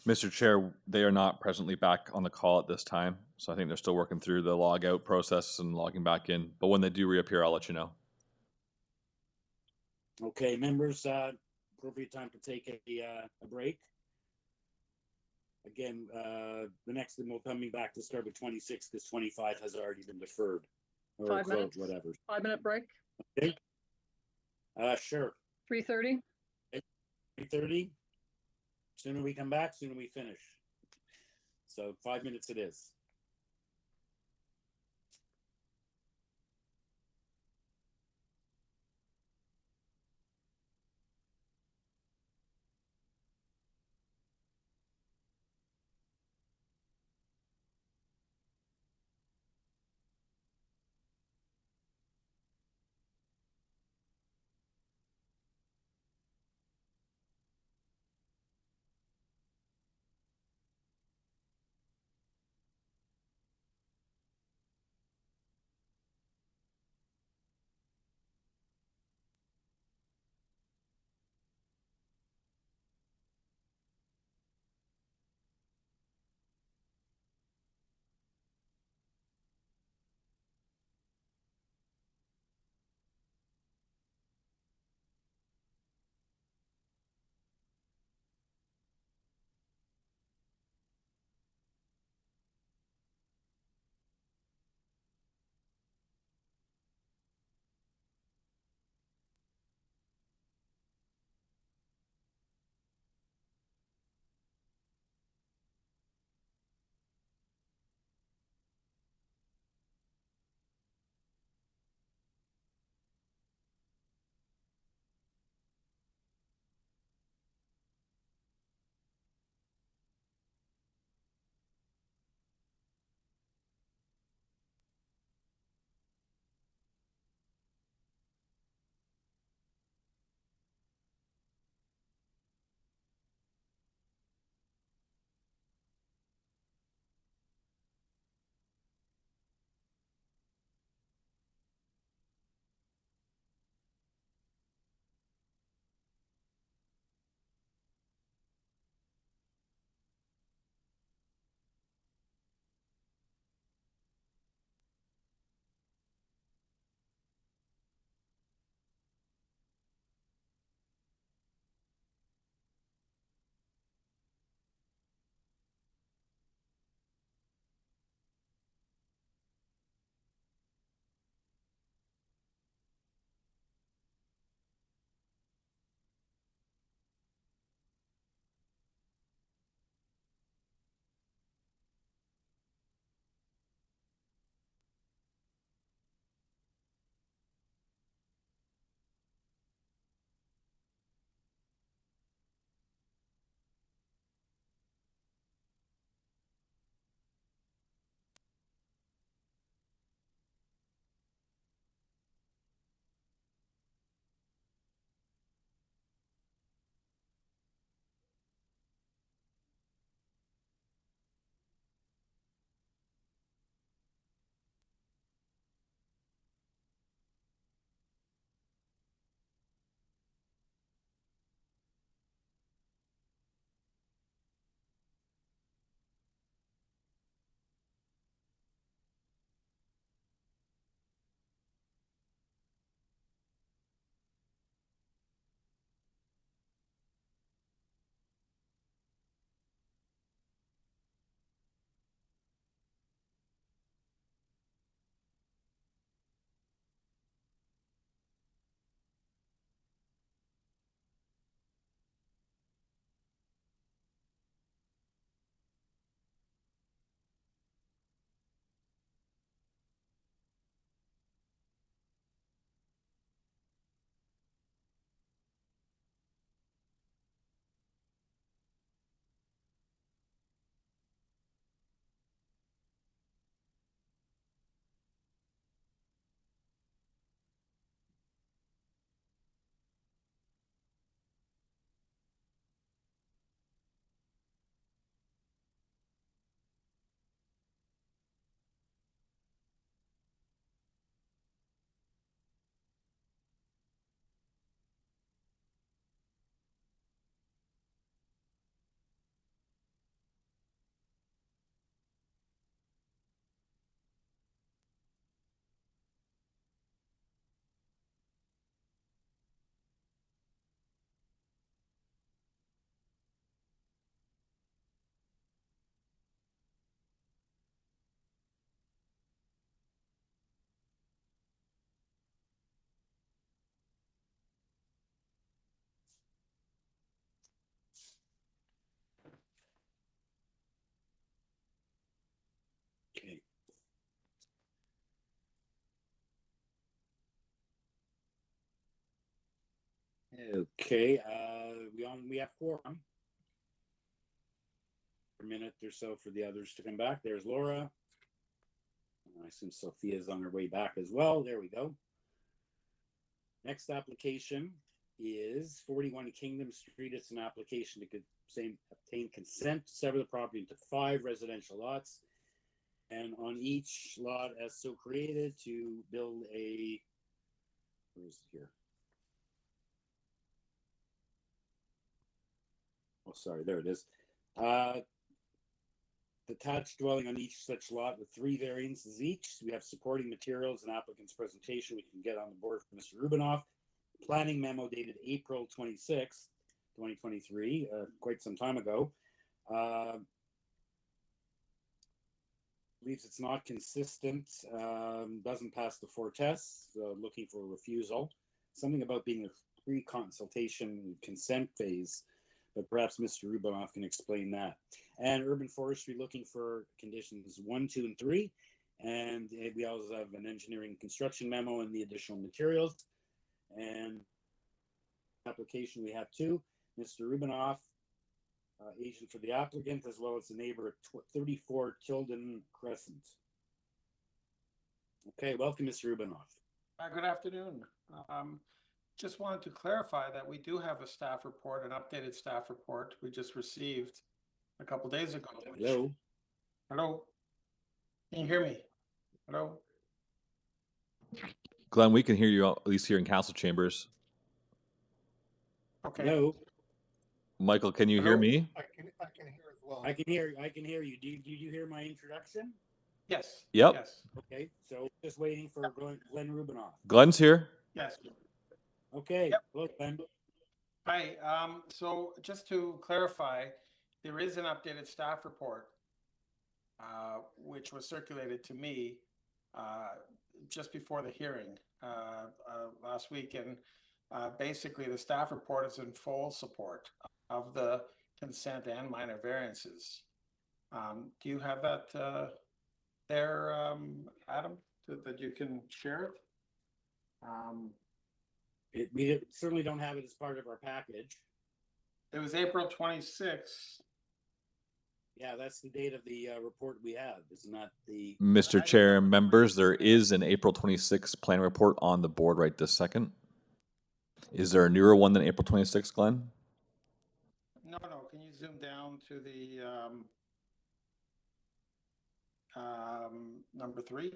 Mr. Chair, they are not presently back on the call at this time, so I think they're still working through the log out process and logging back in. But when they do reappear, I'll let you know. Okay, members, appropriate time to take a break. Again, the next thing we'll coming back to start with 26 because 25 has already been deferred. Or 5 minutes, whatever. 5-minute break. Okay. Sure. 3:30. 3:30. Sooner we come back, sooner we finish. So 5 minutes it is. Okay, we have quorum. A minute or so for the others to come back. There's Laura. I assume Sophia's on her way back as well. There we go. Next application is 41 Kingdom Street. It's an application to obtain consent to sever the property into 5 residential lots, and on each lot as so created to build a, where is it here? Oh, sorry, there it is. Detached dwelling on each such lot with 3 variances each. We have supporting materials and applicant's presentation we can get on the board for Mr. Rubinoff. Planning memo dated April 26th, 2023, quite some time ago. Believes it's not consistent, doesn't pass the 4 tests, looking for a refusal. Something about being a pre-consultation consent phase, but perhaps Mr. Rubinoff can explain that. And urban forestry looking for conditions 1, 2, and 3. And we also have an engineering construction memo and the additional materials. And application we have 2, Mr. Rubinoff, agent for the applicant, as well as the neighbor at 34 Tilden Crescent. Okay, welcome, Mr. Rubinoff. Good afternoon. Just wanted to clarify that we do have a staff report, an updated staff report we just received a couple days ago. Hello? Hello? Can you hear me? Hello? Glenn, we can hear you at least here in council chambers. Okay. Hello? Michael, can you hear me? I can hear as well. I can hear you. Did you hear my introduction? Yes. Yep. Yes. Okay, so just waiting for Glenn Rubinoff. Glenn's here. Yes. Okay, Yep. hello, Glenn. Hi. So just to clarify, there is an updated staff report, which was circulated to me just before the hearing last week. And basically, the staff report is in full support of the consent and minor variances. Do you have that there, Adam, that you can share it? We certainly don't have it as part of our package. It was April 26th. Yeah, that's the date of the report we have. It's not the... Mr. Chair and members, there is an April 26th plan report on the board right this second. Is there a newer one than April 26th, Glenn? No. Can you zoom down to the number 3,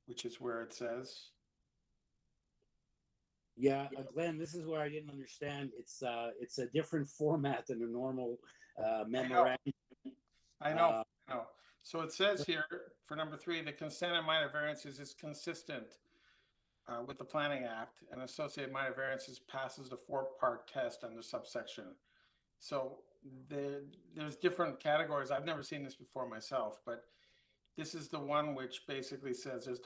which is where it says... Yeah, Glenn, this is where I didn't understand. It's a different format than a normal memorandum. I know. So it says here for number 3, the consent and minor variances is consistent with the Planning Act, and associated minor variances passes the 4-part test under subsection. So there's different categories. I've never seen this before myself, but this is the one which basically says there's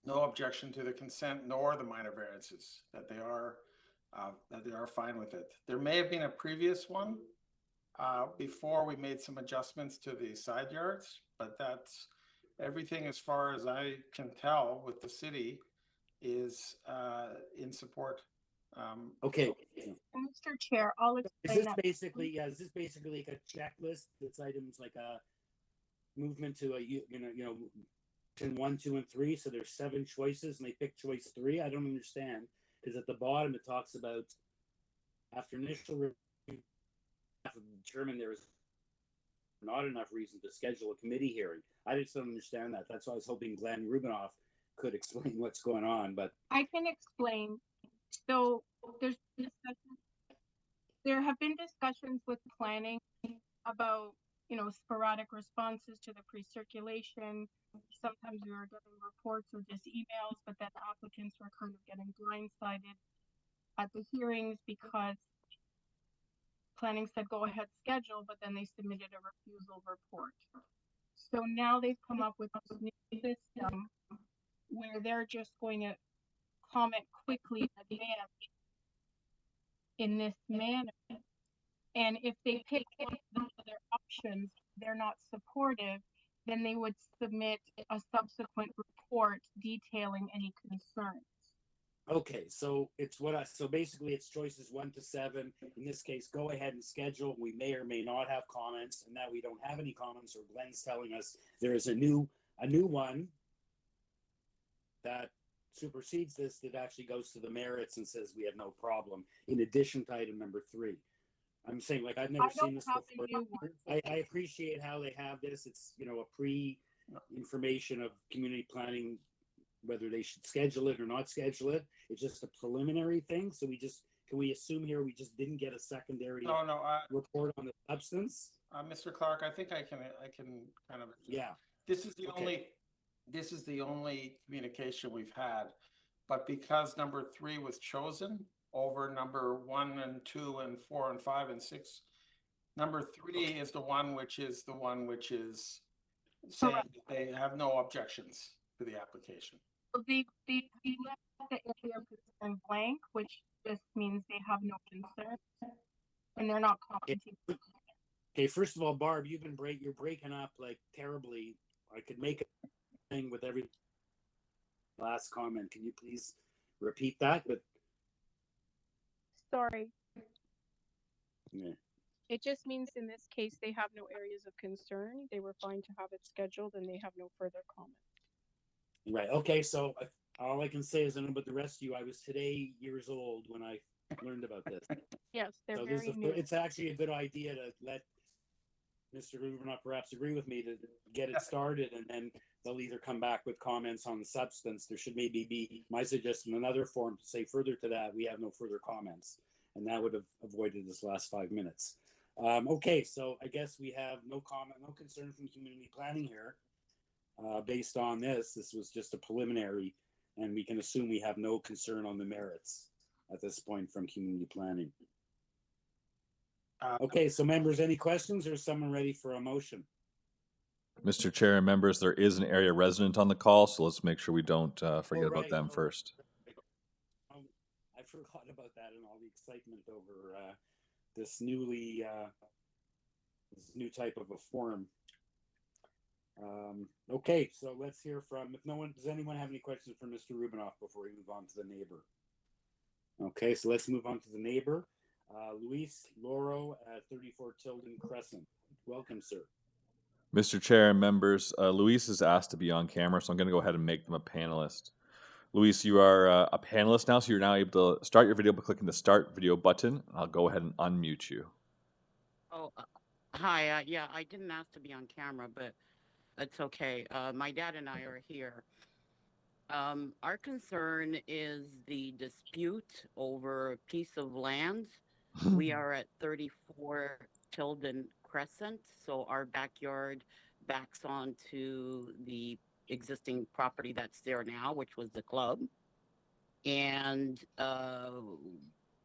no objection to the consent nor the minor variances, that they are fine with it. There may have been a previous one before we made some adjustments to the side yards, but that's everything as far as I can tell with the city is in support. Okay. Mr. Chair, I'll explain Is that. this basically like a checklist that's items like a movement to a, 1, 2, and 3, so there's 7 choices and they pick choice 3? I don't understand, because at the bottom it talks about after initial review, determined there is not enough reason to schedule a committee hearing. I just don't understand that. That's why I was hoping Glenn Rubinoff could explain what's going on. But I can explain. So there have been discussions with planning about sporadic responses to the pre-circulation. Sometimes we were getting reports or just emails, but then the applicants were kind of getting blindsided at the hearings because planning said go ahead schedule, but then they submitted a refusal report. So now they've come up with this new system where they're just going to comment quickly in advance in this manner. And if they pick one of the other options, they're not supportive, then they would submit a subsequent report detailing any concerns. Okay, so it's so basically it's choices 1 to 7. In this case, go ahead and schedule. We may or may not have comments, and now we don't have any comments, or Glenn's telling us there is a new one that supersedes this, that actually goes to the merits and says we have no problem, in addition to item number 3. I'm saying, like, I've never seen this before. I appreciate how they have this. It's, you know, a pre-information of community planning, whether they should schedule it or not schedule it. It's just a preliminary thing. So can we assume here we just didn't get a secondary report on the substance? Mr. Clark, I think I can kind of. Yeah. This is the only communication we've had, but because number 3 was chosen over number 1 and 2 and 4 and 5 and 6, number 3 is the one which is saying that they have no objections to the application. They left the area of concern blank, which just means they have no concern and they're not commenting. Okay, first of all, Barb, you're breaking up like terribly. I could make a thing with every last comment. Can you please repeat that? But sorry. Yeah. It just means in this case they have no areas of concern. They were fine to have it scheduled and they have no further comment. Right. Okay. So all I can say is, I don't know about the rest of you, I was today years old when I learned about this. Yes, they're very new. It's actually a good idea to let Mr. Rubinoff perhaps agree with me to get it started, and then they'll either come back with comments on the substance. There should maybe be my suggestion, another form to say further to that, we have no further comments, and that would have avoided this last 5 minutes. Okay. So I guess we have no comment, no concern from community planning here. Based on this was just a preliminary, and we can assume we have no concern on the merits at this point from community planning. Okay, so members, any questions, or is someone ready for a motion? Mr. Chair and members, there is an area resident on the call, so let's make sure we don't forget about them first. I forgot about that and all the excitement over this new type of a form. Okay, so let's hear from, does anyone have any questions for Mr. Rubinoff before we move on to the neighbor? Okay, so let's move on to the neighbor. Luis Loro at 34 Tilden Crescent. Welcome, sir. Mr. Chair and members, Luis is asked to be on camera, so I'm going to go ahead and make them a panelist. Luis, you are a panelist now, so you're now able to start your video by clicking the Start Video button. I'll go ahead and unmute you. Oh, hi. Yeah, I didn't ask to be on camera, but it's okay. My dad and I are here. Our concern is the dispute over a piece of land. We are at 34 Tilden Crescent, so our backyard backs onto the existing property that's there now, which was the club. And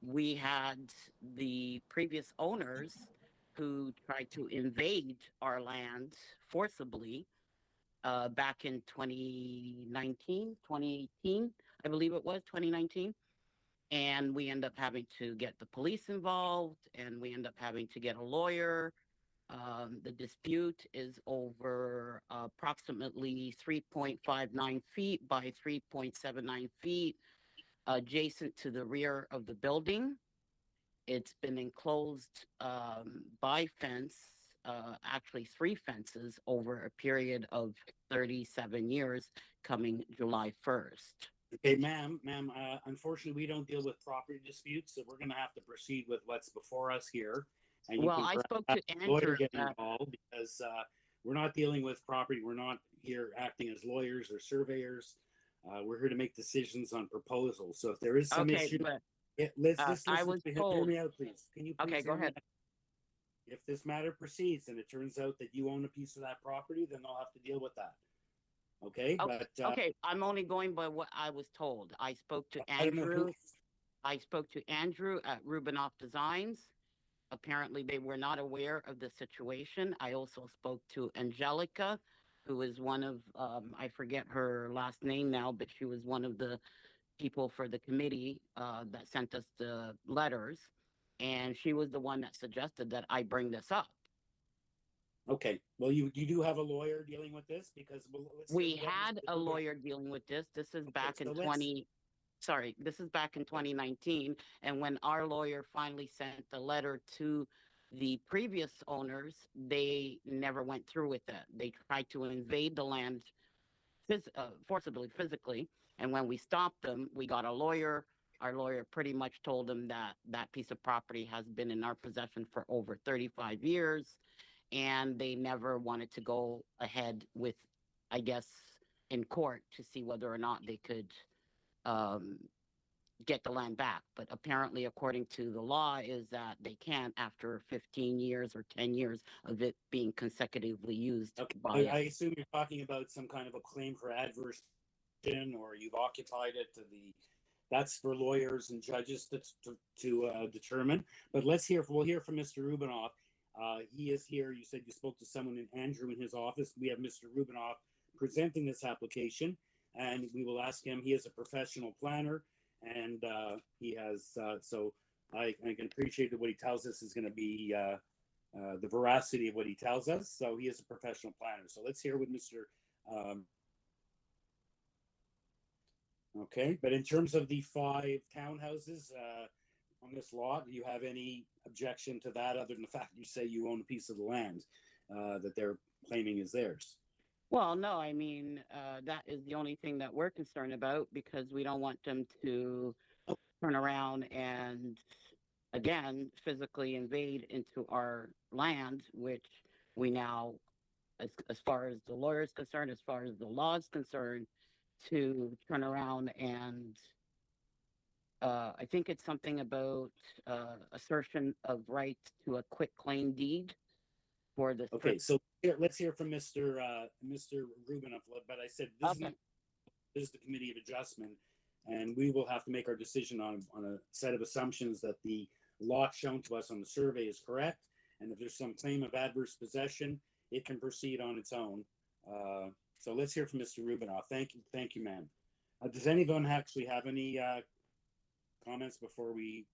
we had the previous owners who tried to invade our land forcibly back in 2019, 2018, I believe it was 2019. And we end up having to get the police involved, and we end up having to get a lawyer. The dispute is over approximately 3.59 feet by 3.79 feet adjacent to the rear of the building. It's been enclosed by fence, actually 3 fences over a period of 37 years coming July 1st. Okay, ma'am, unfortunately, we don't deal with property disputes, so we're going to have to proceed with what's before us here. And well, I spoke to Andrew. Get involved because we're not dealing with property. We're not here acting as lawyers or surveyors. We're here to make decisions on proposals. So if there is some issue, let's I was told. Hear me out, please. Can you please go ahead. If this matter proceeds and it turns out that you own a piece of that property, then I'll have to deal with that. Okay, but okay, I'm only going by what I was told. I spoke to Andrew. I spoke to Andrew at Rubinoff Designs. Apparently, they were not aware of the situation. I also spoke to Angelica, who is one of I forget her last name now, but she was one of the people for the committee that sent us the letters, and she was the one that suggested that I bring this up. Okay. Well, you do have a lawyer dealing with this because we had a lawyer dealing with this. This is back in 20. sorry, this is back in 2019. And when our lawyer finally sent the letter to the previous owners, they never went through with it. They tried to invade the land forcibly, physically. And when we stopped them, we got a lawyer. Our lawyer pretty much told them that that piece of property has been in our possession for over 35 years. And they never wanted to go ahead with, I guess, in court to see whether or not they could get the land back. But apparently, according to the law, is that they can't after 15 years or 10 years of it being consecutively used. Okay. I assume you're talking about some kind of a claim for adverse action, or you've occupied it to the. That's for lawyers and judges to determine. But we'll hear from Mr. Rubinoff. He is here. You said you spoke to someone in Andrew in his office. We have Mr. Rubinoff presenting this application, and we will ask him. He is a professional planner, and he has. So I can appreciate that what he tells us is going to be the veracity of what he tells us. So he is a professional planner. So let's hear with Mr. Okay, but in terms of the 5 townhouses on this lot, do you have any objection to that other than the fact you say you own a piece of the land that they're claiming is theirs? Well, no, I mean, that is the only thing that we're concerned about, because we don't want them to turn around and, again, physically invade into our land, which we now, as far as the lawyer is concerned, as far as the law is concerned, to turn around and I think it's something about assertion of right to a quit claim deed for the. Okay, so let's hear from Mr. Rubinoff. But I said this is the Committee of Adjustment, and we will have to make our decision on a set of assumptions that the lot shown to us on the survey is correct, and if there's some claim of adverse possession, it can proceed on its own. So let's hear from Mr. Rubinoff. Thank you, ma'am. Does anyone actually have any comments before we,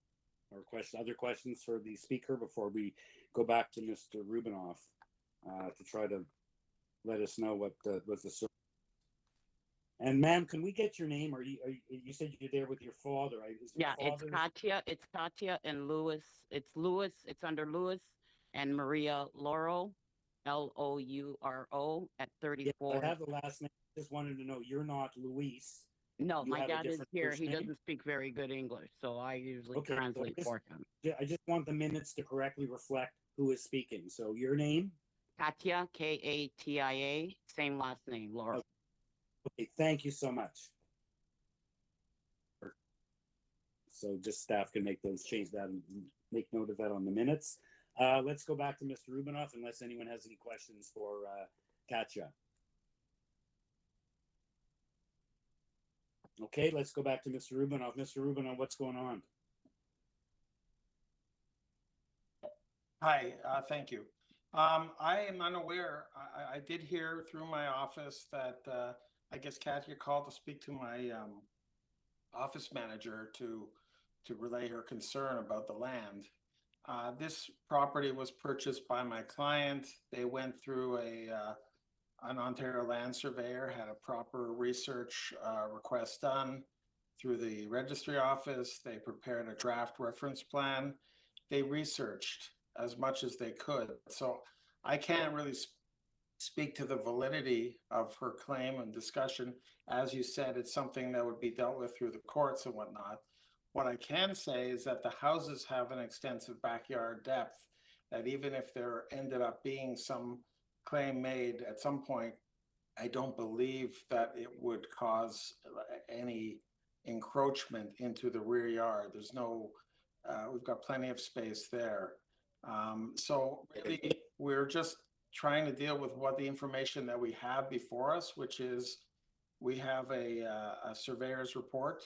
or other questions for the speaker before we go back to Mr. Rubinoff to try to let us know what the and ma'am, can we get your name? You said you're there with your father? It's Katya. It's Katya and Lewis. It's Lewis. It's under Lewis and Maria Lauro. Louro at 34. Yeah, I have the last name. Just wanted to know you're not Luis. No, my dad is here. He doesn't speak very good English, so I usually translate for him. I just want the minutes to correctly reflect who is speaking. So your name? Katya, Katia, same last name, Laura. Okay, thank you so much. So just staff can change that and make note of that on the minutes. Let's go back to Mr. Rubinoff unless anyone has any questions for Katya. Okay, let's go back to Mr. Rubinoff. Mr. Rubinoff, what's going on? Hi, thank you. I am unaware. I did hear through my office that I guess Katya called to speak to my office manager to relay her concern about the land. This property was purchased by my client. They went through an Ontario land surveyor, had a proper research request done through the registry office. They prepared a draft reference plan. They researched as much as they could. So I can't really speak to the validity of her claim and discussion. As you said, it's something that would be dealt with through the courts and whatnot. What I can say is that the houses have an extensive backyard depth, that even if there ended up being some claim made at some point, I don't believe that it would cause any encroachment into the rear yard. There's no, we've got plenty of space there. So really, we're just trying to deal with what the information that we have before us, which is we have a surveyor's report,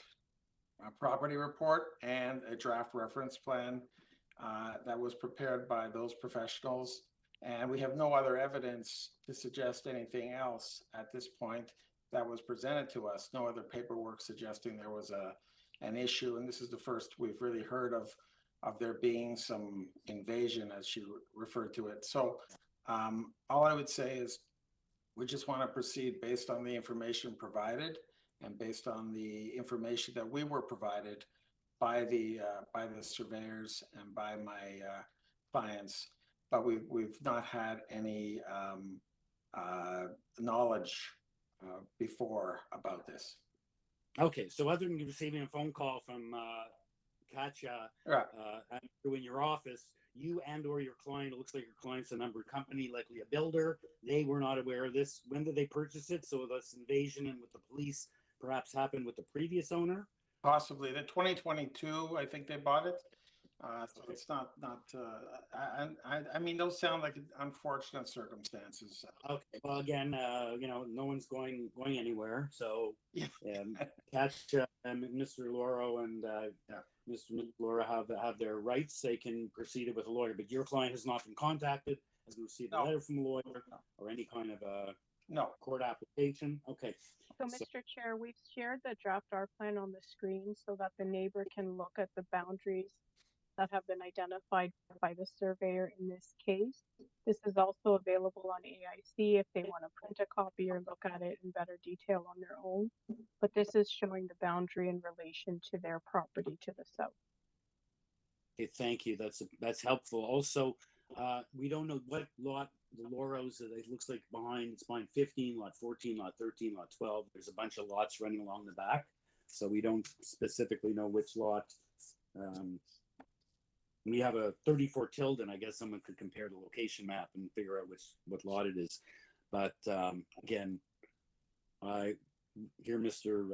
a property report, and a draft reference plan that was prepared by those professionals. And we have no other evidence to suggest anything else at this point that was presented to us. No other paperwork suggesting there was an issue. And this is the first we've really heard of there being some invasion, as she referred to it. So all I would say is we just want to proceed based on the information provided. and based on the information that we were provided by the surveyors and by my clients, but we've not had any knowledge before about this. Okay, so other than receiving a phone call from Katja in your office, you and or your client, it looks like your client's a numbered company, likely a builder, they were not aware of this. When did they purchase it? So this invasion and with the police perhaps happened with the previous owner? Possibly. The 2022, I think they bought it. So it's not, I mean, those sound like unfortunate circumstances. Okay, well, again, you know, no one's going anywhere. So, Katja and Mr. Loro and Mr. Laura have their rights. They can proceed it with a lawyer, but your client has not been contacted, hasn't received a letter from a lawyer or any kind of court application. Okay. So, Mr. Chair, we've shared the draft R plan on the screen so that the neighbor can look at the boundaries that have been identified by the surveyor in this case. This is also available on AIC if they want to print a copy or look at it in better detail on their own. But this is showing the boundary in relation to their property to the south. Okay, thank you. That's helpful. Also, we don't know what lot the Loros, it looks like it's behind 15, lot 14, lot 13, lot 12. There's a bunch of lots running along the back. So we don't specifically know which lot. We have a 34 Tilden. I guess someone could compare the location map and figure out what lot it is. But again, I hear Mr.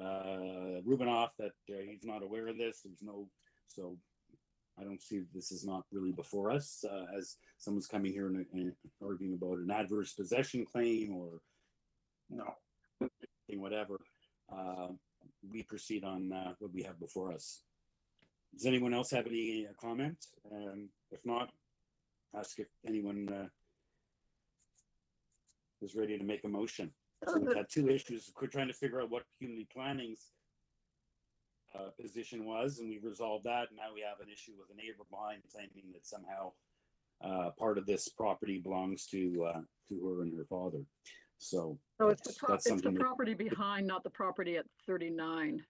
Rubinoff that he's not aware of this. So I don't see this is not really before us as someone's coming here and arguing about an adverse possession claim or whatever. We proceed on what we have before us. Does anyone else have any comment? If not, ask if anyone is ready to make a motion. So we've had two issues. We're trying to figure out what community planning's position was, and we resolved that. Now we have an issue with a neighbor behind claiming that somehow part of this property belongs to her and her father. So it's the property behind, not the property at 39.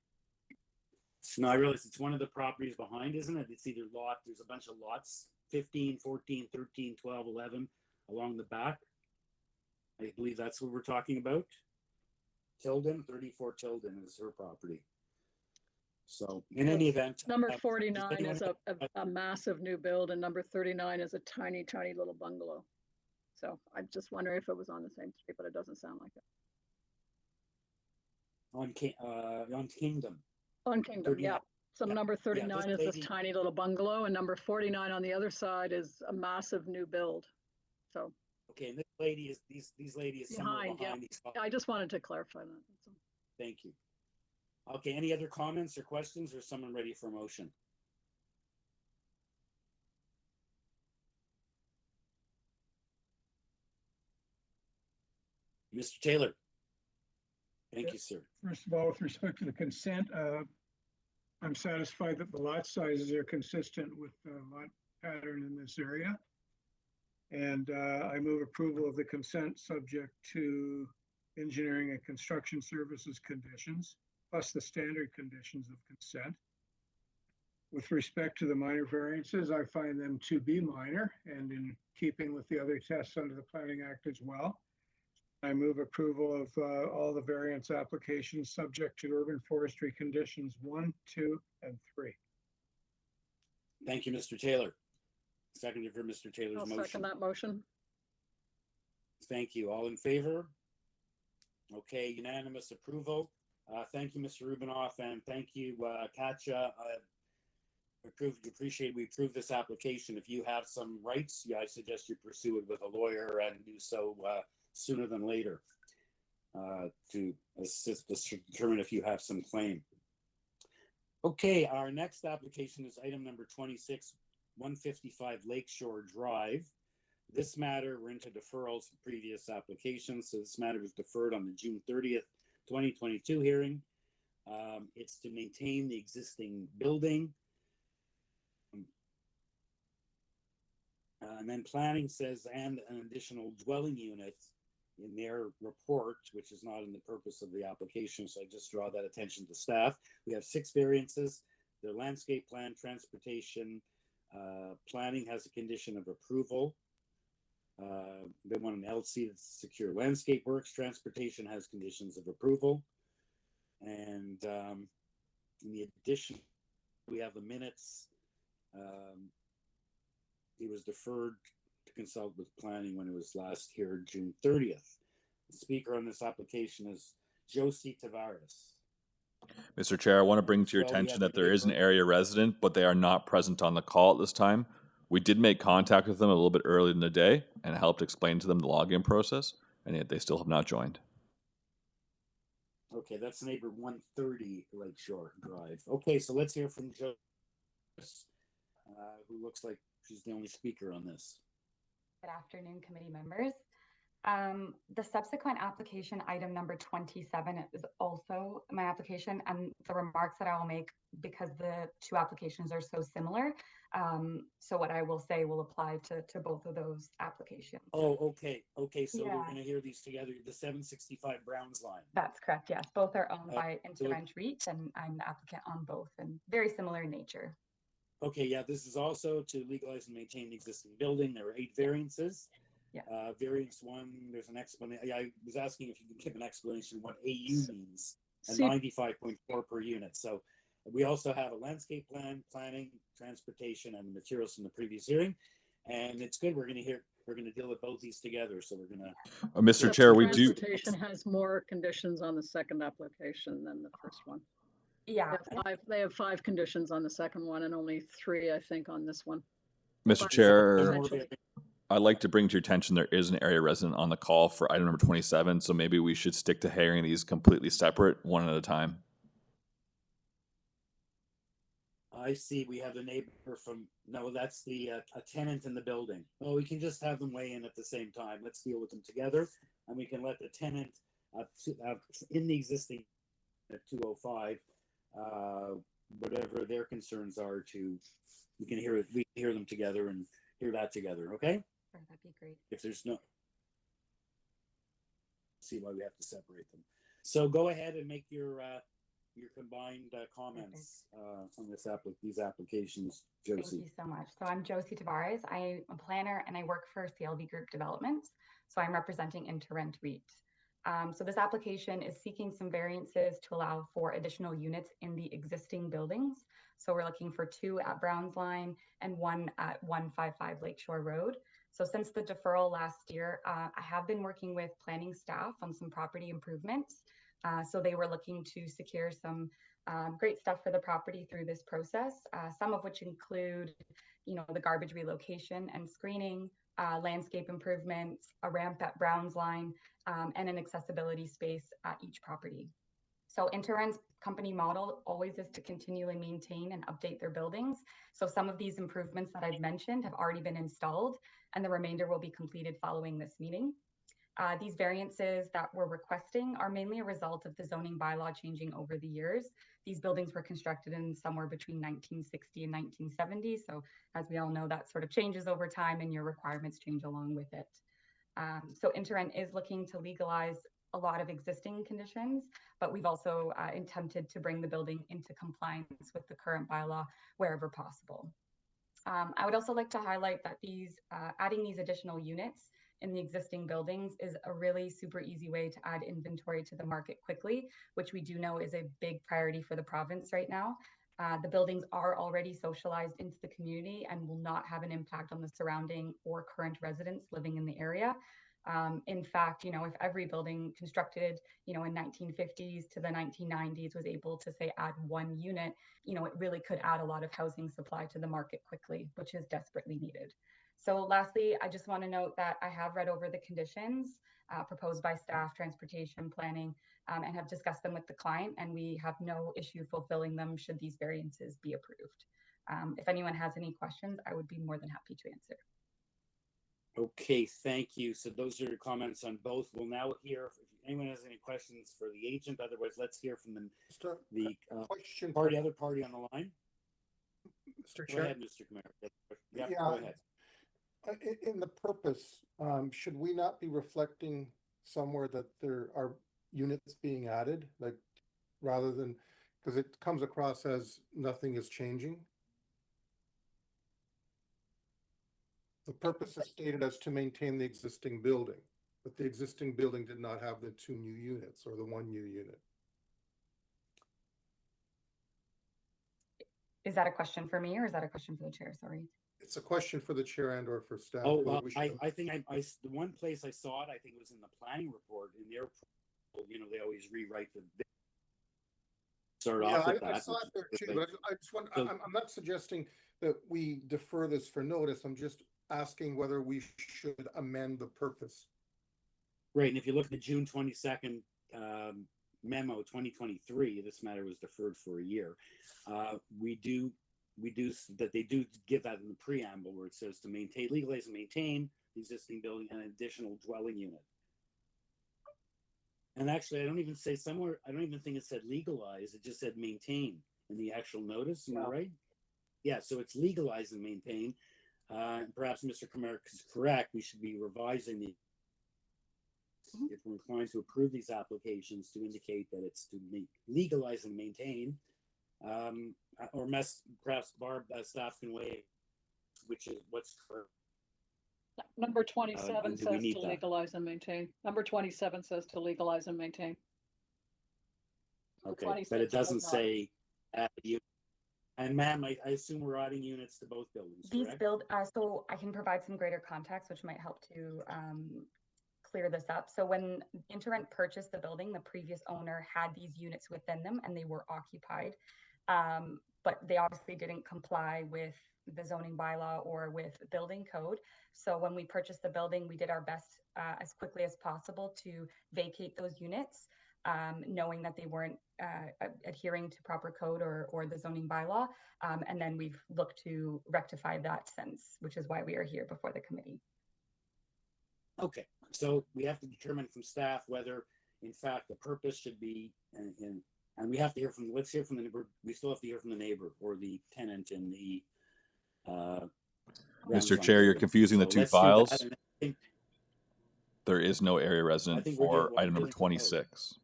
No, I realize it's one of the properties behind, isn't it? It's either there's a bunch of lots, 15, 14, 13, 12, 11 along the back. I believe that's what we're talking about. Tilden, 34 Tilden is her property. So in any event. Number 49 is a massive new build and number 39 is a tiny, tiny little bungalow. So I'm just wondering if it was on the same street, but it doesn't sound like it. On Kingdom. On Kingdom, yeah. So number 39 is this tiny little bungalow, and number 49 on the other side is a massive new build. So. Okay, and this lady is these ladies behind. These I just wanted to clarify that. That's all. Thank you. Okay, any other comments or questions, or someone ready for a motion? Mr. Taylor. Thank you, sir. First of all, with respect to the consent, I'm satisfied that the lot sizes are consistent with the lot pattern in this area. And I move approval of the consent subject to engineering and construction services conditions, plus the standard conditions of consent. With respect to the minor variances, I find them to be minor and in keeping with the other tests under the Planning Act as well. I move approval of all the variance applications subject to urban forestry conditions 1, 2, and 3. Thank you, Mr. Taylor. Seconded for Mr. Taylor's motion. I'll second that motion. Thank you. All in favor? Okay, unanimous approval. Thank you, Mr. Rubinoff, and thank you, Katja. We approve this application. If you have some rights, I suggest you pursue it with a lawyer and do so sooner than later to assist us to determine if you have some claim. Okay, our next application is item number 26, 155 Lakeshore Drive. This matter, we're into deferrals of previous applications, so this matter was deferred on the June 30th, 2022 hearing. It's to maintain the existing building. And then planning says, and an additional dwelling unit in their report, which is not in the purpose of the application, so I just draw that attention to staff. We have 6 variances. Their landscape plan, transportation, planning has a condition of approval. They want an LC to secure landscape works. Transportation has conditions of approval. And in the addition, we have the minutes. It was deferred to consult with planning when it was last here, June 30th. The speaker on this application is Josie Tavares. Mr. Chair, I want to bring to your Well, we attention have that there is an paper. area resident, but they are not present on the call at this time. We did make contact with them a little bit earlier in the day and helped explain to them the login process, and yet they still have not joined. Okay, that's neighbor 130 Lakeshore Drive. Okay, so let's hear from Josie, who looks like she's the only speaker on this. Good afternoon, committee members. The subsequent application, item number 27, is also my application, and the remarks that I will make, because the 2 applications are so similar, so what I will say will apply to both of those applications. Oh, okay. Okay, so Yeah. we're going to hear these together. The 765 Browns line. That's correct, yes. Both are owned by so- InterRent REIT, and I'm the applicant on both, and very similar in nature. Okay, yeah, this is also to legalize and maintain the existing building. There are 8 variances. Yeah. Variance 1, there's an explanation. I was asking if you could give an explanation what AU means, and See- 95.4 per unit. So we also have a landscape plan, planning, transportation, and the materials from the previous hearing. And it's good. We're going to deal with both these together. So we're going to. Mr. Chair, we do. Transportation has more conditions on the second application than the first one. Yeah. They have 5 conditions on the second one and only 3, I think, on this one. Mr. But Chair, essentially- I'd like to bring to your attention there is an area resident on the call for item number 27, so maybe we should stick to hearing these completely separate, one at a time. I see we have a neighbor from, no, that's the a tenant in the building. Oh, we can just have them weigh in at the same time. Let's deal with them together. And we can let the tenant in the existing at 205, whatever their concerns are we can hear them together and hear that together, okay? Sure, that'd be great. If there's no, see why we have to separate them. So go ahead and make your combined comments on these applications, Josie. Thank you so much. So I'm Josie Tavares. I'm a planner and I work for CLV Group Developments. So I'm representing InterRent REIT. So this application is seeking some variances to allow for additional units in the existing buildings. So we're looking for 2 at Browns Line and 1 at 155 Lakeshore Road. So since the deferral last year, I have been working with planning staff on some property improvements. So they were looking to secure some great stuff for the property through this process, some of which include, the garbage relocation and screening, landscape improvements, a ramp at Browns Line, and an accessibility space at each property. So InterRent's company model always is to continually maintain and update their buildings. So some of these improvements that I've mentioned have already been installed, and the remainder will be completed following this meeting. These variances that we're requesting are mainly a result of the zoning bylaw changing over the years. These buildings were constructed in somewhere between 1960 and 1970. So as we all know, that sort of changes over time and your requirements change along with it. So InterRent is looking to legalize a lot of existing conditions, but we've also attempted to bring the building into compliance with the current bylaw wherever possible. I would also like to highlight that adding these additional units in the existing buildings is a really super easy way to add inventory to the market quickly, which we do know is a big priority for the province right now. The buildings are already socialized into the community and will not have an impact on the surrounding or current residents living in the area. In fact, if every building constructed, in 1950s to the 1990s was able to say add 1 unit, it really could add a lot of housing supply to the market quickly, which is desperately needed. So lastly, I just want to note that I have read over the conditions proposed by staff, transportation, planning, and have discussed them with the client, and we have no issue fulfilling them should these variances be approved. If anyone has any questions, I would be more than happy to answer. Okay, thank you. So those are your comments on both. We'll now hear if anyone has any questions for the agent. Otherwise, let's hear from the other party on the line. Mr. Go Chair. ahead, Mr. Kamara. Yeah, Yeah. go ahead. In the purpose, should we not be reflecting somewhere that there are units being added, like, rather than, because it comes across as nothing is changing? The purpose is stated as to maintain the existing building, but the existing building did not have the 2 new units or the 1 new unit. Is that a question for me or is that a question for the chair? Sorry. It's a question for the chair and or for staff. Oh, whether well, we should- I think the one place I saw it, I think it was in the planning report in their, you know, they always rewrite the start off with I that. saw it there too, but I just want, I'm not suggesting that we defer this for notice. I'm just asking whether we should amend the purpose. Right, and if you look at the June 22nd memo 2023, this matter was deferred for a year. They do give that in the preamble where it says to maintain, legalize and maintain the existing building and an additional dwelling unit. And actually, I don't even think it said legalize, it just said maintain in the actual notice, am I right? Yeah, so it's legalize and maintain. Perhaps Mr. Kamara is correct, we should be revising the, if we're inclined to approve these applications, to indicate that it's to legalize and maintain. Or perhaps Barb, staff can weigh, which is what's correct. Number 27 do we says need to that? legalize and maintain. Number 27 says to legalize and maintain. Okay, but it doesn't say add unit. And ma'am, I assume we're adding units to both buildings, correct? So I can provide some greater context, which might help to clear this up. So when InterRent purchased the building, the previous owner had these units within them and they were occupied. But they obviously didn't comply with the zoning bylaw or with building code. So when we purchased the building, we did our best as quickly as possible to vacate those units, knowing that they weren't adhering to proper code or the zoning bylaw. And then we've looked to rectify that since, which is why we are here before the committee. Okay, so we have to determine from staff whether, in fact, the purpose should be, and we have to hear from, let's hear from the neighbor. We still have to hear from the neighbor or the tenant in the. Mr. Chair, you're confusing the two files. There is no area resident for item number 26.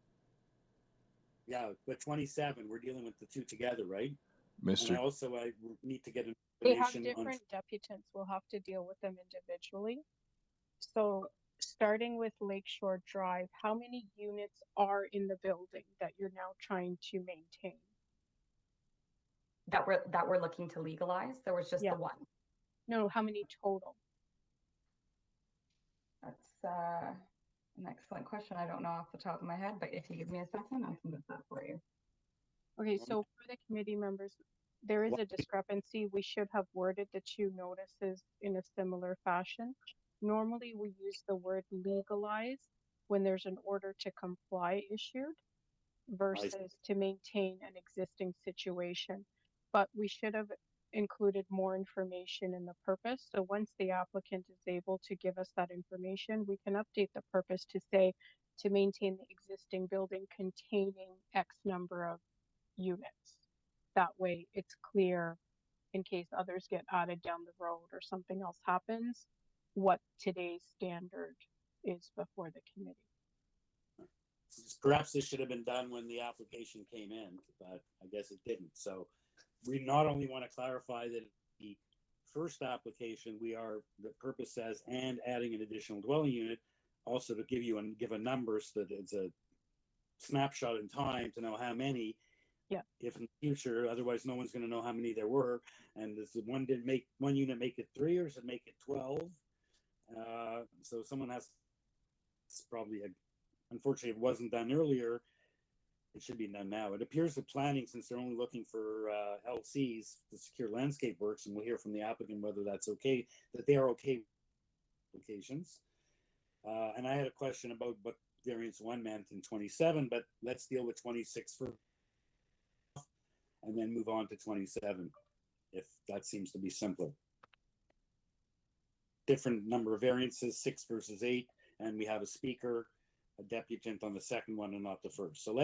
Yeah, but 27, we're dealing with the two together, right? Mr. And I need to get They have information on. different deputants. We'll have to deal with them individually. So starting with Lakeshore Drive, how many units are in the building that you're now trying to maintain? That we're looking to legalize? There was just the one. No, how many total? That's an excellent question. I don't know off the top of my head, but if you give me a second, I can get that for you. Okay, so for the committee members, there is a discrepancy. We should have worded the two notices in a similar fashion. Normally, we use the word legalize when there's an order to comply issued versus to maintain an existing situation. But we should have included more information in the purpose. So once the applicant is able to give us that information, we can update the purpose to say to maintain the existing building containing X number of units. That way it's clear in case others get added down the road or something else happens, what today's standard is before the committee. Perhaps this should have been done when the application came in, but I guess it didn't. So we not only want to clarify that the first application, the purpose says, and adding an additional dwelling unit, also to give a number so that it's a snapshot in time to know how many. Yeah. If in the future, otherwise no one's going to know how many there were. And does one unit make it 3 or does it make it 12? So someone has, it's probably unfortunately, it wasn't done earlier. It should be done now. It appears that planning, since they're only looking for LCs, the secure landscape works, and we'll hear from the applicant whether that's okay, that they are okay with applications. And I had a question about what variance 1 meant in 27, but let's deal with 26 first and then move on to 27, if that seems to be simpler. Different number of variances, 6 versus 8, and we have a speaker, a deputant on the second one and not the first. So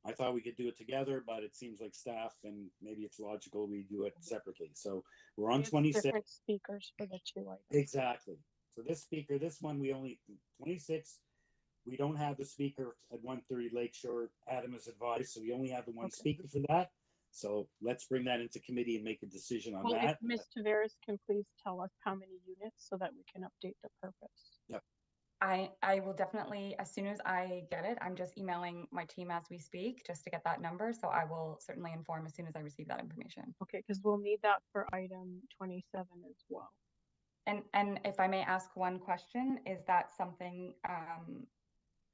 I thought we could do it together, but it seems like staff, and maybe it's logical we do it separately. So we're on 26. Different speakers for the two items. Exactly. So this one, 26 We don't have the speaker at 1:30 Lakeshore. Adam has advised, so we only have the one speaker for that. So let's bring that into committee and make a decision on Well, that. if Ms. Tavares can please tell us how many units so that we can update the purpose. Yep. I will definitely, as soon as I get it, I'm just emailing my team as we speak, just to get that number. So I will certainly inform as soon as I receive that information. Okay, because we'll need that for item 27 as well. And if I may ask one question, is that something,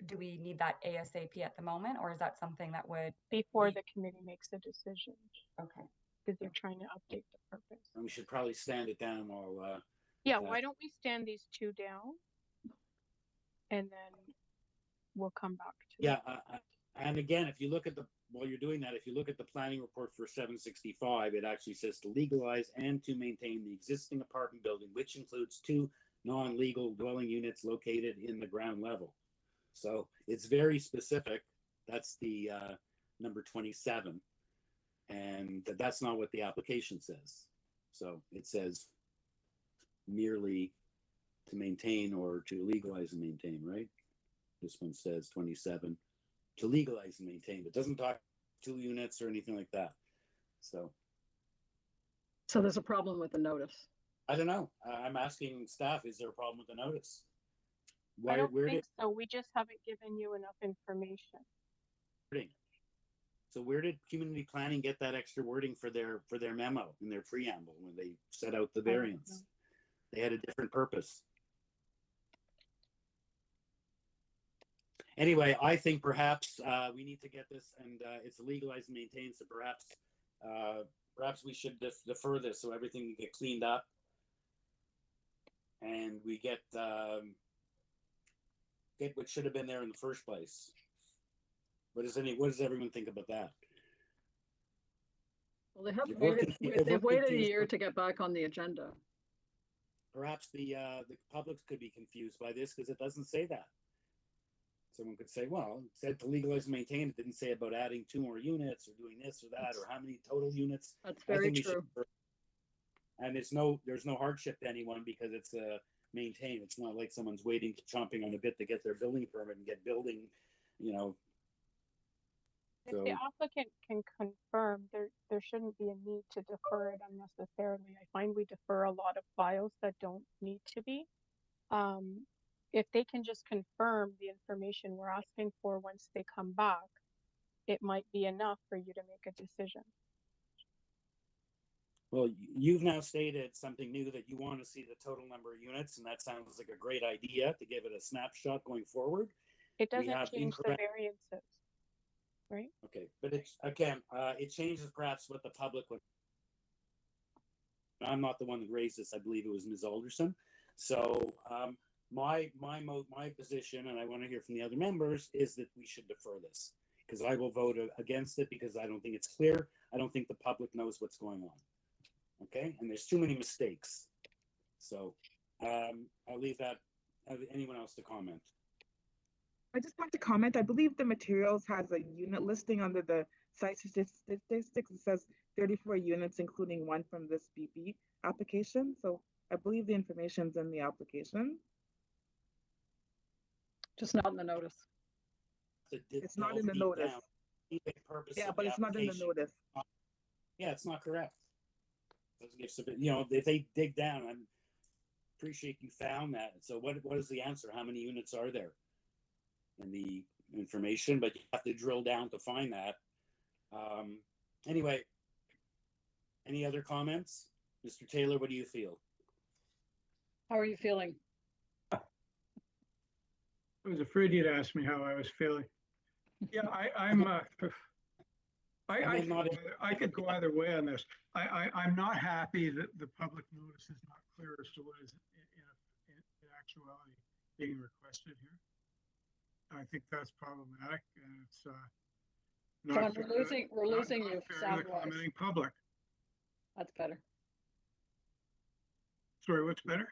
do we need that ASAP at the moment, or is that something that would? Before the committee makes a decision. Okay. Because they're trying to update the purpose. And we should probably stand it down while. Yeah, why don't we stand these two down? And then we'll come back to Yeah, and again, if you look at while you're doing that, if you look at the planning report for 765, it actually says to legalize and to maintain the existing apartment building, which includes 2 non-legal dwelling units located in the ground level. So it's very specific. That's the number 27. And that's not what the application says. So it says merely to maintain or to legalize and maintain, right? This one says 27 to legalize and maintain. It doesn't talk 2 units or anything like that. So there's a problem with the notice. I don't know. I'm asking staff, is there a problem with the notice? I don't think so. We just haven't given you enough information. So where did community planning get that extra wording for their memo in their preamble when they set out the variance? They had a different purpose. Anyway, I think perhaps we need to get this, and it's legalized and maintained. So perhaps we should defer this so everything can get cleaned up, and we get what should have been there in the first place. What does everyone think about that? Well, they've waited a year to get back on the agenda. Perhaps the public could be confused by this because it doesn't say that. Someone could say, well, it said to legalize and maintain. It didn't say about adding 2 more units or doing this or that or how many total units. That's very true. And there's no hardship to anyone because it's maintained. It's not like someone's waiting, chomping on a bit to get their building permit and get building, If the applicant can confirm, there shouldn't be a need to defer it unnecessarily. I find we defer a lot of files that don't need to be. If they can just confirm the information we're asking for once they come back, it might be enough for you to make a decision. Well, you've now stated something new that you want to see the total number of units, and that sounds like a great idea to give it a snapshot going forward. It doesn't change the variances, right? Okay, but it's again, it changes perhaps what the public would. I'm not the one that raised this. I believe it was Ms. Alderson. So my position, and I want to hear from the other members, is that we should defer this because I will vote against it because I don't think it's clear. I don't think the public knows what's going on. Okay, and there's too many mistakes. So I'll leave that. Anyone else to comment? I just want to comment. I believe the materials has a unit listing under the site statistics. It says 34 units, including 1 from this BP application. So I believe the information's in the application. Just not in the notice. It's not in the notice. Yeah, but it's not in the notice. Yeah, it's not correct. If they dig down, I appreciate you found that. So what is the answer? How many units are there in the information? But you have to drill down to find that. Anyway, any other comments? Mr. Taylor, what do you feel? How are you feeling? I was afraid you'd ask me how I was feeling. Yeah, I could go either way on this. I'm not happy that the public notice is not clear as to what is in actuality being requested here. I think that's problematic, and it's John, we're losing you. Sound the commenting public. That's better. Sorry, what's better?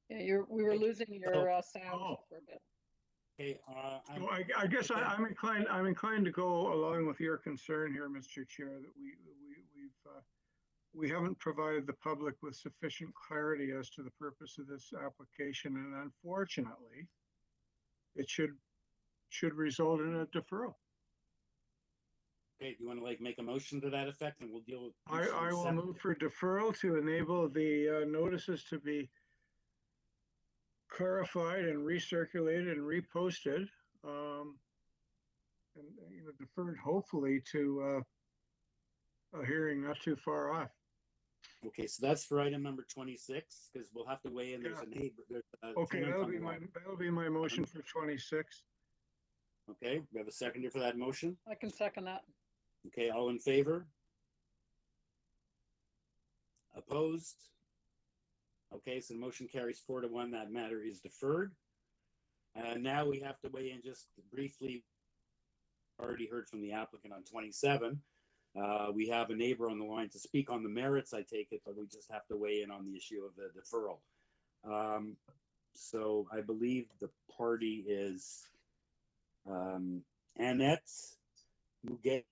Yeah, we were losing your sound for a bit. Okay, so I guess I'm inclined to go along with your concern here, Mr. Chair, that we haven't provided the public with sufficient clarity as to the purpose of this application, and unfortunately, it should should result in a deferral. Okay, do you want to like make a motion to that effect, and we'll deal with. I will move for deferral to enable the notices to be clarified and recirculated and reposted, and deferred hopefully to a hearing not too far off. Okay, so that's for item number 26, because we'll have to weigh in. There's a neighbor. There's a Okay, tenant that'll on be the my line. motion for 26. Okay, we have a seconder for that motion. I can second that. Okay, all in favor? Opposed? Okay, so the motion carries 4-1. That matter is deferred. Now we have to weigh in just briefly. Already heard from the applicant on 27. We have a neighbor on the line to speak on the merits, I take it, but we just have to weigh in on the issue of the deferral. So I believe the party is Annette Muget,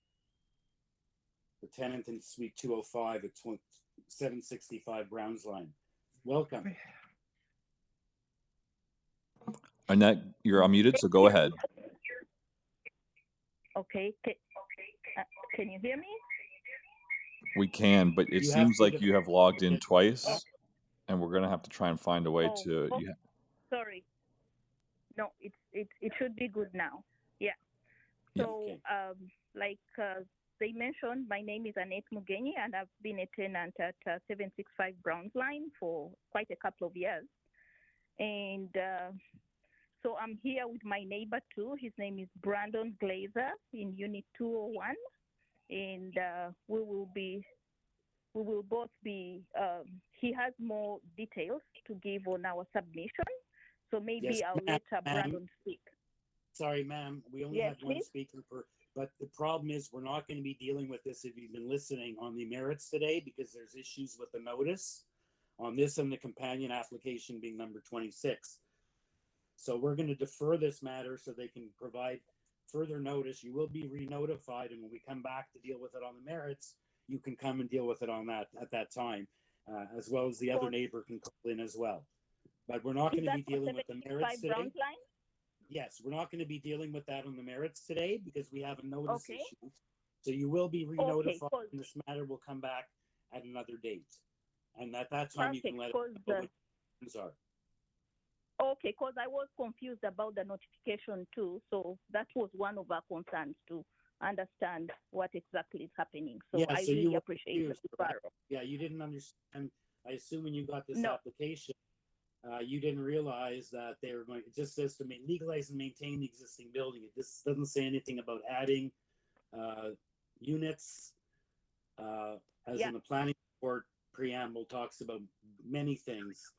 the tenant in suite 205 at 765 Browns Line. Welcome. Annette, you're unmuted, so go ahead. Okay. Can you hear me? We can, but it seems like you have logged in twice, and we're gonna have to try and find a way to. Oh, sorry. No, it should be good now. Yeah. So, like they mentioned, my name is Annette Mugenyi, and I've been a tenant at 765 Browns Line for quite a couple of years. And so I'm here with my neighbor too. His name is Brandon Glazer in Unit 201. And we will both be, he has more details to give on our submission. So maybe Yes, I'll let Brandon speak. Sorry, ma'am, we only have one speaker but the problem is we're not going to be dealing with this if you've been listening on the merits today, because there's issues with the notice on this and the companion application being number 26. So we're going to defer this matter so they can provide further notice. You will be re-notified, and when we come back to deal with it on the merits, you can come and deal with it on that at that time, as well as the other neighbor can call in as well. But we're not going to be dealing with the merits today. Yes, we're not going to be dealing with that on the merits today because we have a notice issue. So you will be re-notified, and this matter will come back at another date. And at that time, you can let us know what the questions are. Okay, because I was confused about the notification too. So that was one of our concerns to understand what exactly is happening. So Yeah, I so really you appreciate the deferral. Yeah, you didn't understand. I assume when you got this application, you didn't realize that they were going. It just says to legalize and maintain the existing building. It just doesn't say anything about adding units. As in the planning board preamble talks about many things.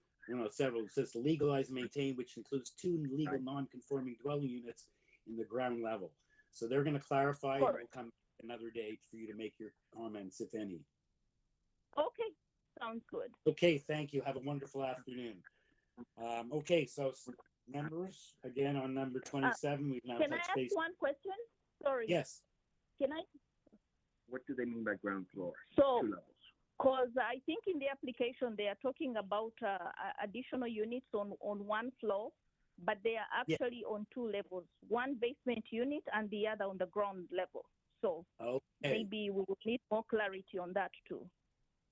Several. It says to legalize and maintain, which includes 2 legal non-conforming dwelling units in the ground level. So they're going to clarify, and we'll come another date for you to make your comments, if any. Okay, sounds good. Okay, thank you. Have a wonderful afternoon. Okay, so members, again on number 27, we've now Can I touched ask base. one question? Sorry. Yes. Can I? What do they mean by ground floor? So, 2 levels. because I think in the application they are talking about additional units on one floor, but they are actually on 2 levels, one basement unit and the other on the ground level. So maybe we will need more clarity on that too.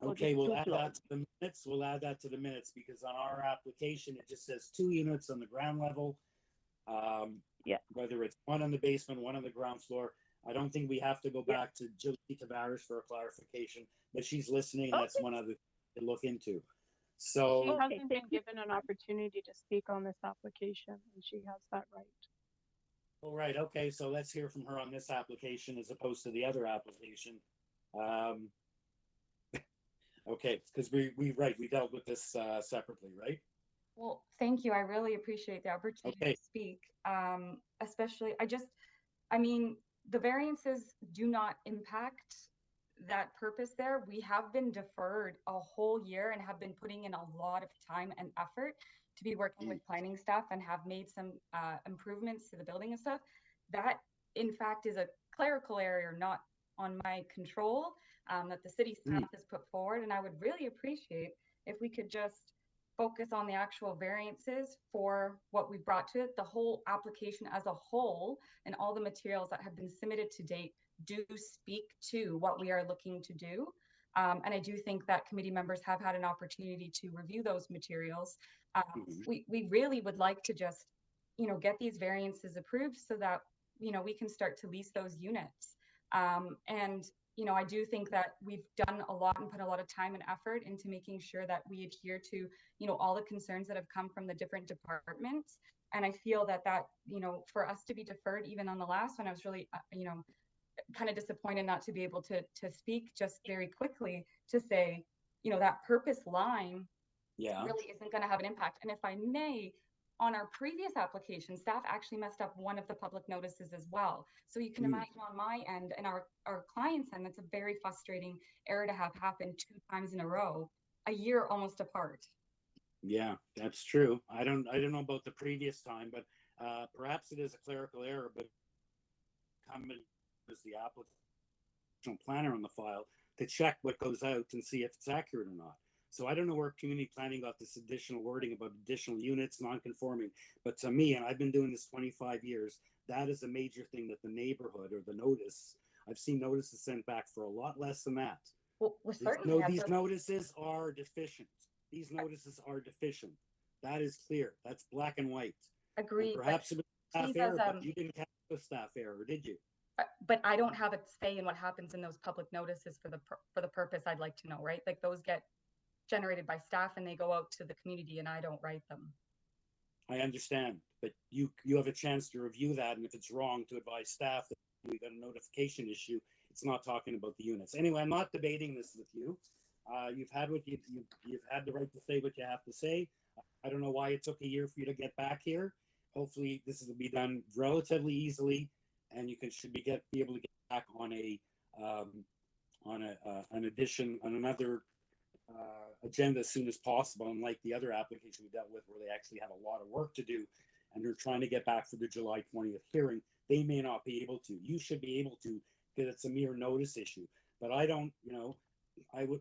Okay, we'll add that to the minutes. We'll add that to the minutes because on our application, it just says 2 units on the ground level. Whether it's 1 on the basement, 1 on the ground floor. I don't think we have to go back to Josie Tavares for a clarification, but she's listening. And that's one other thing to look into. So she hasn't been given an opportunity to speak on this application, and she has that right. All right. Okay. So let's hear from her on this application as opposed to the other application. Okay, because we dealt with this separately, right? Well, thank you. I really appreciate the opportunity to speak. Especially, I mean, the variances do not impact that purpose there. We have been deferred a whole year and have been putting in a lot of time and effort to be working with planning staff and have made some improvements to the building and stuff. That, in fact, is a clerical error, not on my control, that the city staff has put forward. And I would really appreciate if we could just focus on the actual variances for what we've brought to it. The whole application as a whole and all the materials that have been submitted to date do speak to what we are looking to do. And I do think that committee members have had an opportunity to review those materials. We really would like to just, get these variances approved so that, we can start to lease those units. And I do think that we've done a lot and put a lot of time and effort into making sure that we adhere to, all the concerns that have come from the different departments. And I feel that, for us to be deferred, even on the last one, I was really, kind of disappointed not to be able to speak just very quickly to say, that purpose line really isn't going to have an impact. And if I may, on our previous application, staff actually messed up one of the public notices as well. So you can imagine on my end and our client's end, that's a very frustrating error to have happen 2 times in a row, a year almost apart. Yeah, that's true. I don't know about the previous time, but perhaps it is a clerical error, but coming as the application planner on the file to check what goes out and see if it's accurate or not. So I don't know where community planning got this additional wording about additional units, non-conforming, but to me, and I've been doing this 25 years, that is a major thing that the neighborhood or the notice, I've seen notices sent back for a lot less than that. Well, These notices are deficient. These notices are deficient. That is clear. That's black and white. Agreed. And perhaps it was staff error, but you didn't catch the staff error, did you? But I don't have a say in what happens in those public notices for the purpose I'd like to know, right? Like those get generated by staff and they go out to the community and I don't write them. I understand, but you have a chance to review that, and if it's wrong, to advise staff that we got a notification issue. It's not talking about the units. Anyway, I'm not debating this with you. You've had what you've had the right to say what you have to say. I don't know why it took a year for you to get back here. Hopefully, this will be done relatively easily, and you should be able to get back on an addition on another agenda as soon as possible. Unlike the other application we dealt with, where they actually have a lot of work to do, and they're trying to get back for the July 20th hearing, they may not be able to. You should be able to, because it's a mere notice issue. But I don't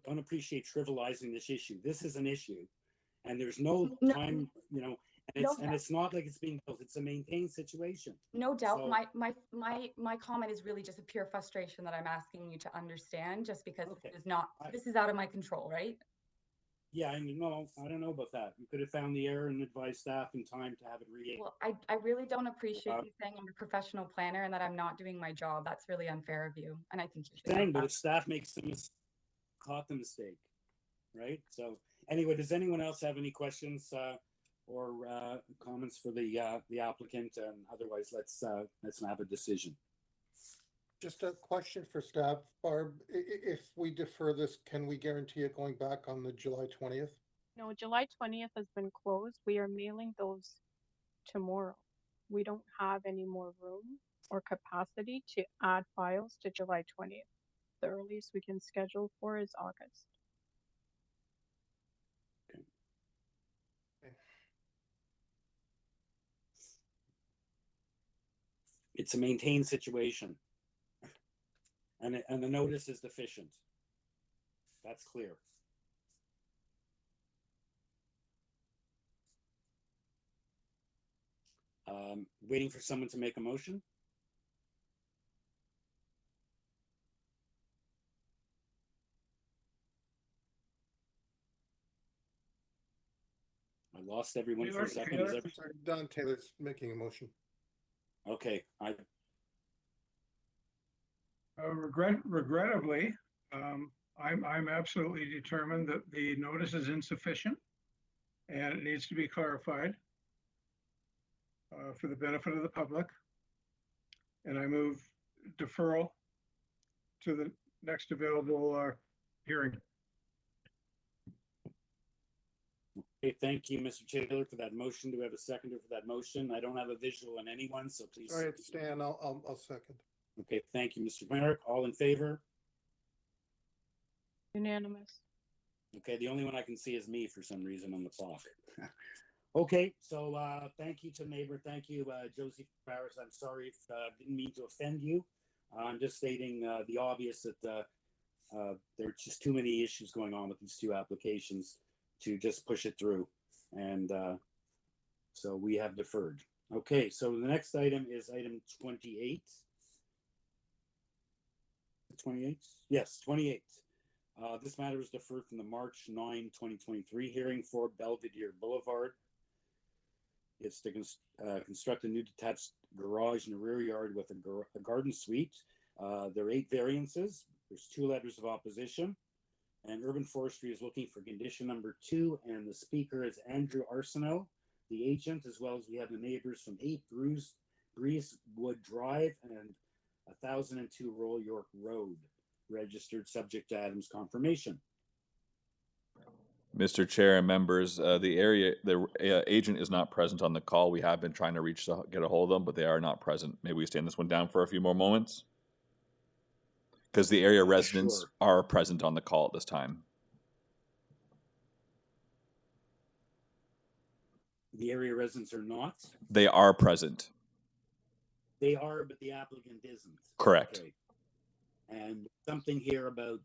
appreciate trivializing this issue. This is an issue, and there's no time, and it's not like it's being built. It's a maintained situation. No doubt. So, my comment is really just a pure frustration that I'm asking you to understand, just because this is out of my control, right? Yeah, I don't know about that. You could have found the error and advised staff in time to have it re. Well, I really don't appreciate you saying I'm a professional planner and that I'm not doing my job. That's really unfair of you, and I think you should. Saying, but if staff makes caught the mistake, right? So anyway, does anyone else have any questions or comments for the applicant? And otherwise, let's have a decision. Just a question for staff, Barb. If we defer this, can we guarantee it going back on the July 20th? No, July 20th has been closed. We are mailing those tomorrow. We don't have any more room or capacity to add files to July 20th. The earliest we can schedule for is August. It's a maintained situation, and the notice is deficient. That's clear. Waiting for someone to make a motion. I lost everyone for a second. Don Taylor's making a motion. Okay. Regrettably, I'm absolutely determined that the notice is insufficient and it needs to be clarified for the benefit of the public. And I move deferral to the next available hearing. Okay, thank you, Mr. Taylor, for that motion. Do we have a seconder for that motion? I don't have a visual on anyone, so please. All right, Stan, I'll second. Okay, thank you, Mr. Merrick. All in favor? Unanimous. Okay, the only one I can see is me for some reason on the clock. Okay, so thank you to neighbor. Thank you, Josie Paris. I'm sorry if didn't mean to offend you. I'm just stating the obvious that there are just too many issues going on with these two applications to just push it through. And so we have deferred. Okay, so the next item is item 28. 28? Yes, 28. This matter was deferred from the March 9, 2023 hearing for Belvedere Boulevard. It's to construct a new detached garage in the rear yard with a garden suite. There are 8 variances. There's 2 letters of opposition. And Urban Forestry is looking for condition number 2. And the speaker is Andrew Arsenault, the agent, as well as we have the neighbors from 8 Breezewood Drive and 1002 Royal York Road, registered subject to Adam's confirmation. Mr. Chair and members, the agent is not present on the call. We have been trying to get a hold of them, but they are not present. Maybe we stand this one down for a few more moments? Because the area residents are present on the call at this time. The area residents are not? They are present. They are, but the applicant isn't. Correct. Okay. And something here about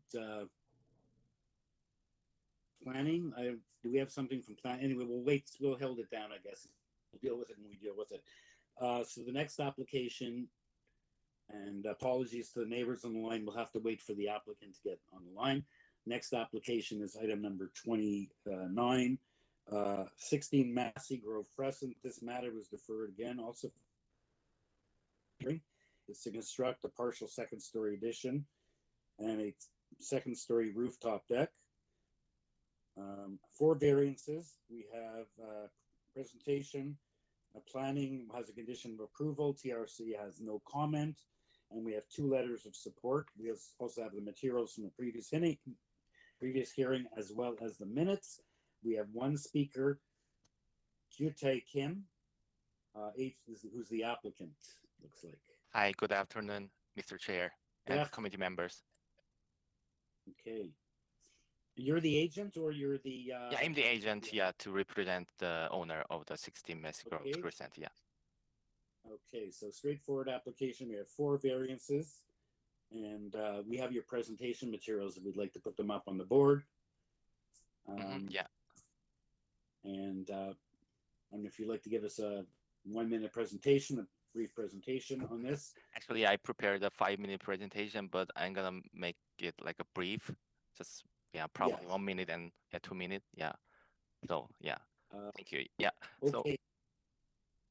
planning. Do we have something from plan? Anyway, we'll wait. We'll hold it down, I guess. We'll deal with it when we deal with it. So the next application, and apologies to the neighbors on the line, we'll have to wait for the applicant to get on the line. Next application is item number 29, 16 Massey Grove Crescent. This matter was deferred again. Also, it's to construct a partial second-story addition and a second-story rooftop deck. 4 variances. We have presentation. Planning has a condition of approval. TRC has no comment. And we have 2 letters of support. We also have the materials from the previous hearing as well as the minutes. We have 1 speaker, Kyutae Kim, who's the applicant, looks like. Hi, good afternoon, Mr. Chair and committee members. Okay. You're the agent or you're the... Yeah, I'm the agent, to represent the owner of the 16 Massey Grove Crescent, Okay, so straightforward application. We have 4 variances, and we have your presentation materials if we'd like to put them up on the board. And I don't know if you'd like to give us a 1-minute presentation, a brief presentation on this. Actually, I prepared a 5-minute presentation, but I'm gonna make it like a brief, just probably 1 minute and 2 minutes. So thank you. Okay.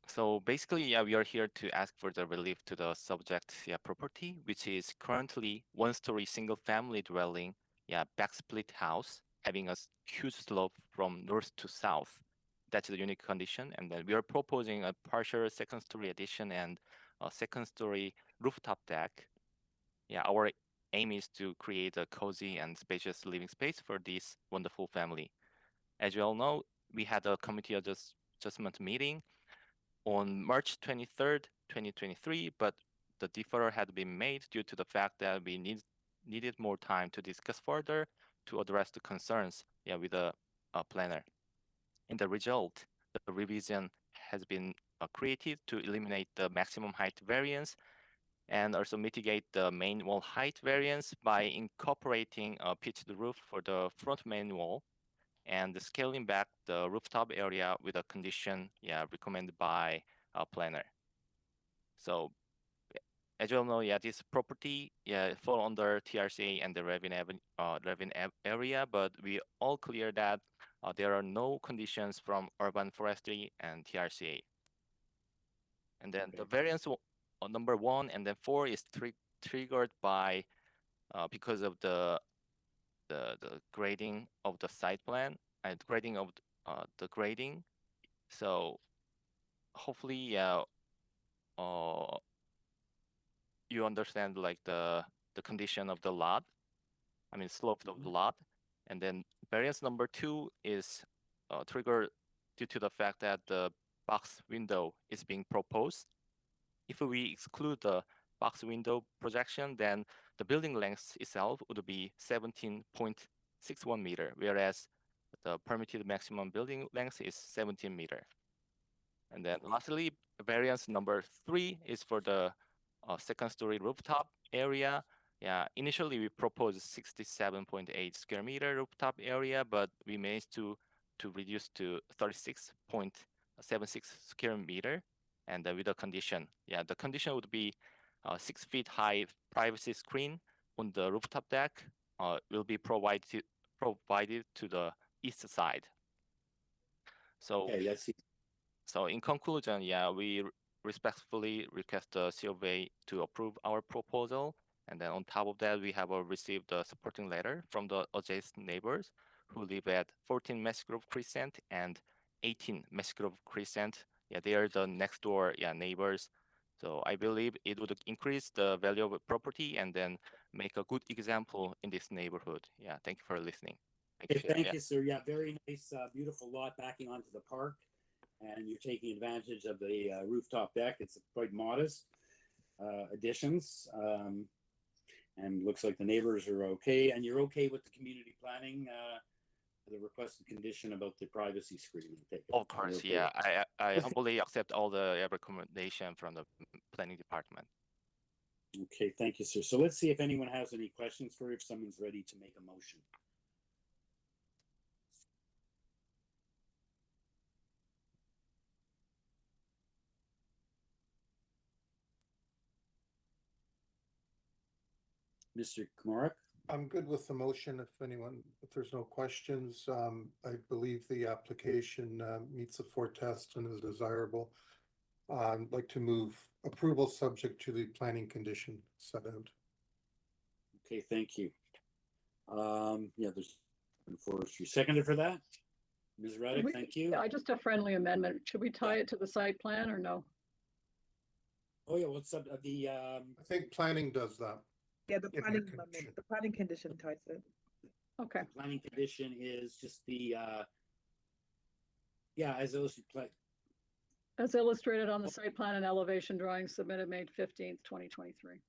So basically, we are here to ask for the relief to the subject property, which is currently 1-story single-family dwelling, backsplit house, having a huge slope from north to south. That's the unique condition. And then we are proposing a partial second-story addition and a second-story rooftop deck. Our aim is to create a cozy and spacious living space for this wonderful family. As you all know, we had a committee adjustment meeting on March 23rd, 2023, but the deferral had been made due to the fact that we needed more time to discuss further to address the concerns with the planner. In the result, the revision has been created to eliminate the maximum height variance and also mitigate the main wall height variance by incorporating a pitched roof for the front main wall and scaling back the rooftop area with a condition recommended by a planner. So as you all know, this property fall under TRCA and the Ravine area, but we all clear that there are no conditions from Urban Forestry and TRCA. And then the variance number 1 and then 4 is triggered by because of the grading of the site plan and grading of the grading. So hopefully you understand like the condition of the lot, slope of the lot. And then variance number 2 is triggered due to the fact that the box window is being proposed. If we exclude the box window projection, then the building length itself would be 17.61 meter, whereas the permitted maximum building length is 17 meter. And then lastly, variance number 3 is for the second-story rooftop area. Initially we proposed 67.8 square meter rooftop area, but we managed to to reduce to 36.76 square meter, and with a condition. Yeah, the condition would be 6 feet high privacy screen on the rooftop deck will be provided to the east side. So, Okay, I see. So in conclusion, yeah, we respectfully request the survey to approve our proposal. And then on top of that, we have received a supporting letter from the adjacent neighbors who live at 14 Mesgrove Crescent and 18 Mesgrove Crescent. Yeah, they are the next door neighbors. So I believe it would increase the value of a property and then make a good example in this neighborhood. Yeah, thank you for listening. Thank you, sir. Yeah, very nice, beautiful lot backing onto the park. And you're taking advantage of the rooftop deck. It's quite modest additions, and looks like the neighbors are okay. And you're okay with the community planning, the requested condition about the privacy screening? Of course, Okay. yeah. I humbly accept all the recommendation from the planning department. Okay, thank you, sir. So let's see if anyone has any questions for you, if someone's ready to make a motion. Mr. Komarek? I'm good with the motion if there's no questions. I believe the application meets the 4 tests and is desirable. I'd like to move approval subject to the planning condition set out. Okay, thank you. Yeah, there's forestry. Seconded for that? Ms. Reddick, thank you. Yeah, just a friendly amendment. Should we tie it to the site plan or no? Oh, yeah, what's up? I think planning does that. Yeah, the planning condition ties it. Okay. The planning condition is just the, as illustrated on the site plan and elevation drawing submitted May 15th, 2023.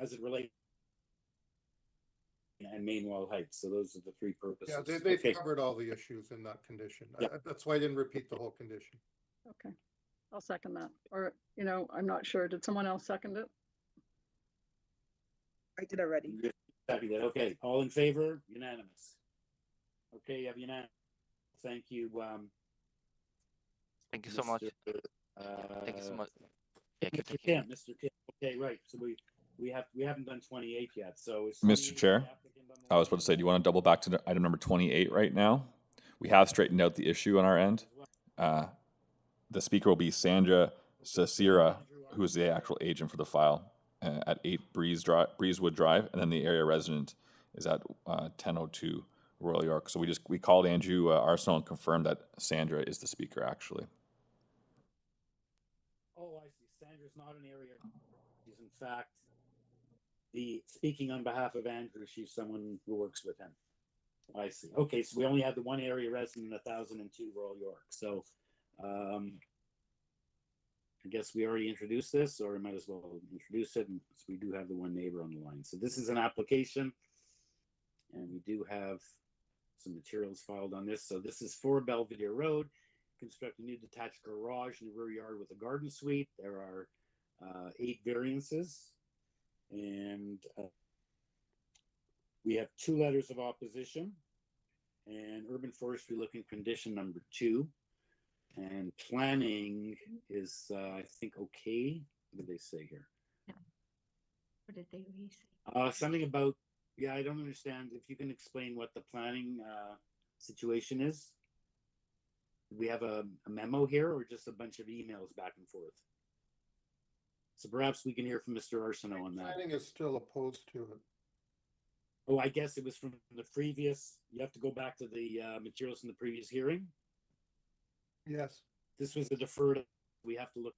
As it relates and Mainwell Heights. So those are the 3 purposes. Yeah, they've covered all the issues in that condition. Yeah. That's why I didn't repeat the whole condition. Okay, I'll second that. Or, I'm not sure. Did someone else second it? I did already. Okay, all in favor? Unanimous. Okay, you have unanimous. Thank you. Thank you so much. Thank you so much. Yeah, Mr. Kim. Okay, right. So we haven't done 28 yet. So Mr. Chair, I was about to say, do you want to double back to item number 28 right now? We have straightened out the issue on our end. The speaker will be Sandra Cicera, who is the actual agent for the file at 8 Breezewood Drive, and then the area resident is at 1002 Royal York. So we called Andrew Arsenal and confirmed that Sandra is the speaker actually. Oh, I see. Sandra's not an area. She's in fact speaking on behalf of Andrew. She's someone who works with him. I see. Okay, so we only have the one area resident, 1002 Royal York. So I guess we already introduced this, or I might as well introduce it. So we do have the one neighbor on the line. So this is an application, and we do have some materials filed on this. So this is 4 Belvedere Road. Construct a new detached garage in the rear yard with a garden suite. There are 8 variances, and we have 2 letters of opposition. And urban forestry looking condition number 2. And planning is, I think, okay. What did they say here? What did they say? Something about, I don't understand. If you can explain what the planning situation is. Do we have a memo here or just a bunch of emails back and forth? So perhaps we can hear from Mr. Arsenault on that. Planning is still opposed to it. Oh, I guess it was from the previous. You have to go back to the materials from the previous hearing. Yes. This was a deferred. We have to look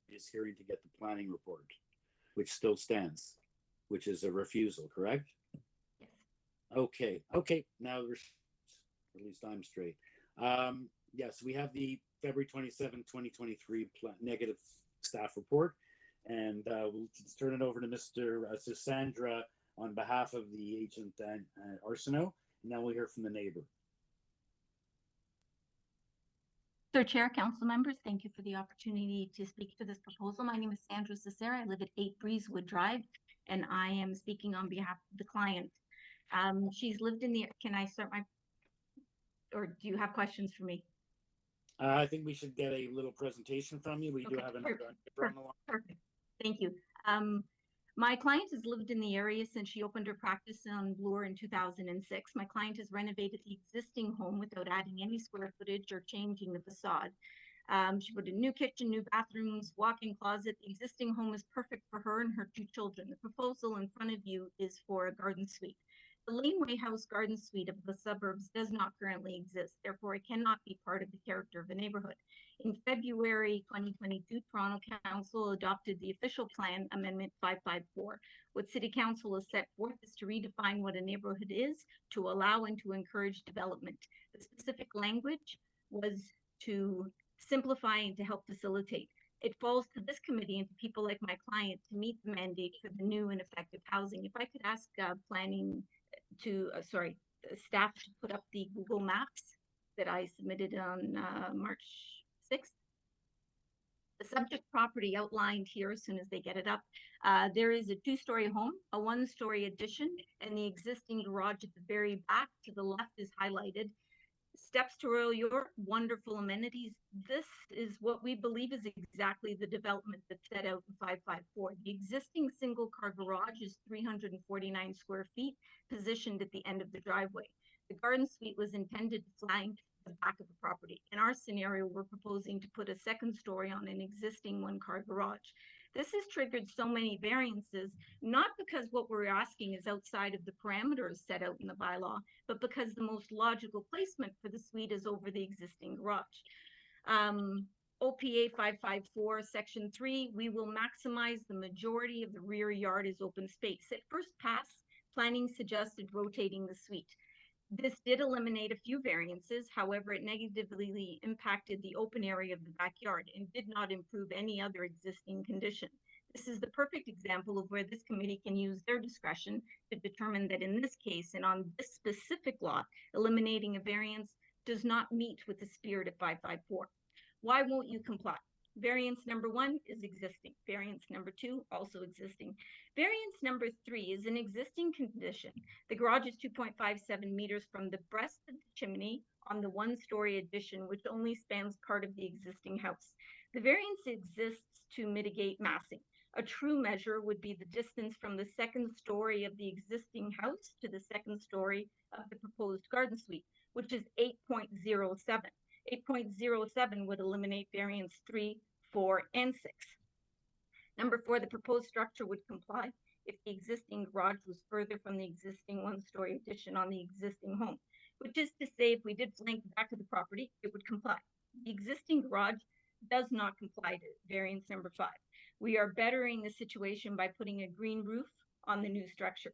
at this hearing to get the planning report, which still stands, which is a refusal, correct? Yes. Okay. Now at least I'm straight. Yes, we have the February 27, 2023 negative staff report, and we'll just turn it over to to Sandra on behalf of the agent Arsenault, and then we'll hear from the neighbor. Sir Chair, council members, thank you for the opportunity to speak to this proposal. My name is Sandra Cicera. I live at 8 Breezewood Drive, and I am speaking on behalf of the client. She's lived in the, can I start my or do you have questions for me? I think we should get a little presentation from you. We do have another on the line. Perfect. Thank you. My client has lived in the area since she opened her practice on Bloor in 2006. My client has renovated the existing home without adding any square footage or changing the facade. She put a new kitchen, new bathrooms, walk-in closet. The existing home is perfect for her and her 2 children. The proposal in front of you is for a garden suite. The Laneway House garden suite of the suburbs does not currently exist. Therefore, it cannot be part of the character of the neighborhood. In February 2022, Toronto Council adopted the official plan amendment 554. What City Council has set forth is to redefine what a neighborhood is, to allow and to encourage development. The specific language was to simplify and to help facilitate. It falls to this committee and to people like my client to meet the mandate for the new and effective housing. If I could ask planning to, staff to put up the Google Maps that I submitted on March 6th. The subject property outlined here as soon as they get it up. There is a 2-story home, a 1-story addition, and the existing garage at the very back to the left is highlighted. Steps to Royal York, wonderful amenities. This is what we believe is exactly the development that's set out in 554. The existing single-car garage is 349 square feet, positioned at the end of the driveway. The garden suite was intended to flank the back of the property. In our scenario, we're proposing to put a 2nd story on an existing 1-car garage. This has triggered so many variances, not because what we're asking is outside of the parameters set out in the bylaw, but because the most logical placement for the suite is over the existing garage. OPA 554, Section 3, we will maximize the majority of the rear yard as open space. At first pass, planning suggested rotating the suite. This did eliminate a few variances. However, it negatively impacted the open area of the backyard and did not improve any other existing condition. This is the perfect example of where this committee can use their discretion to determine that in this case and on this specific lot, eliminating a variance does not meet with the spirit of 554. Why won't you comply? Variance number 1 is existing. Variance number 2, also existing. Variance number 3 is an existing condition. The garage is 2.57 meters from the breast of the chimney on the 1-story addition, which only spans part of the existing house. The variance exists to mitigate massing. A true measure would be the distance from the 2nd story of the existing house to the 2nd story of the proposed garden suite, which is 8.07. 8.07 would eliminate variance 3, 4, and 6. Number 4, the proposed structure would comply if the existing garage was further from the existing 1-story addition on the existing home, which is to say if we did flank the back of the property, it would comply. The existing garage does not comply to variance number 5. We are bettering the situation by putting a green roof on the new structure.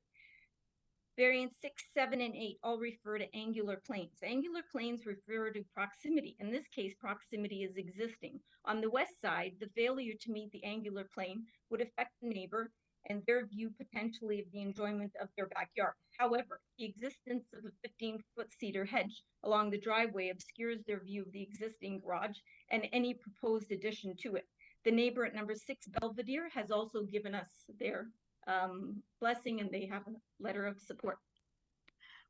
Variance 6, 7, and 8 all refer to angular planes. Angular planes refer to proximity. In this case, proximity is existing. On the west side, the failure to meet the angular plane would affect the neighbor and their view potentially of the enjoyment of their backyard. However, the existence of a 15-foot cedar hedge along the driveway obscures their view of the existing garage and any proposed addition to it. The neighbor at number 6 Belvedere has also given us their blessing, and they have a letter of support.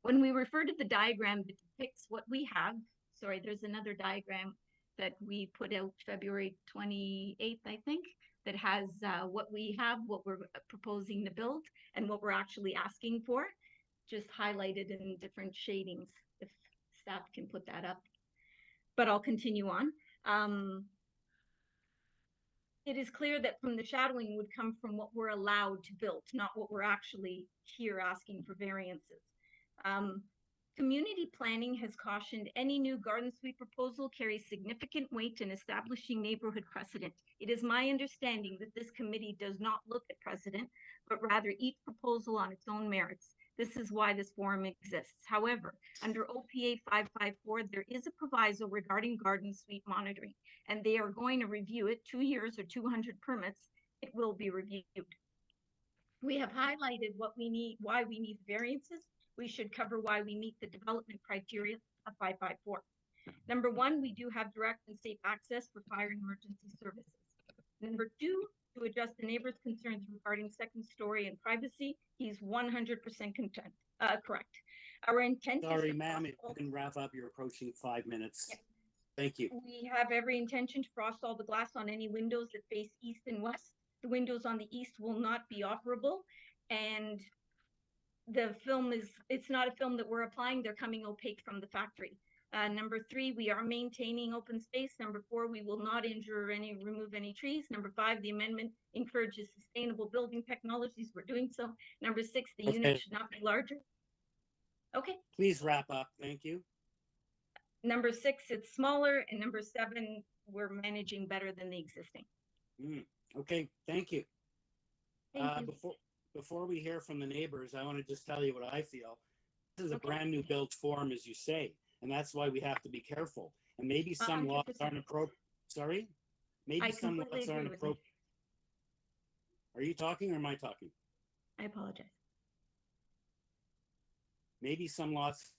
When we refer to the diagram that depicts what we have, sorry, there's another diagram that we put out February 28th, I think, that has what we have, what we're proposing to build, and what we're actually asking for, just highlighted in different shadings, if staff can put that up. But I'll continue on. It is clear that from the shadowing would come from what we're allowed to build, not what we're actually here asking for variances. Community planning has cautioned any new garden suite proposal carries significant weight in establishing neighborhood precedent. It is my understanding that this committee does not look at precedent, but rather each proposal on its own merits. This is why this forum exists. However, under OPA 554, there is a proviso regarding garden suite monitoring, and they are going to review it 2 years or 200 permits. It will be reviewed. We have highlighted what we need, why we need variances. We should cover why we meet the development criteria of 554. Number 1, we do have direct and safe access for fire and emergency services. Number 2, to address the neighbor's concerns regarding 2nd story and privacy, he's 100% correct. Our intent Sorry, is to ma'am, cross if you all- can wrap up, you're approaching 5 minutes. Yeah. Thank you. We have every intention to frost all the glass on any windows that face east and west. The windows on the east will not be operable, and the film it's not a film that we're applying. They're coming opaque from the factory. Number 3, we are maintaining open space. Number 4, we will not injure or remove any trees. Number 5, the amendment encourages sustainable building technologies. We're doing so. Number 6, the unit should not be larger. Okay. Please wrap up. Thank you. Number 6, it's smaller. And number 7, we're managing better than the existing. Okay, thank you. Thank you. Before we hear from the neighbors, I want to just tell you what I feel. This is a brand new built form, as you say, and that's why we have to be careful. And maybe some lots aren't appropriate. Sorry? Maybe some lots aren't appropriate. Are you talking or am I talking? I apologize. Maybe some lots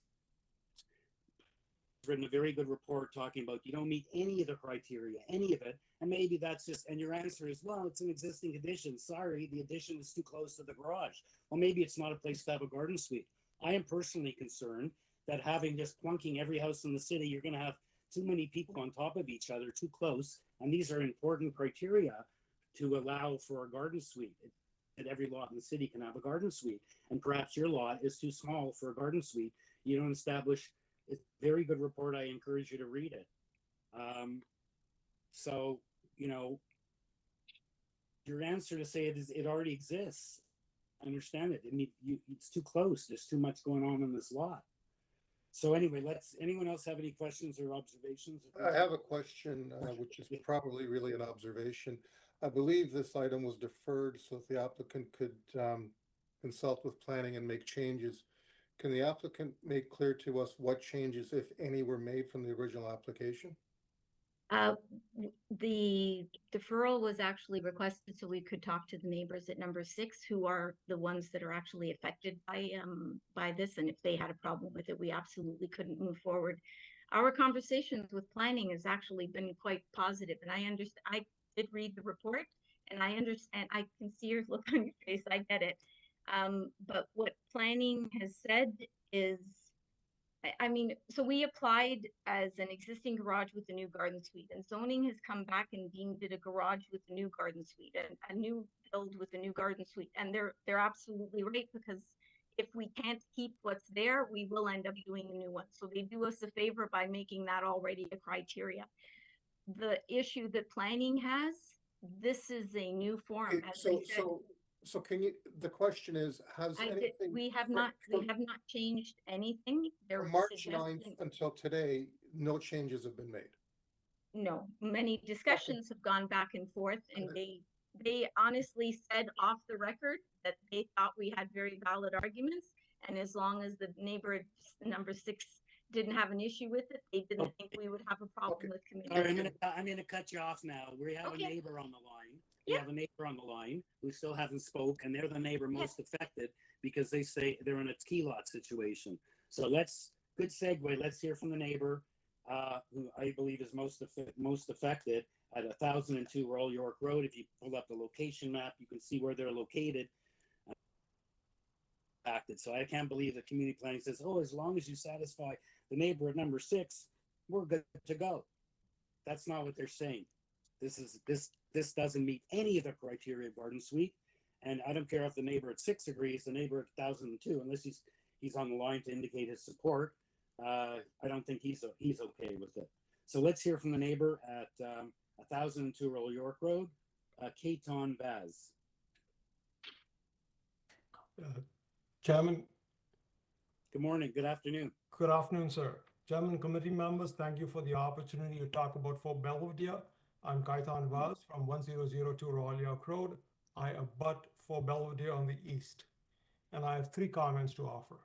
written a very good report talking about you don't meet any of the criteria, any of it, and maybe that's just, and your answer is, well, it's an existing condition. Sorry, the addition is too close to the garage. Well, maybe it's not a place to have a garden suite. I am personally concerned that having just plunking every house in the city, you're going to have too many people on top of each other, too close, and these are important criteria to allow for a garden suite. That every lot in the city can have a garden suite, and perhaps your lot is too small for a garden suite. You don't establish. It's a very good report. I encourage you to read it. So, you know, your answer to say it already exists. I understand it. I mean, it's too close. There's too much going on in this lot. So anyway, anyone else have any questions or observations? I have a question, which is probably really an observation. I believe this item was deferred so that the applicant could consult with planning and make changes. Can the applicant make clear to us what changes, if any, were made from the original application? The deferral was actually requested so we could talk to the neighbors at number 6, who are the ones that are actually affected by this. And if they had a problem with it, we absolutely couldn't move forward. Our conversations with planning has actually been quite positive, and I did read the report, and I understand. I can see your look on your face. I get it. But what planning has said is, I mean, so we applied as an existing garage with a new garden suite, and zoning has come back and deemed it a garage with a new garden suite, and a new build with a new garden suite. And they're absolutely right, because if we can't keep what's there, we will end up doing a new one. So they do us a favor by making that already a criteria. The issue that planning has, this is a new form. So can you, the question is, we have not changed anything. From March 9th until today, no changes have been made. No, many discussions have gone back and forth, and they honestly said off the record that they thought we had very valid arguments, and as long as the neighbor number 6 didn't have an issue with it, they didn't think we would have a problem with community. I'm going to cut you off now. We have a neighbor on the line. We have a neighbor on the line who still hasn't spoke, and they're the neighbor most affected because they say they're in a ski lot situation. So good segue. Let's hear from the neighbor who I believe is most affected at 1002 Royal York Road. If you pull up the location map, you can see where they're located. So I can't believe the community planning says, oh, as long as you satisfy the neighbor at number 6, we're good to go. That's not what they're saying. This doesn't meet any of the criteria of garden suite, and I don't care if the neighbor at 6 agrees. The neighbor at 1002, unless he's on the line to indicate his support, I don't think he's okay with it. So let's hear from the neighbor at 1002 Royal York Road, Katon Baz. Chairman. Good morning. Good afternoon. Good afternoon, sir. Chairman, committee members, thank you for the opportunity to talk about Fort Belvedere. I'm Kaitan Vaz from 1002 Royal York Road. I abut Fort Belvedere on the east, and I have 3 comments to offer.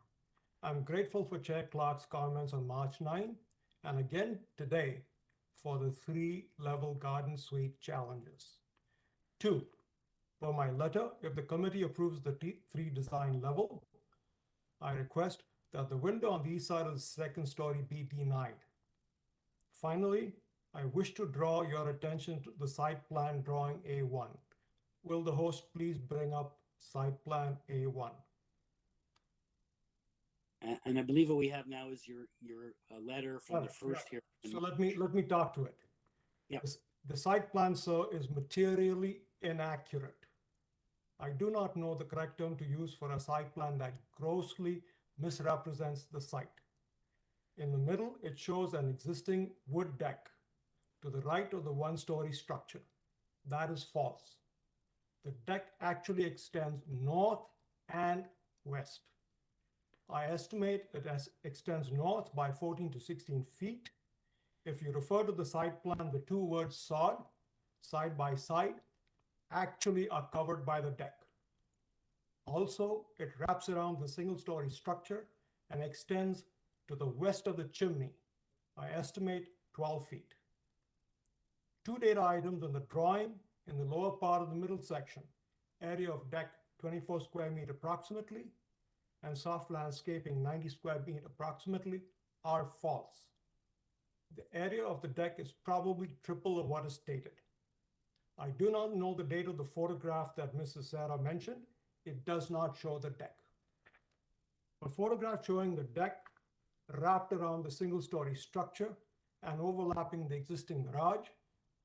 I'm grateful for Chair Clark's comments on March 9, and again today for the 3-level garden suite challenges. 2, for my letter, if the committee approves the 3 design level, I request that the window on the east side of the 2nd story be denied. Finally, I wish to draw your attention to the site plan drawing A1. Will the host please bring up site plan A1? And I believe what we have now is your letter from the Correct, first correct. hearing. So let me talk to it. Yeah. The site plan, sir, is materially inaccurate. I do not know the correct term to use for a site plan that grossly misrepresents the site. In the middle, it shows an existing wood deck to the right of the one-story structure. That is false. The deck actually extends north and west. I estimate it extends north by 14 to 16 feet. If you refer to the site plan, the two words sod, side by side, actually are covered by the deck. Also, it wraps around the single-story structure and extends to the west of the chimney. I estimate 12 feet. Two data items on the drawing in the lower part of the middle section, area of deck 24 square meter approximately, and soft landscaping 90 square feet approximately, are false. The area of the deck is probably triple of what is stated. I do not know the date of the photograph that Mrs. Sarah mentioned. It does not show the deck. A photograph showing the deck wrapped around the single-story structure and overlapping the existing garage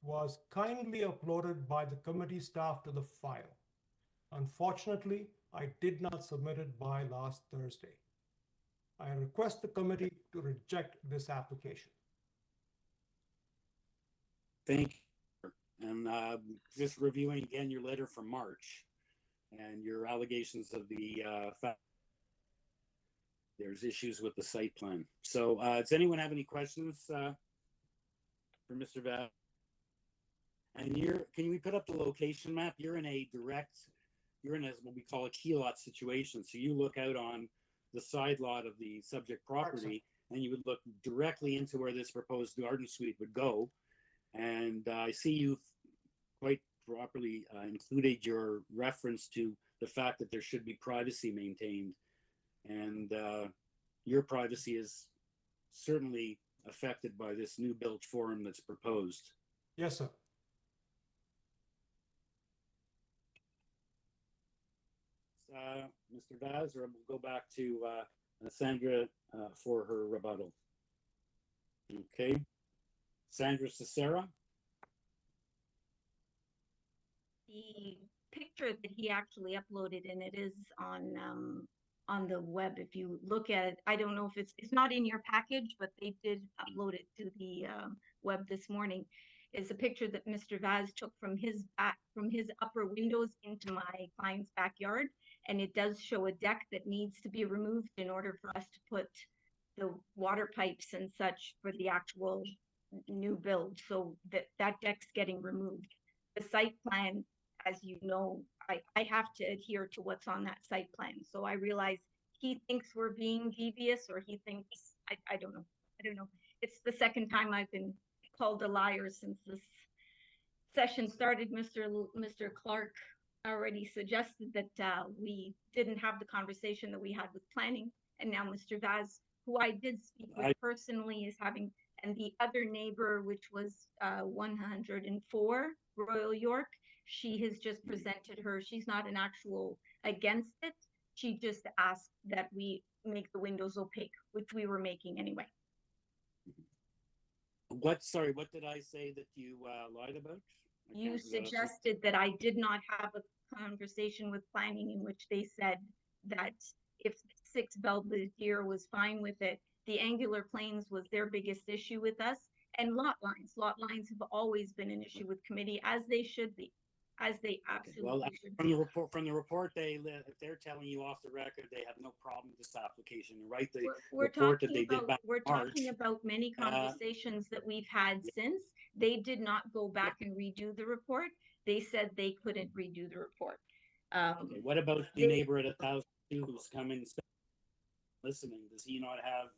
was kindly uploaded by the committee staff to the file. Unfortunately, I did not submit it by last Thursday. I request the committee to reject this application. Thank you. And just reviewing again your letter from March and your allegations of the fact there's issues with the site plan. So does anyone have any questions for Mr. Vaz? And can we put up the location map? You're in a what we call a key lot situation. So you look out on the side lot of the subject property and you would look directly into where this proposed garden suite would go. And I see you quite properly included your reference to the fact that there should be privacy maintained. And your privacy is certainly affected by this new built forum that's proposed. Yes, sir. Mr. Vaz, or we'll go back to Sandra for her rebuttal. Okay. Sandra Cicera. The picture that he actually uploaded, and it is on the web. If you look at it, I don't know if it's not in your package, but they did upload it to the web this morning. Is a picture that Mr. Vaz took from his upper windows into my client's backyard, and it does show a deck that needs to be removed in order for us to put the water pipes and such for the actual new build. So that deck's getting removed. The site plan, as you know, I have to adhere to what's on that site plan. So I realize he thinks we're being devious, or he thinks, I don't know. I don't know. It's the second time I've been called a liar since this session started. Mr. Clark already suggested that we didn't have the conversation that we had with planning, and now Mr. Vaz, who I did speak with personally, is having, and the other neighbor, which was 104 Royal York, she has just presented her, she's not an actual against it, she just asked that we make the windows opaque, which we were making anyway. What did I say that you lied about? You suggested that I did not have a conversation with planning in which they said that if 6 Belvedere was fine with it, the angular planes was their biggest issue with us, and lot lines. Lot lines have always been an issue with committee, as they should be, as they absolutely should from be. the report, they're telling you off the record they have no problem with this application, right? The We're report talking that they did back we're in March, talking about many conversations that we've had since. They did not go back and redo the report. They said they couldn't redo the report. Okay, what about the neighbor at 1002 who's coming listening? Does he not have?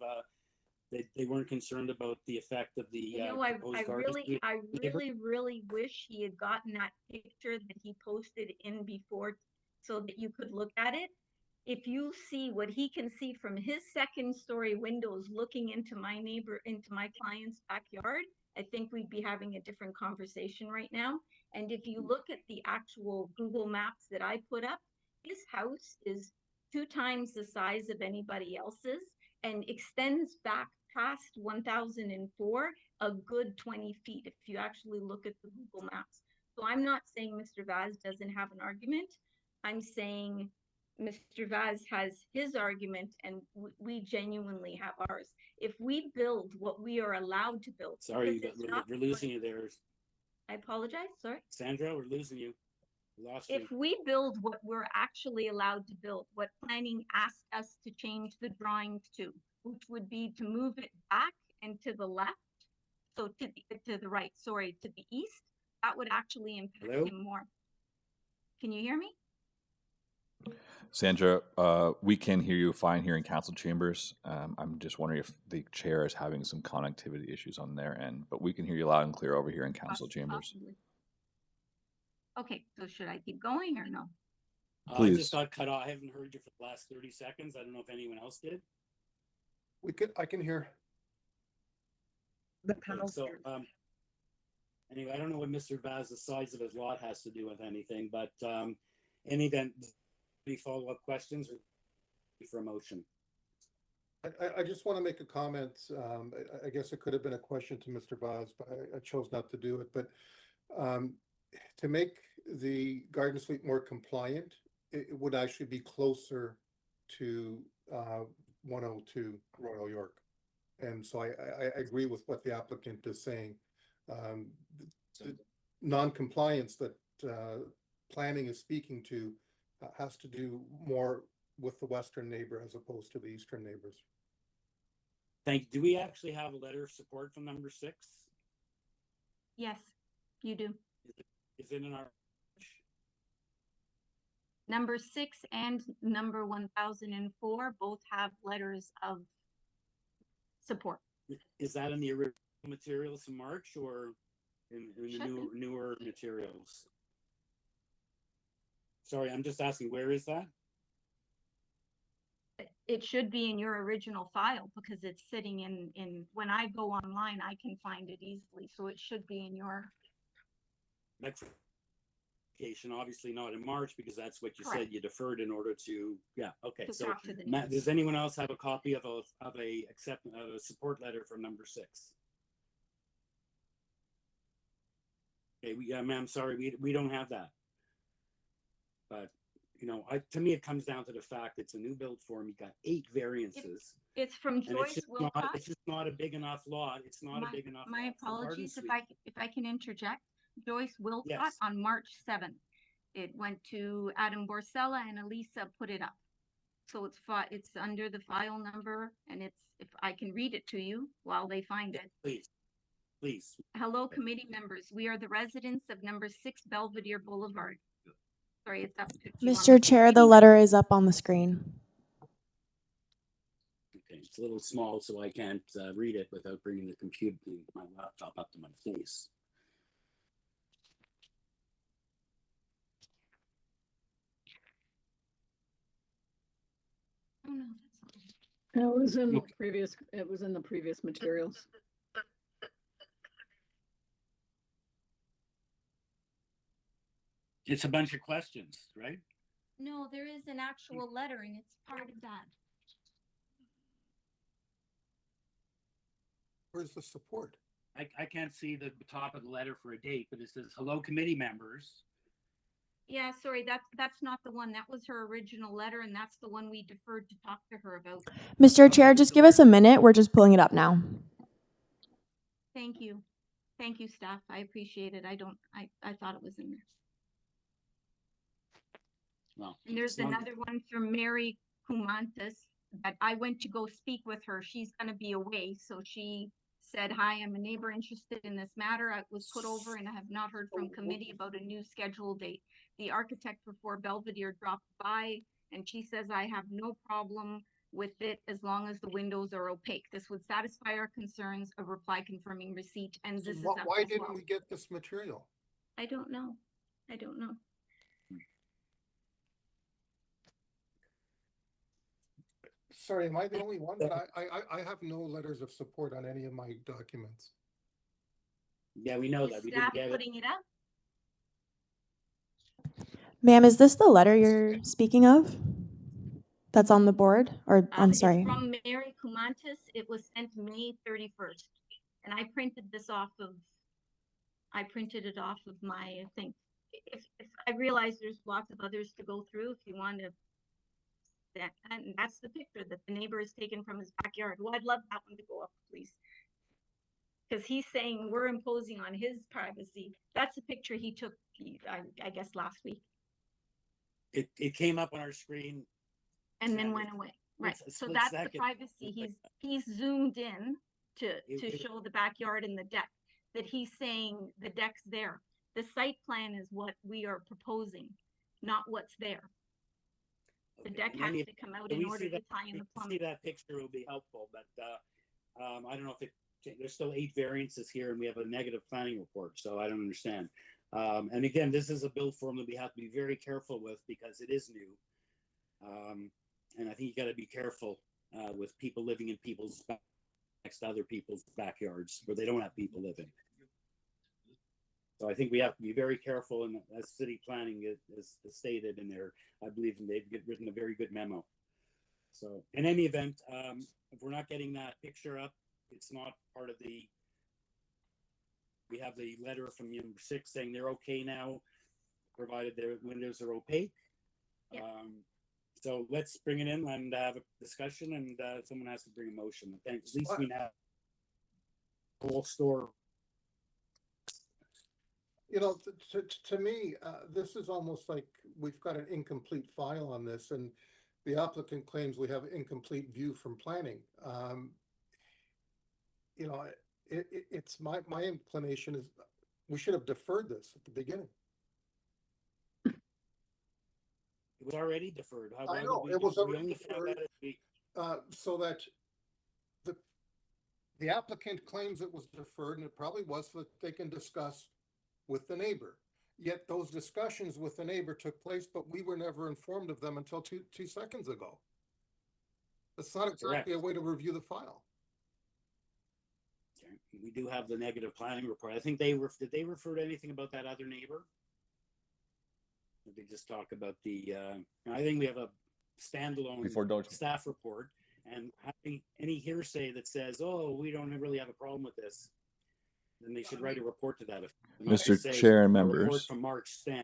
They weren't concerned about the effect of the. I really wish he had gotten that picture that he posted in before, so that you could look at it. If you see what he can see from his second-story windows looking into my client's backyard, I think we'd be having a different conversation right now. And if you look at the actual Google Maps that I put up, his house is 2 times the size of anybody else's and extends back past 1004 a good 20 feet if you actually look at the Google Maps. So I'm not saying Mr. Vaz doesn't have an argument. I'm saying Mr. Vaz has his argument and we genuinely have ours. If we build what we are allowed to build. Sorry, because it's we're losing you there. I apologize, sorry. Sandra, we're losing you. We lost you. If we build what we're actually allowed to build, what planning asked us to change the drawings to, which would be to move it back and to the left, so to the right, sorry, to the east, that would actually impact him more. Can you hear me? Sandra, we can hear you fine here in council chambers. I'm just wondering if the chair is having some connectivity issues on their end, but we can hear you loud and clear over here in council chambers. Possibly. Okay, so should I keep going or no? Please. I just got cut off. I haven't heard you for the last 30 seconds. I don't know if anyone else did. I can hear. The panel. So, anyway, I don't know what Mr. Vaz, the size of his lot has to do with anything, but in event, any follow-up questions or for a motion? I just want to make a comment. I guess it could have been a question to Mr. Vaz, but I chose not to do it. But to make the garden suite more compliant, it would actually be closer to 102 Royal York. And so I agree with what the applicant is saying. The non-compliance that planning is speaking to has to do more with the western neighbor as opposed to the eastern neighbors. Thank you. Do we actually have a letter of support from number 6? Yes, you do. Is it in our? Number 6 and number 1004 both have letters of support. Is that in the original materials in March or in the newer materials? Sorry, I'm just asking, where is that? It should be in your original file because it's sitting in when I go online, I can find it easily. So it should be in your. Obviously not in March because that's what you Correct. said you deferred in order to, yeah, okay. To So talk to the Matt, neighbors. does anyone else have a copy of a support letter from number 6? Okay, ma'am, sorry, we don't have that. But you know, to me it comes down to the fact it's a new build form. You got 8 variances. It's from Joyce Wilcott. It's just not a big enough lot. It's not a big enough. My lot for garden apologies suite. if I can interject. Joyce Wilcott Yes. on March 7th. It went to Adam Borsella and Elisa put it up. So it's under the file number and it's, if I can read it to you while they find it. Please. Hello, committee members. We are the residents of number 6 Belvedere Boulevard. Sorry, it's up to Mr. Chair, the letter is up on the screen. Okay, it's a little small, so I can't read it without bringing my laptop up to my face. Oh, no, It was in the previous. It was in the previous materials. It's a bunch of questions, right? No, there is an actual letter and it's part of that. Where's the support? I can't see the top of the letter for a date, but it says, hello, committee members. Yeah, sorry, that's not the one. That was her original letter and that's the one we deferred to talk to her about. Mr. Chair, just give us a minute. We're just pulling it up now. Thank you. Thank you, staff. I appreciate it. I thought it was in there. Well, and there's another one from Mary Kumantas that I went to go speak with her. She's going to be away. So she said, hi, I'm a neighbor interested in this matter. I was put over and I have not heard from committee about a new schedule date. The architect for 4 Belvedere dropped by and she says, I have no problem with it as long as the windows are opaque. This would satisfy our concerns. A reply confirming receipt. And this is up Why as didn't well. we get this material? I don't know. I don't know. Sorry, am I the only one? But I have no letters of support on any of my documents. Yeah, we know that. We didn't Staff get it. putting it up. Ma'am, is this the letter you're speaking of? that's on the board? Or, I'm sorry. It's from Mary Kumantis. It was sent May 31st. And I printed it off of my thing. If I realize there's lots of others to go through, if you want to, and that's the picture that the neighbor has taken from his backyard. Well, I'd love that one to go up, please. Because he's saying we're imposing on his privacy. That's a picture he took, I guess, last week. It came up on our screen. And then went away. Right. So that's the privacy. He's zoomed in to show the backyard and the deck, that he's saying the deck's there. The site plan is what we are proposing, not what's there. The deck has to come out in order to tie in the plumbing. See that picture will be helpful, but I don't know if there's still 8 variances here, and we have a negative planning report, so I don't understand. And again, this is a build form that we have to be very careful with because it is new. And I think you got to be careful with people living in people's next to other people's backyards where they don't have people living. So I think we have to be very careful, and as city planning is stated in there, I believe they've written a very good memo. So in any event, if we're not getting that picture up, it's not part of the. We have the letter from number 6 saying they're okay now, provided their windows are opaque. Yeah. So let's bring it in and have a discussion, and someone has to bring a motion. I think at least we have a whole store. You know, to me, this is almost like we've got an incomplete file on this, and the applicant claims we have incomplete view from planning. You know, it's my inclination is we should have deferred this at the beginning. It was already deferred. I know it was already deferred, so that the applicant claims it was deferred, and it probably was so that they can discuss with the neighbor. Yet those discussions with the neighbor took place, but we were never informed of them until two seconds ago. That's not exactly a way to review the file. Okay. We do have the negative planning report. I think did they refer to anything about that other neighbor? Or did they just talk about the, I think we have a standalone staff report, and having any hearsay that says, oh, we don't really have a problem with this, then they should write a report to that effect. Mr. Chair and members, from March stand.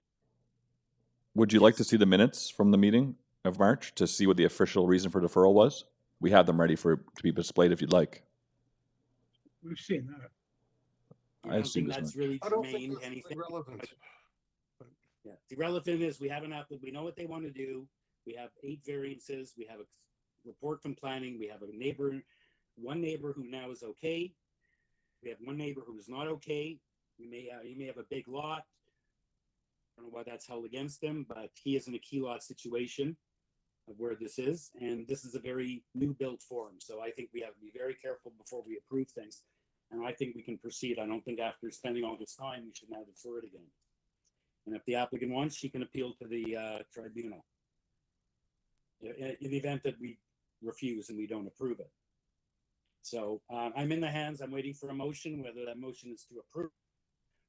Would you like to see the minutes from the meeting of March to see what the official reason for deferral was? We have them ready to be displayed if you'd like. We've seen that. I don't think that's really germane to anything. Relevant. Yeah, the relevant is we have we know what they want to do. We have 8 variances. We have a report from planning. We have one neighbor who now is okay. We have one neighbor who is not okay. He may have a big lot. I don't know why that's held against him, but he is in a key lot situation of where this is, and this is a very new built form. So I think we have to be very careful before we approve things, and I think we can proceed. I don't think after spending all this time, we should now defer it again. And if the applicant wants, she can appeal to the tribunal in the event that we refuse and we don't approve it. So I'm in the hands. I'm waiting for a motion, whether that motion is to approve,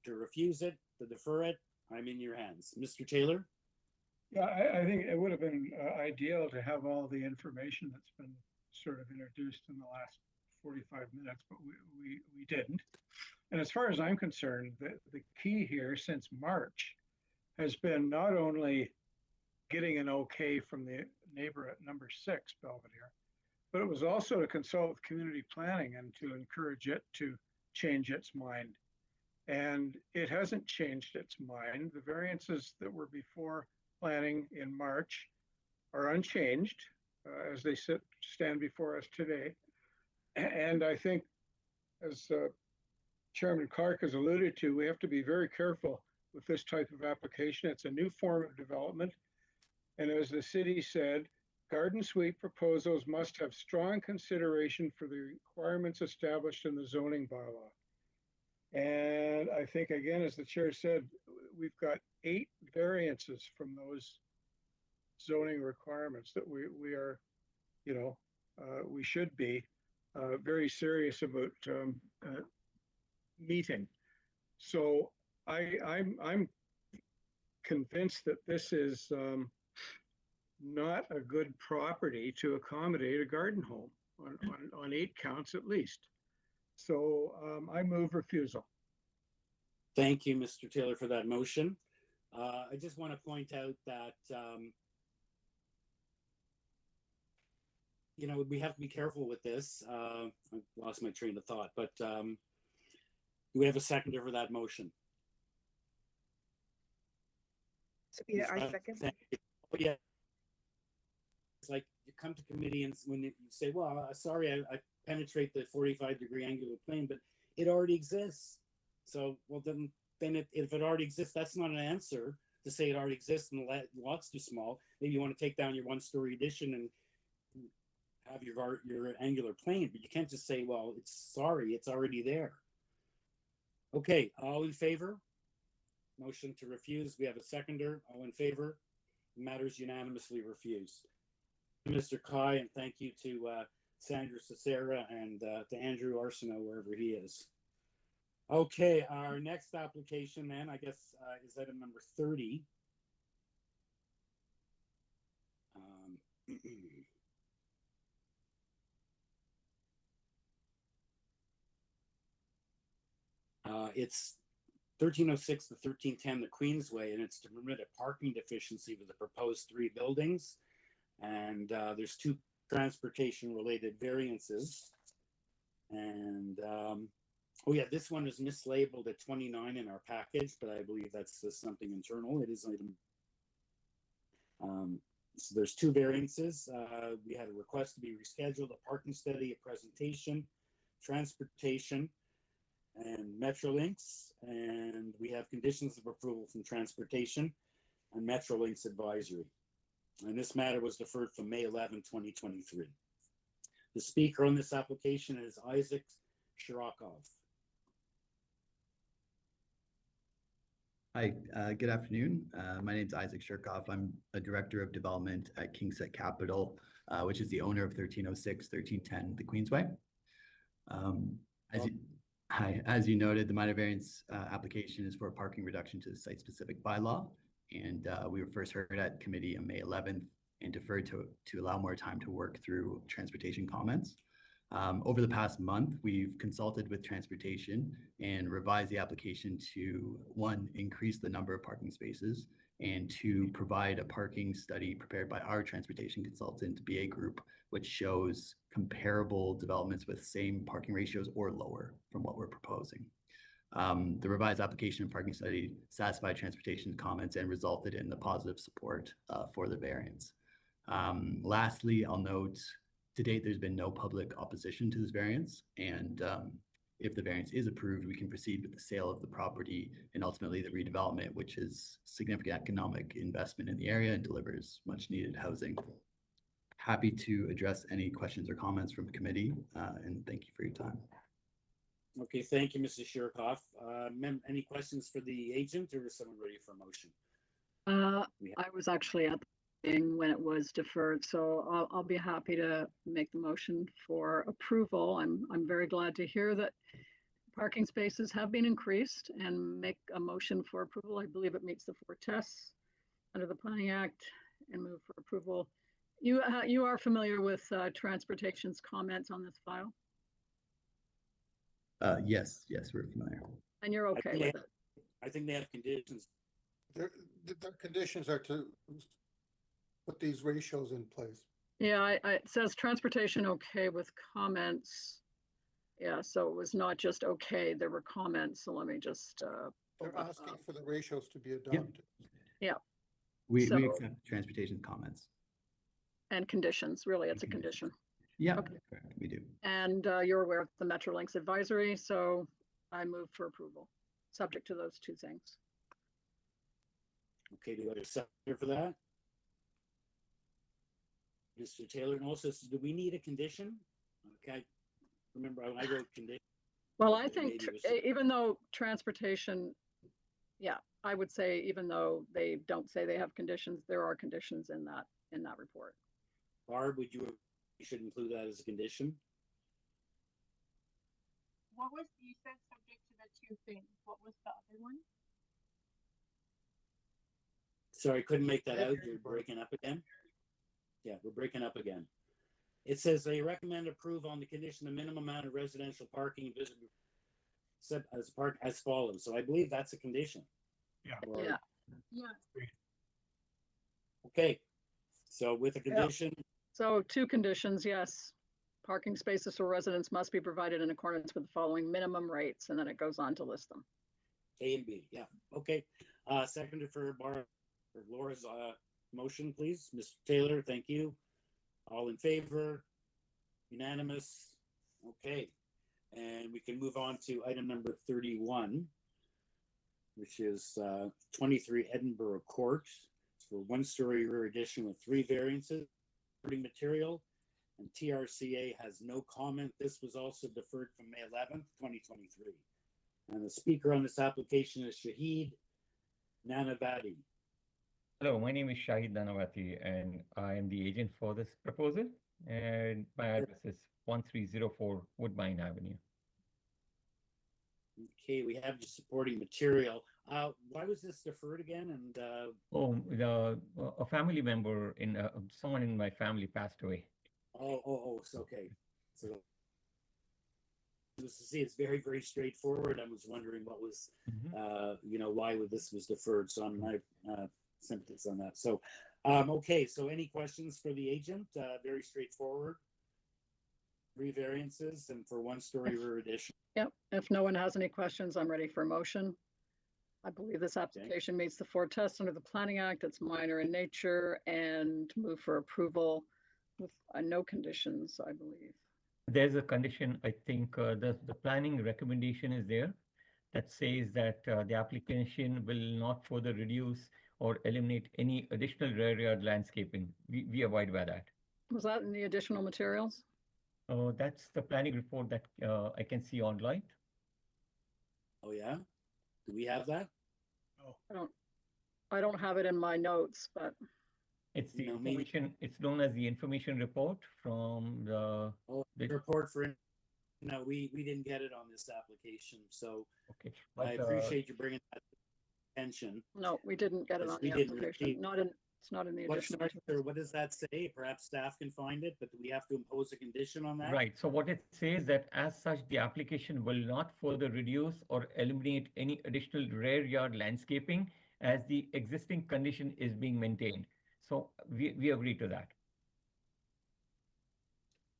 to refuse it, to defer it. I'm in your hands. Mr. Taylor? Yeah, I think it would have been ideal to have all the information that's been sort of introduced in the last 45 minutes, but we didn't. And as far as I'm concerned, the key here since March has been not only getting an okay from the neighbor at number 6 Belvedere, but it was also to consult with community planning and to encourage it to change its mind. And it hasn't changed its mind. The variances that were before planning in March are unchanged as they stand before us today. And I think, as Chairman Clark has alluded to, we have to be very careful with this type of application. It's a new form of development. And as the city said, garden suite proposals must have strong consideration for the requirements established in the zoning bylaw. And I think, again, as the chair said, we've got 8 variances from those zoning requirements that we are, we should be very serious about meeting. So I'm convinced that this is not a good property to accommodate a garden home on 8 counts at least. So I move refusal. Thank you, Mr. Taylor, for that motion. I just want to point out that, you know, we have to be careful with this. I lost my train of thought, but do we have a seconder for that motion? Yeah, I second. Thank you. Oh, yeah. It's like you come to committee and when you say, well, sorry, I penetrate the 45-degree angular plane, but it already exists. So, well, then if it already exists, that's not an answer to say it already exists and the lot's too small. Maybe you want to take down your 1-story addition and have your angular plane, but you can't just say, well, it's already there. Okay, all in favor? Motion to refuse. We have a seconder. All in favor? Matters unanimously refused. Mr. Kai, and thank you to Sandra Cicera and to Andrew Arsenault, wherever he is. Okay, our next application then, I guess, is item number 30. It's 1306 to 1310 the Queensway, and it's to permit a parking deficiency with the proposed 3 buildings. And there's 2 transportation-related variances. And oh yeah, this one is mislabeled at 29 in our package, but I believe that's something internal. It is item. So there's 2 variances. We had a request to be rescheduled, a parking study, a presentation, transportation, and Metrolinx. And we have conditions of approval from transportation and Metrolinx advisory. And this matter was deferred from May 11, 2023. The speaker on this application is Isaac Shirokov. Hi, good afternoon. My name is Isaac Shirkoff. I'm a director of development at Kingset Capital, which is the owner of 1306, 1310 the Queensway. As you noted, the minor variance application is for a parking reduction to the site-specific bylaw. And we were first heard at committee on May 11th and deferred to allow more time to work through transportation comments. Over the past month, we've consulted with transportation and revised the application to 1, increase the number of parking spaces, and 2, provide a parking study prepared by our transportation consultant, BA Group, which shows comparable developments with same parking ratios or lower from what we're proposing. The revised application and parking study satisfied transportation comments and resulted in the positive support for the variance. Lastly, I'll note, to date, there's been no public opposition to this variance, and if the variance is approved, we can proceed with the sale of the property and ultimately the redevelopment, which is significant economic investment in the area and delivers much needed housing. Happy to address any questions or comments from committee, and thank you for your time. Okay, thank you, Mrs. Shirkoff. Any questions for the agent, or is someone ready for a motion? I was actually at the meeting when it was deferred, so I'll be happy to make the motion for approval. I'm very glad to hear that parking spaces have been increased and make a motion for approval. I believe it meets the 4 tests under the Planning Act, and move for approval. You are familiar with transportation's comments on this file? Yes, we're familiar. And you're okay with it? I think they have conditions. Their conditions are to put these ratios in place. Yeah, it says transportation okay with comments. Yeah, so it was not just okay, there were comments. So let me just. They're asking for the ratios to be adopted. Yeah. We accept transportation comments. And conditions, really, it's a condition. Yeah, okay. Correct, we do. And you're aware of the Metrolinx advisory, so I move for approval, subject to those 2 things. Okay, do I have a seconder for that? Mr. Taylor, and also, do we need a condition? Okay, remember I wrote condition. Well, I think even though transportation, yeah, I would say even though they don't say they have conditions, there are conditions in that report. Barb, you should include that as a condition? What was, you said subject to the 2 things. What was the other one? Sorry, couldn't make that out. You're breaking up again. Yeah, we're breaking up again. It says they recommend approve on the condition the minimum amount of residential parking visible as follows. So I believe that's a condition. Yeah. Or, Yeah. okay. So with a condition. So 2 conditions, yes. Parking spaces for residents must be provided in accordance with the following minimum rates, and then it goes on to list them. A and B, yeah. Okay. Seconded for Laura's motion, please. Mr. Taylor, thank you. All in favor? Unanimous? Okay. And we can move on to item number 31, which is 23 Edinburgh Court. It's for 1-story rear addition with 3 variances, material, and TRCA has no comment. This was also deferred from May 11th, 2023. And the speaker on this application is Shahid Nanavati. Hello, my name is Shahid Nanavati, and I am the agent for this proposal. And my address is 1304 Woodbine Avenue. Okay, we have the supporting material. Why was this deferred again? And a family member someone in my family passed away. It's okay. So see, it's very, very straightforward. I was wondering what was, why this was deferred. So I'm my sympathies on that. So, okay. So any questions for the agent? Very straightforward. 3 variances and for 1-story rear addition. Yep. If no one has any questions, I'm ready for a motion. I believe this application meets the 4 tests under the Planning Act. It's minor in nature and move for approval with no conditions, I believe. There's a condition, I think the planning recommendation is there that says that the application will not further reduce or eliminate any additional rear yard landscaping. We abide by that. Was that in the additional materials? That's the planning report that I can see online. Oh yeah? Do we have that? I don't have it in my notes, but it's the information. It's known as the information report from the report for. No, we didn't get it on this application, so okay. I appreciate you bringing that to attention. No, we didn't get it on the application. It's not in the additional. What does that say? Perhaps staff can find it, but do we have to impose a condition on that? Right. So what it says that as such, the application will not further reduce or eliminate any additional rear yard landscaping as the existing condition is being maintained. So we agree to that.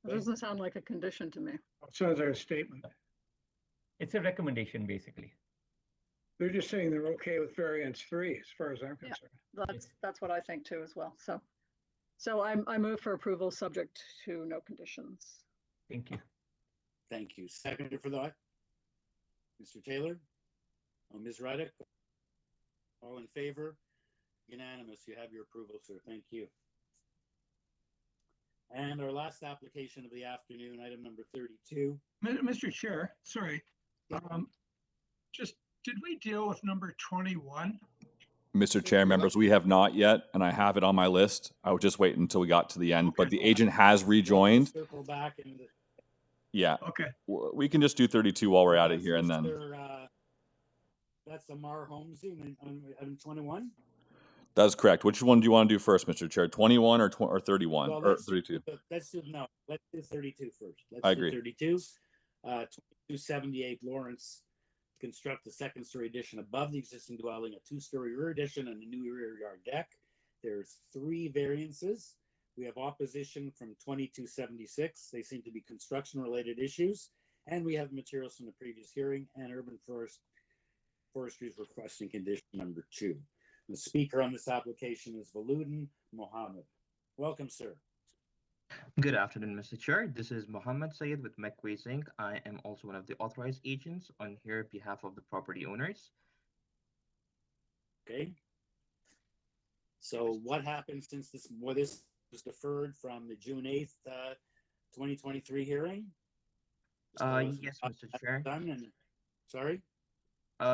It doesn't sound like a condition to me. It sounds like a statement. It's a recommendation, basically. They're just saying they're okay with variance 3, as far as I'm concerned. Yeah, that's what I think too, as well. So I move for approval subject to no conditions. Thank you. Thank you. Seconder for that, Mr. Taylor. Ms. Ruddick. All in favor? Unanimous. You have your approval, sir. Thank you. And our last application of the afternoon, item number 32. Mr. Chair, sorry. Did we deal with number 21? Mr. Chair, members, we have not yet, and I have it on my list. I would just wait until we got to the end, but the agent has rejoined. Circle back and. Yeah. Okay. We can just do 32 while we're at it here, and then. That's Amar Holmesy on 21. That's correct. Which one do you want to do first, Mr. Chair? 21 or 31 or 32? Let's do 32 first. I agree. 32. 2278 Lawrence. Construct a 2nd-story addition above the existing dwelling, a 2-story rear addition, and a new rear yard deck. There's 3 variances. We have opposition from 2276. They seem to be construction-related issues. And we have materials from the previous hearing, and Urban Forestry is requesting condition number 2. The speaker on this application is Valuddin Mohammed. Welcome, sir. Good afternoon, Mr. Chair. This is Mohammed Sayed with McQuays Inc. I am also one of the authorized agents on here behalf of the property owners. Okay. So what happened since this was deferred from the June 8th, 2023 hearing? Yes, Mr. Chair. Sorry?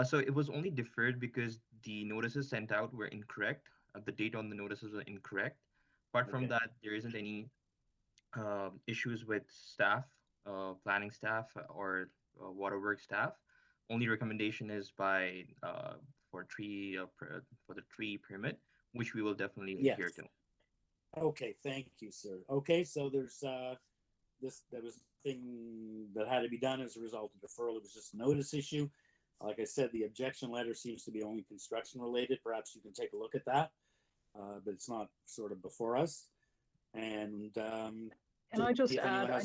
So it was only deferred because the notices sent out were incorrect. The date on the notices were incorrect. Apart from that, there isn't any issues with staff, planning staff or waterworks staff. Only recommendation is by for the tree permit, which we will definitely adhere to. Okay, thank you, sir. Okay, so there was nothing that had to be done as a result of deferral. It was just a notice issue. Like I said, the objection letter seems to be only construction related. Perhaps you can take a look at that, but it's not sort of before us. And can I just add,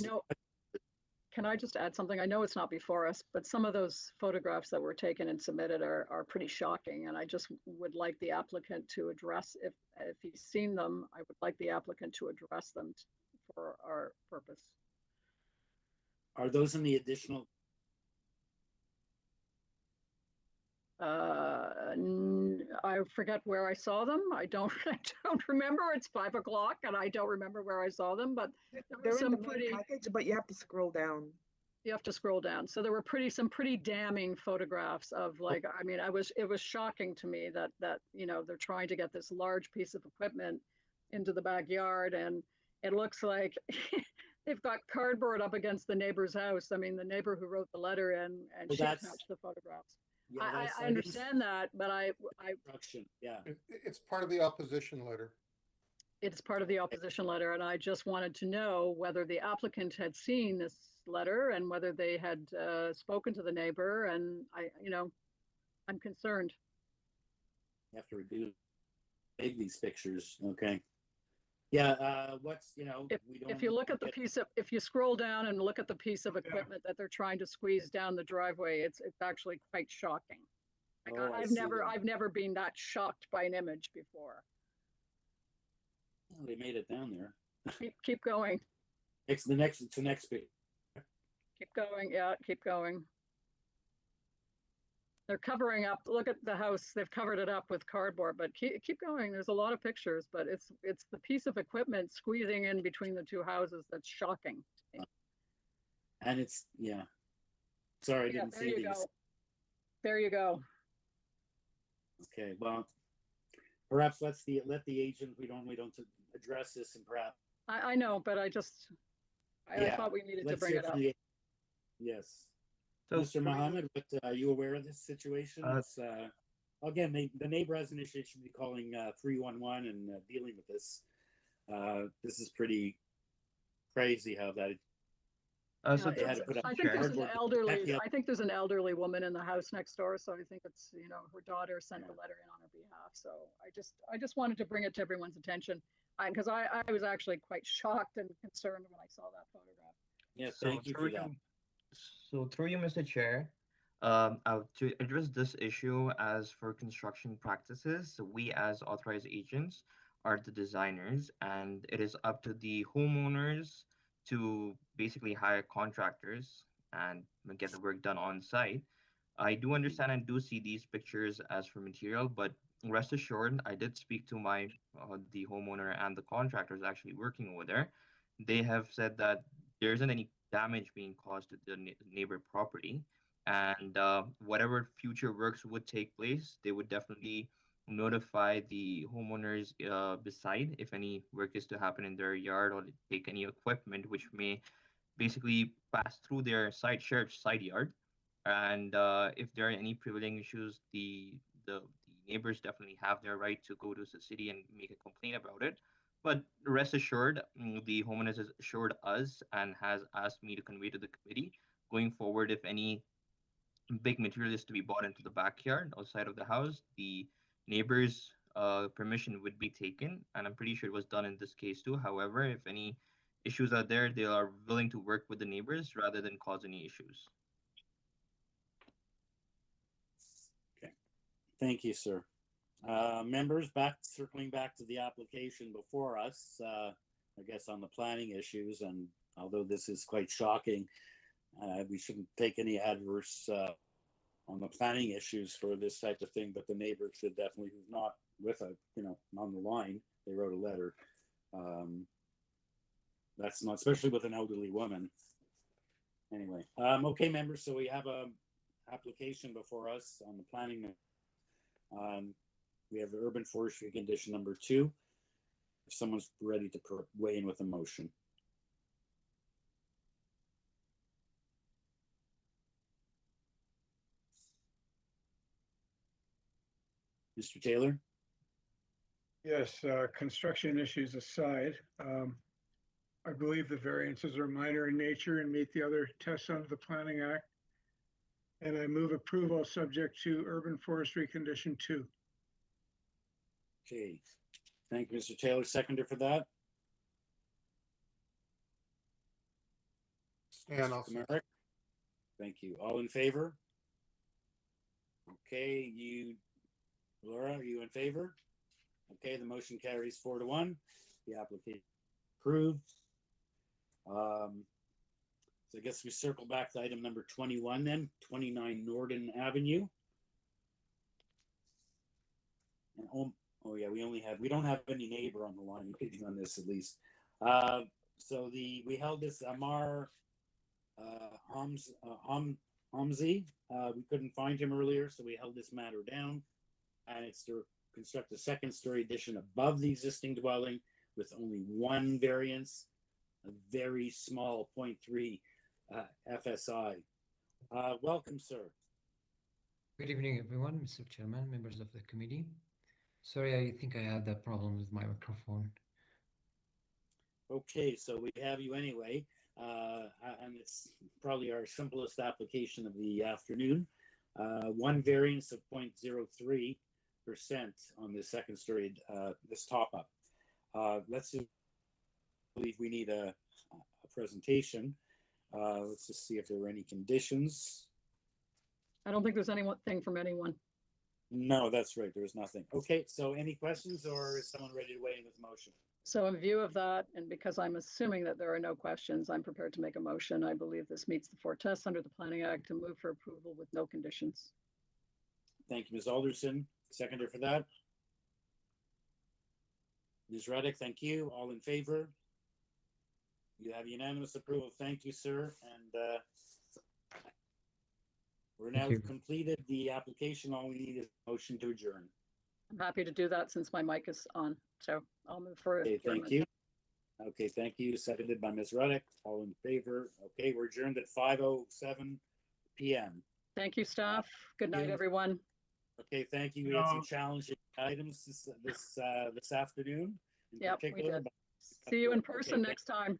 can I just add something? I know it's not before us, but some of those photographs that were taken and submitted are pretty shocking. And I just would like the applicant to address, if he's seen them, I would like the applicant to address them for our purpose. Are those in the additional? I forget where I saw them. I don't remember. It's 5 o'clock and I don't remember where I saw them, but they're in the main package, but you have to scroll down. You have to scroll down. So there were some pretty damning photographs of, like, I mean, it was shocking to me that you know, they're trying to get this large piece of equipment into the backyard, and it looks like they've got cardboard up against the neighbor's house. I mean, the neighbor who wrote the letter and she attached the photographs. Yeah, I understand that, but it's part of the opposition letter. It's part of the opposition letter, and I just wanted to know whether the applicant had seen this letter and whether they had spoken to the neighbor. And I'm concerned. You have to redo these pictures, okay? Yeah, if you look at the piece of, if you scroll down and look at the piece of equipment that they're trying to squeeze down the driveway, it's actually quite shocking. Like, I've never been that shocked by an image before. Well, they made it down there. Keep going. It's the next bit. Keep going. Yeah, keep going. They're covering up. Look at the house. They've covered it up with cardboard, but keep going. There's a lot of pictures, but it's the piece of equipment squeezing in between the two houses that's shocking. And it's, yeah. Sorry, I didn't see these. There you go. Okay, well, perhaps let the agent, we don't address this, and perhaps. I know, but I thought we needed to bring it up. Yes. So, Mr. Mohammed, are you aware of this situation? Again, the neighbor has initiated should be calling 311 and dealing with this. This is pretty crazy how that. I think there's an elderly. I think there's an elderly woman in the house next door, so I think it's, her daughter sent a letter in on her behalf. So I just wanted to bring it to everyone's attention, because I was actually quite shocked and concerned when I saw that photograph. Yes, thank you for that. So through you, Mr. Chair, to address this issue, as for construction practices, we as authorized agents are the designers, and it is up to the homeowners to basically hire contractors and get the work done on site. I do understand and do see these pictures as for material, but rest assured, I did speak to the homeowner and the contractors actually working over there. They have said that there isn't any damage being caused to the neighbor property, and whatever future works would take place, they would definitely notify the homeowners beside if any work is to happen in their yard, or take any equipment which may basically pass through their shared side yard. And if there are any prevailing issues, the neighbors definitely have their right to go to the city and make a complaint about it. But rest assured, the homeowner has assured us and has asked me to convey to the committee, going forward, if any big material is to be bought into the backyard outside of the house, the neighbors' permission would be taken. And I'm pretty sure it was done in this case too. However, if any issues are there, they are willing to work with the neighbors rather than cause any issues. Okay. Thank you, sir. Members, circling back to the application before us, I guess on the planning issues, and although this is quite shocking, we shouldn't take any adverse on the planning issues for this type of thing, but the neighbor should definitely, who's not with on the line, they wrote a letter. That's not, especially with an elderly woman. Anyway, okay, members, so we have a application before us on the planning. We have the urban forestry condition number 2. If someone's ready to weigh in with a motion. Mr. Taylor? Yes, construction issues aside, I believe the variances are minor in nature and meet the other tests under the Planning Act. And I move approval subject to urban forestry condition 2. Okay, thank you, Mr. Taylor. Seconder for that? Stan, Mr. Kamarick? Thank you. All in favor? Okay, Laura, are you in favor? Okay, the motion carries 4-1. The application approved. So I guess we circle back to item number 21 then, 29 Nordin Avenue. And oh yeah, we don't have any neighbor on the line on this at least. So we held this Amar Hamzi. We couldn't find him earlier, so we held this matter down. And it's to construct a second-story addition above the existing dwelling with only one variance, a very small 0.3 FSI. Welcome, sir. Good evening, everyone, Mr. Chairman, members of the committee. Sorry, I think I had a problem with my microphone. Okay, so we have you anyway, and it's probably our simplest application of the afternoon. One variance of 0.03% on the second story, this top up. Let's just believe we need a presentation. Let's just see if there were any conditions. I don't think there's anything from anyone. No, that's right. There's nothing. Okay, so any questions, or is someone ready to weigh in with the motion? So in view of that, and because I'm assuming that there are no questions, I'm prepared to make a motion. I believe this meets the 4 tests under the Planning Act and move for approval with no conditions. Thank you, Ms. Alderson. Seconder for that. Ms. Reddick, thank you. All in favor? You have unanimous approval. Thank you, sir. And we're now completed the application. All we need is a motion to adjourn. I'm happy to do that since my mic is on. So I'll move for Okay, adjournment. thank you. Okay, thank you. Seconded by Ms. Reddick. All in favor? Okay, we're adjourned at 5:07 p.m. Thank you, staff. Good night, everyone. Okay, thank you. We had some challenging items this afternoon. In Yep, we particular, did. but- See you in person next time.